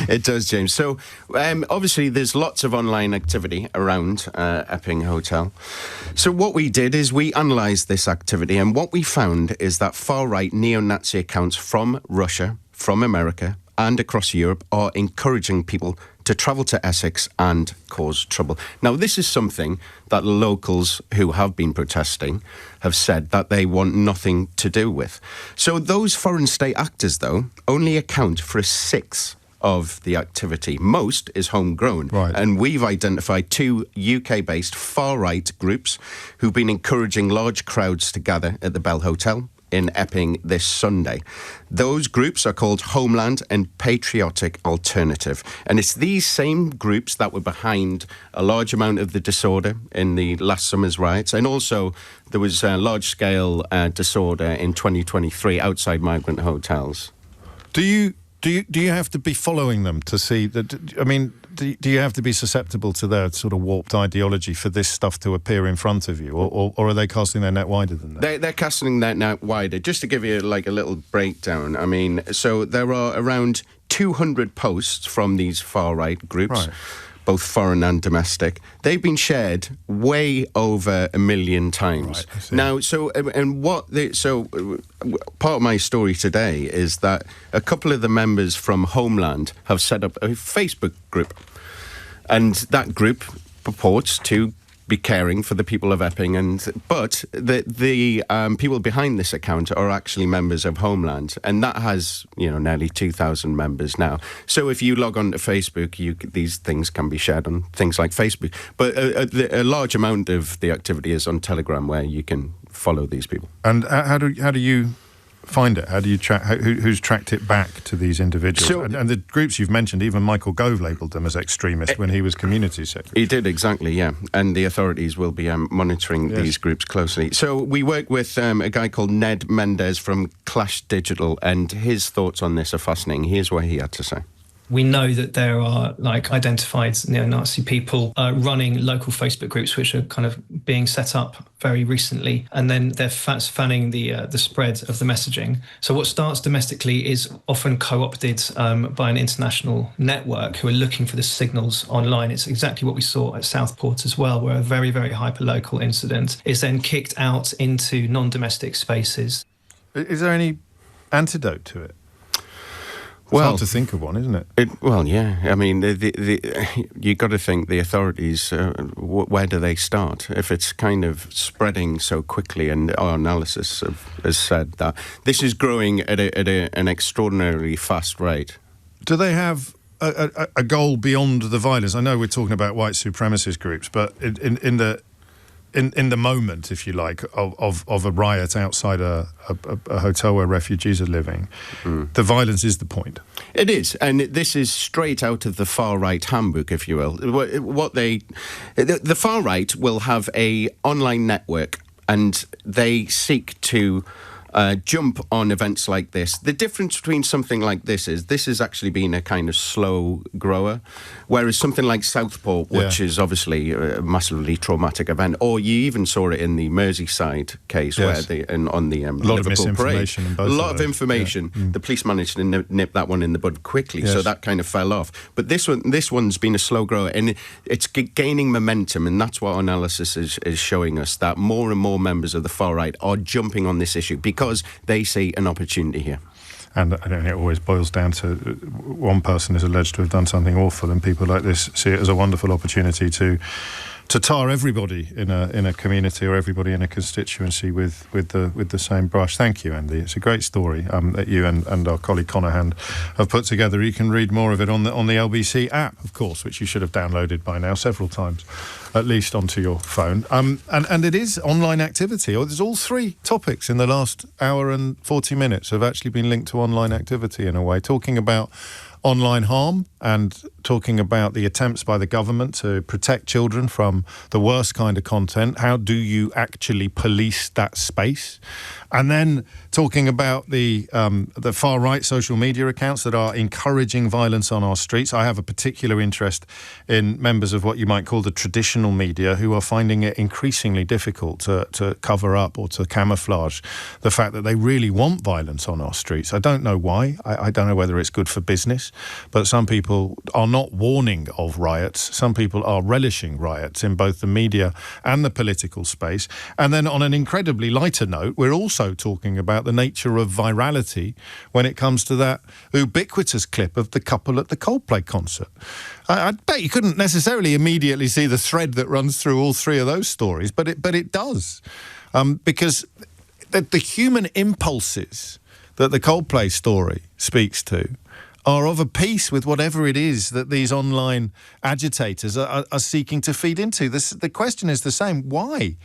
It does, James. So, obviously, there's lots of online activity around Epping Hotel. So what we did is we analysed this activity, and what we found is that far-right neo-Nazi accounts from Russia, from America, and across Europe are encouraging people to travel to Essex and cause trouble. Now, this is something that locals who have been protesting have said that they want nothing to do with. So those foreign state actors, though, only account for a sixth of the activity. Most is homegrown. Right. And we've identified 2 UK-based far-right groups who've been encouraging large crowds to gather at the Bell Hotel in Epping this Sunday. Those groups are called Homeland and Patriotic Alternative. And it's these same groups that were behind a large amount of the disorder in the last summer's riots. And also there was a large-scale disorder in 2023 outside migrant hotels. Do you have to be following them to see that? I mean, do you have to be susceptible to their sort of warped ideology for this stuff to appear in front of you, or are they casting their net wider than that? They're casting their net wider. Just to give you like a little breakdown, I mean, so there are around 200 posts from these far right groups. Right. Both foreign and domestic. They've been shared way over 1 million times. Right, now, part of my story today is that a couple of the members from Homeland have set up a Facebook group, and that group purports to be caring for the people of Epping, but the people behind this account are actually members of Homeland, and that has nearly 2,000 members now. So if you log on to Facebook, these things can be shared on things like Facebook. But a large amount of the activity is on Telegram, where you can follow these people. And how do you find it? How do you track? Who's tracked it back to these individuals? So, and the groups you've mentioned, even Michael Gove labelled them as extremist when he was community secretary. He did, exactly, yeah. And the authorities will be monitoring these groups closely. So we work with a guy called Ned Mendez from Clash Digital, and his thoughts on this are fascinating. Here's what he had to say. We know that there are identified neo-Nazi people running local Facebook groups, which are kind of being set up very recently, and then they're fanning the spread of the messaging. So what starts domestically is often co-opted by an international network who are looking for the signals online. It's exactly what we saw at Southport as well, where a very, very hyper-local incident is then kicked out into non-domestic spaces. Is there any antidote to it? It's hard to think of one, isn't it? Well, yeah. I mean, you got to think the authorities, where do they start? If it's kind of spreading so quickly, and our analysis has said that this is growing at an extraordinarily fast rate. Do they have a goal beyond the violence? I know we're talking about white supremacist groups, but in the moment, if you like, of a riot outside a hotel where refugees are living, the violence is the point. It is, and this is straight out of the far-right handbook, if you will. The far-right will have a online network, and they seek to jump on events like this. The difference between something like this has actually been a kind of slow grower, whereas something like Southport, which is obviously a massively traumatic event, or you even saw it in the Merseyside case, where on the Liverpool parade, a lot of information. The police managed to nip that one in the bud quickly, so that kind of fell off. But this one's been a slow grower, and it's gaining momentum, and that's what our analysis is showing us, that more and more members of the far right are jumping on this issue because they see an opportunity here. And I don't think it always boils down to one person is alleged to have done something awful, and people like this see it as a wonderful opportunity to tar everybody in a community or everybody in a constituency with the same brush. Thank you, Andy. It's a great story that you and our colleague Conahand have put together. You can read more of it on the LBC app, of course, which you should have downloaded by now several times, at least onto your phone. And it is online activity. There's all three topics in the last hour and 40 minutes have actually been linked to online activity in a way, talking about online harm and talking about the attempts by the government to protect children from the worst kind of content. How do you actually police that space? And then talking about the far-right social media accounts that are encouraging violence on our streets. I have a particular interest in members of what you might call the traditional media who are finding it increasingly difficult to cover up or to camouflage the fact that they really want violence on our streets. I don't know why. I don't know whether it's good for business, but some people are not warning of riots. Some people are relishing riots in both the media and the political space. And then on an incredibly lighter note, we're also talking about the nature of virality when it comes to that ubiquitous clip of the couple at the Coldplay concert. I bet you couldn't necessarily immediately see the thread that runs through all three of those stories, but it does. Because the human impulses that the Coldplay story speaks to are of a piece with whatever it is that these online agitators are seeking to feed into. The question is the same. Why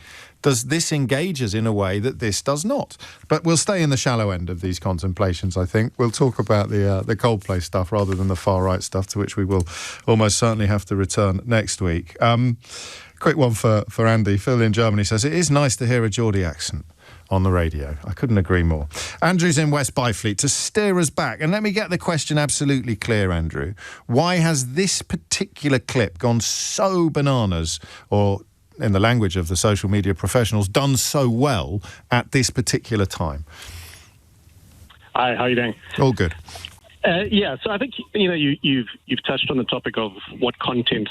does this engage us in a way that this does not? But we'll stay in the shallow end of these contemplations, I think. We'll talk about the Coldplay stuff rather than the far-right stuff, to which we will almost certainly have to return next week. Quick one for Andy. Phil in Germany says, it is nice to hear a Geordie accent on the radio. I couldn't agree more. Andrew's in West Byfleet to steer us back. And let me get the question absolutely clear, Andrew. Why has this particular clip gone so bananas, or in the language of the social media professionals, done so well at this particular time? Hi, how are you doing? All good. So I think you've touched on the topic of what content,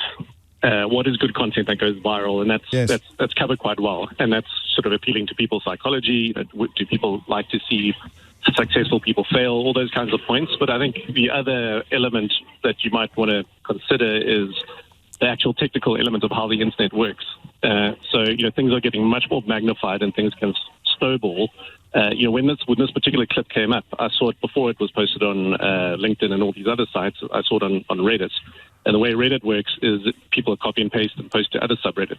what is good content that goes viral, and that's covered quite well, and that's sort of appealing to people's psychology. Do people like to see successful people fail? All those kinds of points. But I think the other element that you might want to consider is the actual technical element of how the internet works. So things are getting much more magnified and things can snowball. When this particular clip came up, I saw it before it was posted on LinkedIn and all these other sites. I saw it on Reddit. And the way Reddit works is that people copy and paste and post to other subreddits.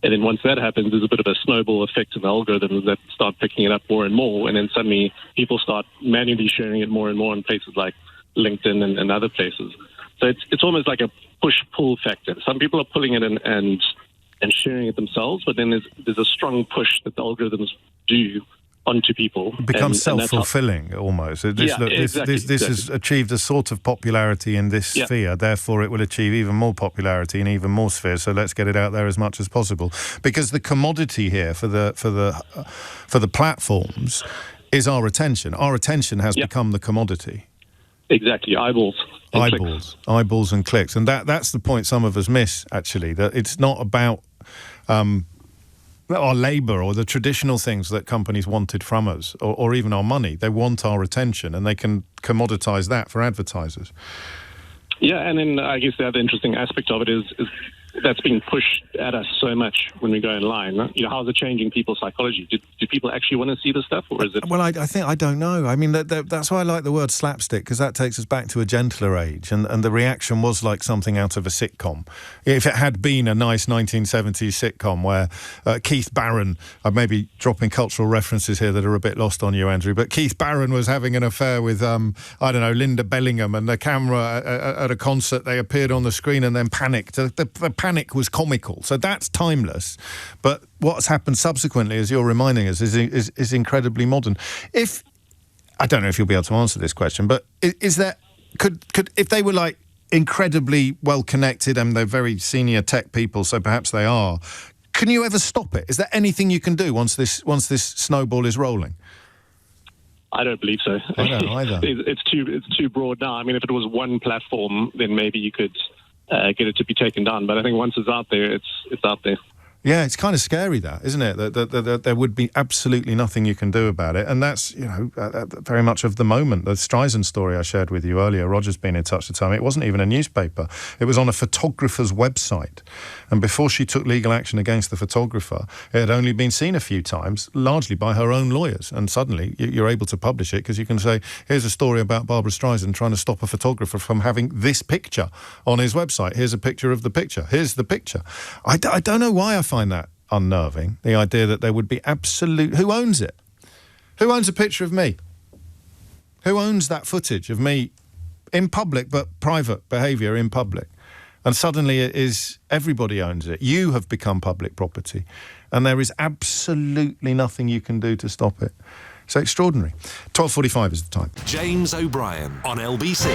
And then once that happens, there's a bit of a snowball effect of algorithms that start picking it up more and more. And then suddenly people start manually sharing it more and more on places like LinkedIn and other places. So it's almost like a push-pull factor. Some people are pulling it in and sharing it themselves, but then there's a strong push that the algorithms do onto people. It becomes self-fulfilling almost. This has achieved a sort of popularity in this sphere, therefore it will achieve even more popularity in even more spheres, so let's get it out there as much as possible. Because the commodity here for the platforms is our attention. Our attention has become the commodity. Exactly, eyeballs and clicks. And that's the point some of us miss, actually, that it's not about our labour or the traditional things that companies wanted from us, or even our money. They want our attention, and they can commoditise that for advertisers. Yeah, and then I guess the other interesting aspect of it is that's being pushed at us so much when we go online. How's it changing people's psychology? Do people actually want to see this stuff, or is it? Well, I think I don't know. I mean, that's why I like the word slapstick, because that takes us back to a gentler age, and the reaction was like something out of a sitcom. If it had been a nice 1970s sitcom where Keith Barron, I may be dropping cultural references here that are a bit lost on you, Andrew, but Keith Barron was having an affair with I don't know, Linda Bellingham, and the camera at a concert, they appeared on the screen and then panicked. The panic was comical, so that's timeless. But what's happened subsequently, as you're reminding us, is incredibly modern. I don't know if you'll be able to answer this question, but is there could if they were like incredibly well connected and they're very senior tech people, so perhaps they are, can you ever stop it? Is there anything you can do once this snowball is rolling? I don't believe so. I don't either. It's too broad now. I mean, if it was one platform, then maybe you could get it to be taken down. But I think once it's out there, it's out there. Yeah, it's kind of scary, that, isn't it? That there would be absolutely nothing you can do about it. And that's, very much of the moment. The Streisand story I shared with you earlier, Roger's been in touch to tell me, it wasn't even a newspaper. It was on a photographer's website. And before she took legal action against the photographer, it had only been seen a few times, largely by her own lawyers. And suddenly you're able to publish it because you can say, here's a story about Barbara Streisand trying to stop a photographer from having this picture on his website. Here's a picture of the picture. Here's the picture. I don't know why I find that unnerving, the idea that there would be absolute... Who owns it? Who owns a picture of me? Who owns that footage of me in public, but private behaviour in public? And suddenly it is... Everybody owns it. You have become public property, and there is absolutely nothing you can do to stop it. It's extraordinary. 12:45 is the time. James O'Brien on LBC.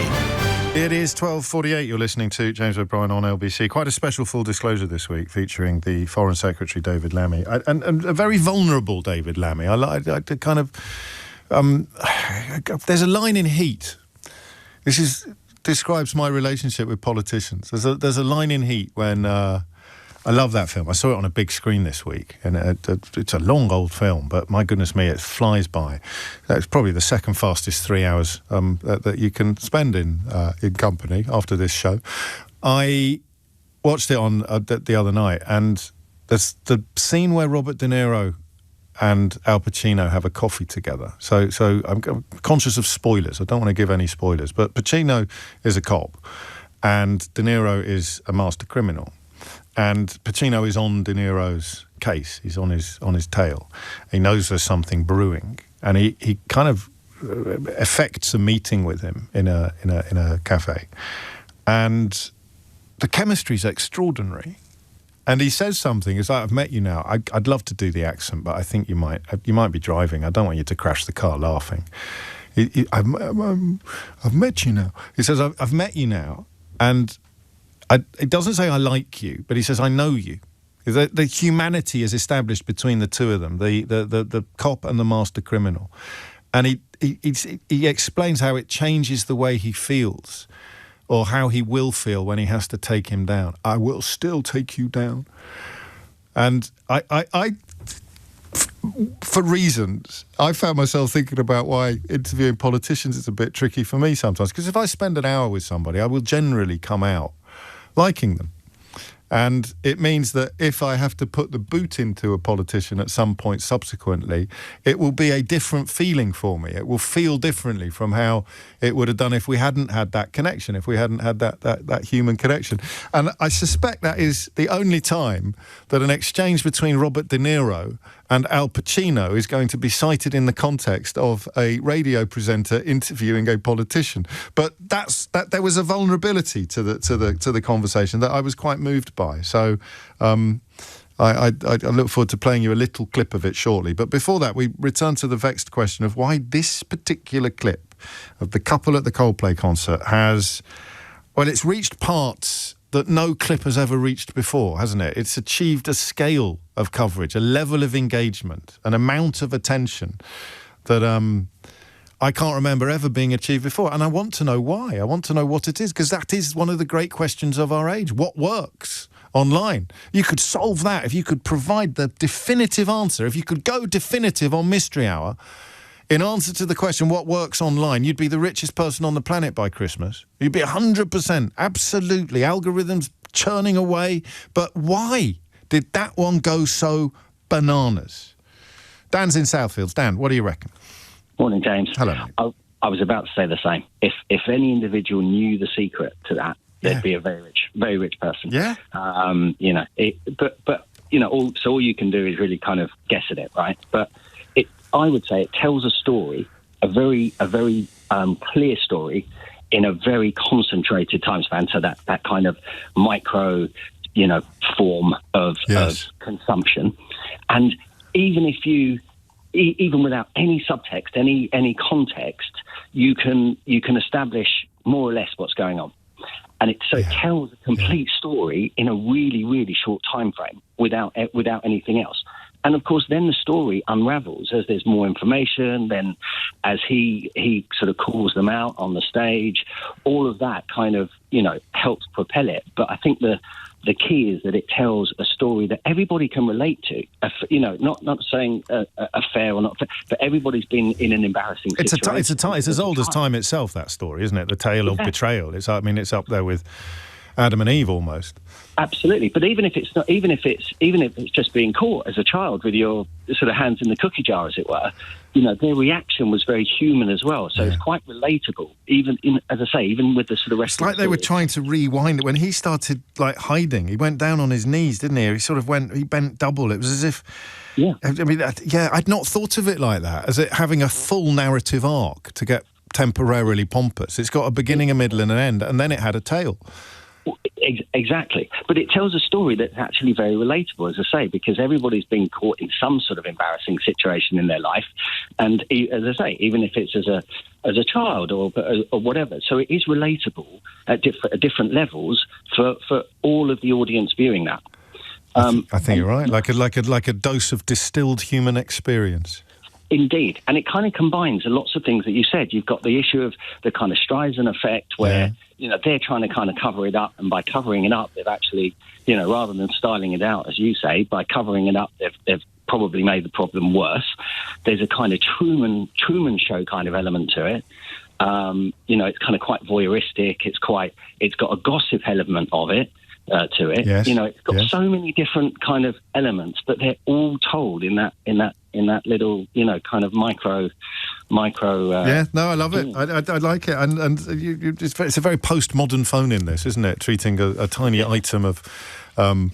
It is 12:48. You're listening to James O'Brien on LBC. Quite a special full disclosure this week, featuring the Foreign Secretary David Lammy, and a very vulnerable David Lammy. I like to kind of. There's a line in Heat. This describes my relationship with politicians. There's a line in Heat when. I love that film. I saw it on a big screen this week, and it's a long old film, but my goodness me, it flies by. It's probably the second fastest 3 hours that you can spend in company after this show. I watched it on the other night, and there's the scene where Robert De Niro and Al Pacino have a coffee together. So I'm conscious of spoilers. I don't want to give any spoilers, but Pacino is a cop, and De Niro is a master criminal. And Pacino is on De Niro's case. He's on his tail. He knows there's something brewing, and he kind of effects a meeting with him in a cafe, and the chemistry's extraordinary. And he says something. It's like, I've met you now. I'd love to do the accent, but I think you might be driving. I don't want you to crash the car laughing. I've met you now. He says, I've met you now, and. It doesn't say I like you, but he says I know you. The humanity is established between the two of them, the cop and the master criminal, and he explains how it changes the way he feels, or how he will feel when he has to take him down. I will still take you down, and I for reasons, I found myself thinking about why interviewing politicians is a bit tricky for me sometimes, because if I spend an hour with somebody, I will generally come out liking them. And it means that if I have to put the boot into a politician at some point subsequently, it will be a different feeling for me. It will feel differently from how it would have done if we hadn't had that connection, if we hadn't had that human connection. And I suspect that is the only time that an exchange between Robert De Niro and Al Pacino is going to be cited in the context of a radio presenter interviewing a politician. But there was a vulnerability to the conversation that I was quite moved by. So I look forward to playing you a little clip of it shortly. But before that, we return to the vexed question of why this particular clip of the couple at the Coldplay concert it's reached parts that no clip has ever reached before, hasn't it? It's achieved a scale of coverage, a level of engagement, an amount of attention that I can't remember ever being achieved before. And I want to know why. I want to know what it is, because that is one of the great questions of our age. What works? online. You could solve that if you could provide the definitive answer. If you could go definitive on Mystery Hour in answer to the question, what works online, you'd be the richest person on the planet by Christmas. You'd be 100%, absolutely. Algorithms churning away. But why did that one go so bananas? Dan's in Southfields. Dan, what do you reckon? Morning, James. Hello. I was about to say the same. If any individual knew the secret to that, they'd be a very rich person. Yeah. All you can do is really kind of guess at it, right? But I would say it tells a story, a very clear story, in a very concentrated time span. So that kind of micro, form of consumption, and even without any subtext, any context, you can establish more or less what's going on. And it tells a complete story in a really, really short time frame without anything else. And of course, then the story unravels as there's more information. Then, as he sort of calls them out on the stage, all of that kind of helps propel it. But I think the key is that it tells a story that everybody can relate to. Not saying a fair or not fair, but everybody's been in an embarrassing situation. It's as old as time itself, that story, isn't it? The tale of betrayal. It's up there with Adam and Eve almost. Absolutely, but even if it's just being caught as a child with your sort of hands in the cookie jar, as it were, their reaction was very human as well. So it's quite relatable. Even with the sort of rest. It's like they were trying to rewind it when he started hiding. He went down on his knees, didn't he? He bent double. It was as if. Yeah. I mean, I'd not thought of it like that, as it having a full narrative arc to get temporarily pompous. It's got a beginning, a middle, and an end, and then it had a tail. Exactly. But it tells a story that's actually very relatable, as I say, because everybody's been caught in some sort of embarrassing situation in their life. And as I say, even if it's as a child or whatever. So it is relatable at different levels for all of the audience viewing that. I think you're right. Like a dose of distilled human experience. Indeed. And it kind of combines lots of things that you said. You've got the issue of the kind of Streisand effect where, they're trying to kind of cover it up. And by covering it up, they've actually, rather than styling it out, as you say, by covering it up, they've probably made the problem worse. There's a kind of Truman Show kind of element to it. It's kind of quite voyeuristic. It's got a gossip element of it. To it, yes. It's got so many different kind of elements, but they're all told in that little, kind of micro. I love it. I like it, and it's a very postmodern phone in this, isn't it? Treating a tiny item of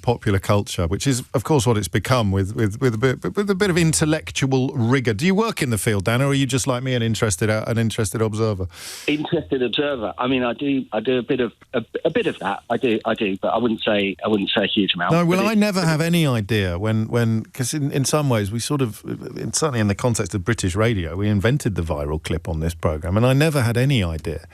popular culture, which is, of course, what it's become with a bit of intellectual rigour. Do you work in the field, Dan, or are you just like me, an interested observer? Interested observer. I mean, I do a bit of that. I do, but I wouldn't say a huge amount. No, well, I never have any idea when because in some ways we sort of, certainly in the context of British radio, we invented the viral clip on this programme, and I never had any idea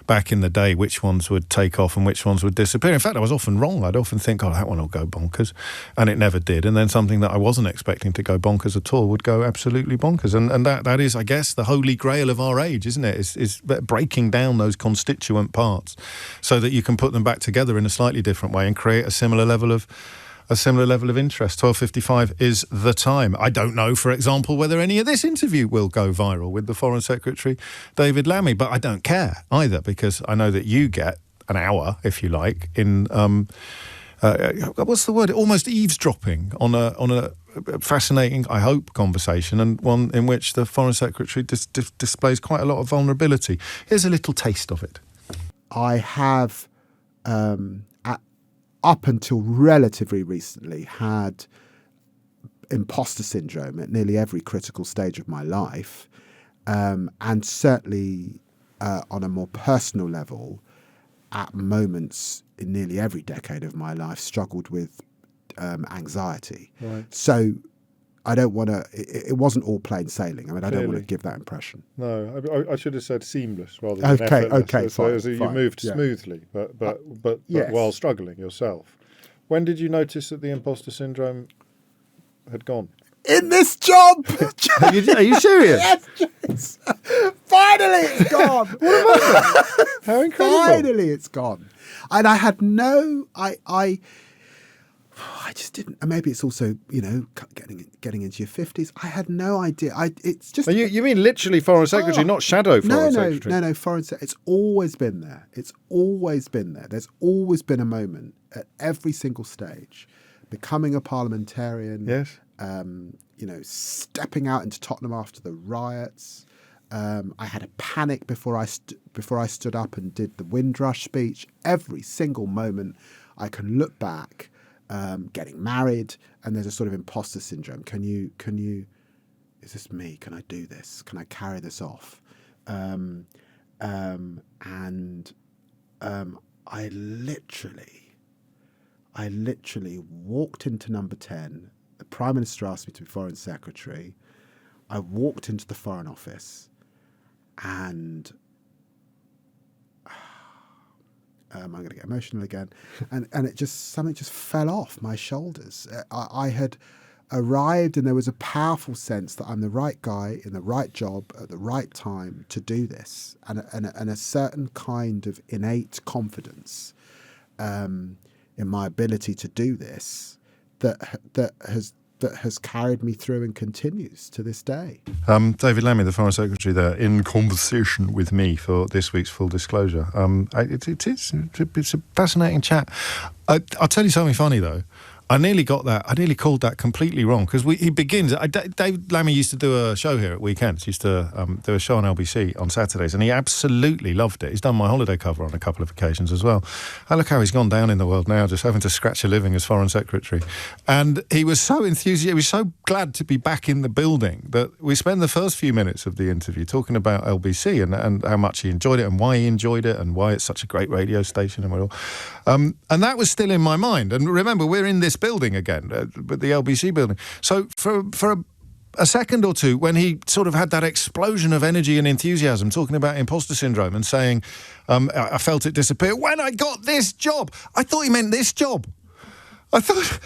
back in the day which ones would take off and which ones would disappear. In fact, I was often wrong. I'd often think, that one will go bonkers, and it never did. And then something that I wasn't expecting to go bonkers at all would go absolutely bonkers. And that is, I guess, the holy grail of our age, isn't it? Is breaking down those constituent parts so that you can put them back together in a slightly different way and create a similar level of interest. 12:55 is the time. I don't know, for example, whether any of this interview will go viral with the Foreign Secretary, David Lammy, but I don't care either, because I know that you get an hour, if you like, in what's the word? Almost eavesdropping on a fascinating, I hope, conversation, and one in which the Foreign Secretary displays quite a lot of vulnerability. Here's a little taste of it. I have, up until relatively recently, had imposter syndrome at nearly every critical stage of my life, and certainly on a more personal level, at moments in nearly every decade of my life, struggled with anxiety. Right. So I don't want to. It wasn't all plain sailing. I mean, I don't want to give that impression. No, I should have said seamless rather than effortless. Okay, fine. So you moved smoothly, but yes. While struggling yourself. When did you notice that the imposter syndrome had gone? In this job. Are you serious? Yes, James. Finally, it's gone. What about that? How incredible! Finally, it's gone. And I had I just didn't. And maybe it's also, getting into your 50s. I had no idea. It's just. You mean literally Foreign Secretary, not shadow Foreign Secretary? No, Foreign Secretary. It's always been there. It's always been there. There's always been a moment at every single stage, becoming a parliamentarian. Yes. Stepping out into Tottenham after the riots. I had a panic before I stood up and did the Windrush speech. Every single moment, I can look back. Getting married, and there's a sort of imposter syndrome. Can you? Is this me? Can I do this? Can I carry this off? I literally walked into Number 10. The Prime Minister asked me to be Foreign Secretary. I walked into the Foreign Office, and I'm going to get emotional again, and something just fell off my shoulders. I had arrived, and there was a powerful sense that I'm the right guy in the right job at the right time to do this, and a certain kind of innate confidence in my ability to do this that has carried me through and continues to this day. David Lammy, the Foreign Secretary there, in conversation with me for this week's Full Disclosure. It's a fascinating chat. I'll tell you something funny, though. I nearly called that completely wrong, because he begins. David Lammy used to do a show here at weekends. He used to do a show on LBC on Saturdays, and he absolutely loved it. He's done my holiday cover on a couple of occasions as well. And look how he's gone down in the world now, just having to scratch a living as Foreign Secretary. And he was so enthusiastic, he was so glad to be back in the building that we spent the first few minutes of the interview talking about LBC and how much he enjoyed it and why he enjoyed it and why it's such a great radio station and all. And that was still in my mind. And remember, we're in this building again, the LBC building. So for a second or two, when he sort of had that explosion of energy and enthusiasm, talking about imposter syndrome and saying, I felt it disappear when I got this job. I thought he meant this job. I said,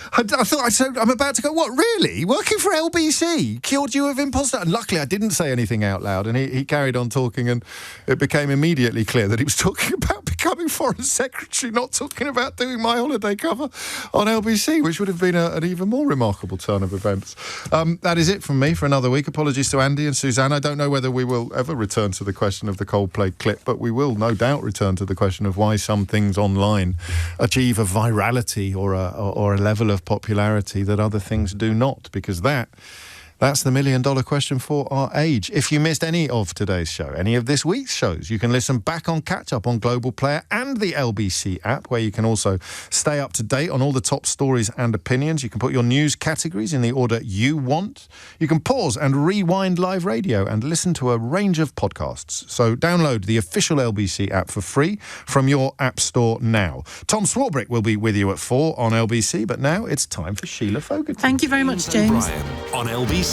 I'm about to go, what, really? Working for LBC cured you of imposter? And luckily I didn't say anything out loud, and he carried on talking, and it became immediately clear that he was talking about becoming Foreign Secretary, not talking about doing my holiday cover on LBC, which would have been an even more remarkable turn of events. That is it from me for another week. Apologies to Andy and Suzanne. I don't know whether we will ever return to the question of the Coldplay clip, but we will no doubt return to the question of why some things online achieve a virality or a level of popularity that other things do not, because that's the $1 million question for our age. If you missed any of today's show, any of this week's shows, you can listen back on Catch Up on Global Player and the LBC app, where you can also stay up to date on all the top stories and opinions. You can put your news categories in the order you want. You can pause and rewind live radio and listen to a range of podcasts. So download the official LBC app for free from your app store now. Tom Swarbrick will be with you at 4 on LBC, but now it's time for Sheila Fogarty. Thank you very much, James. Brian on LBC.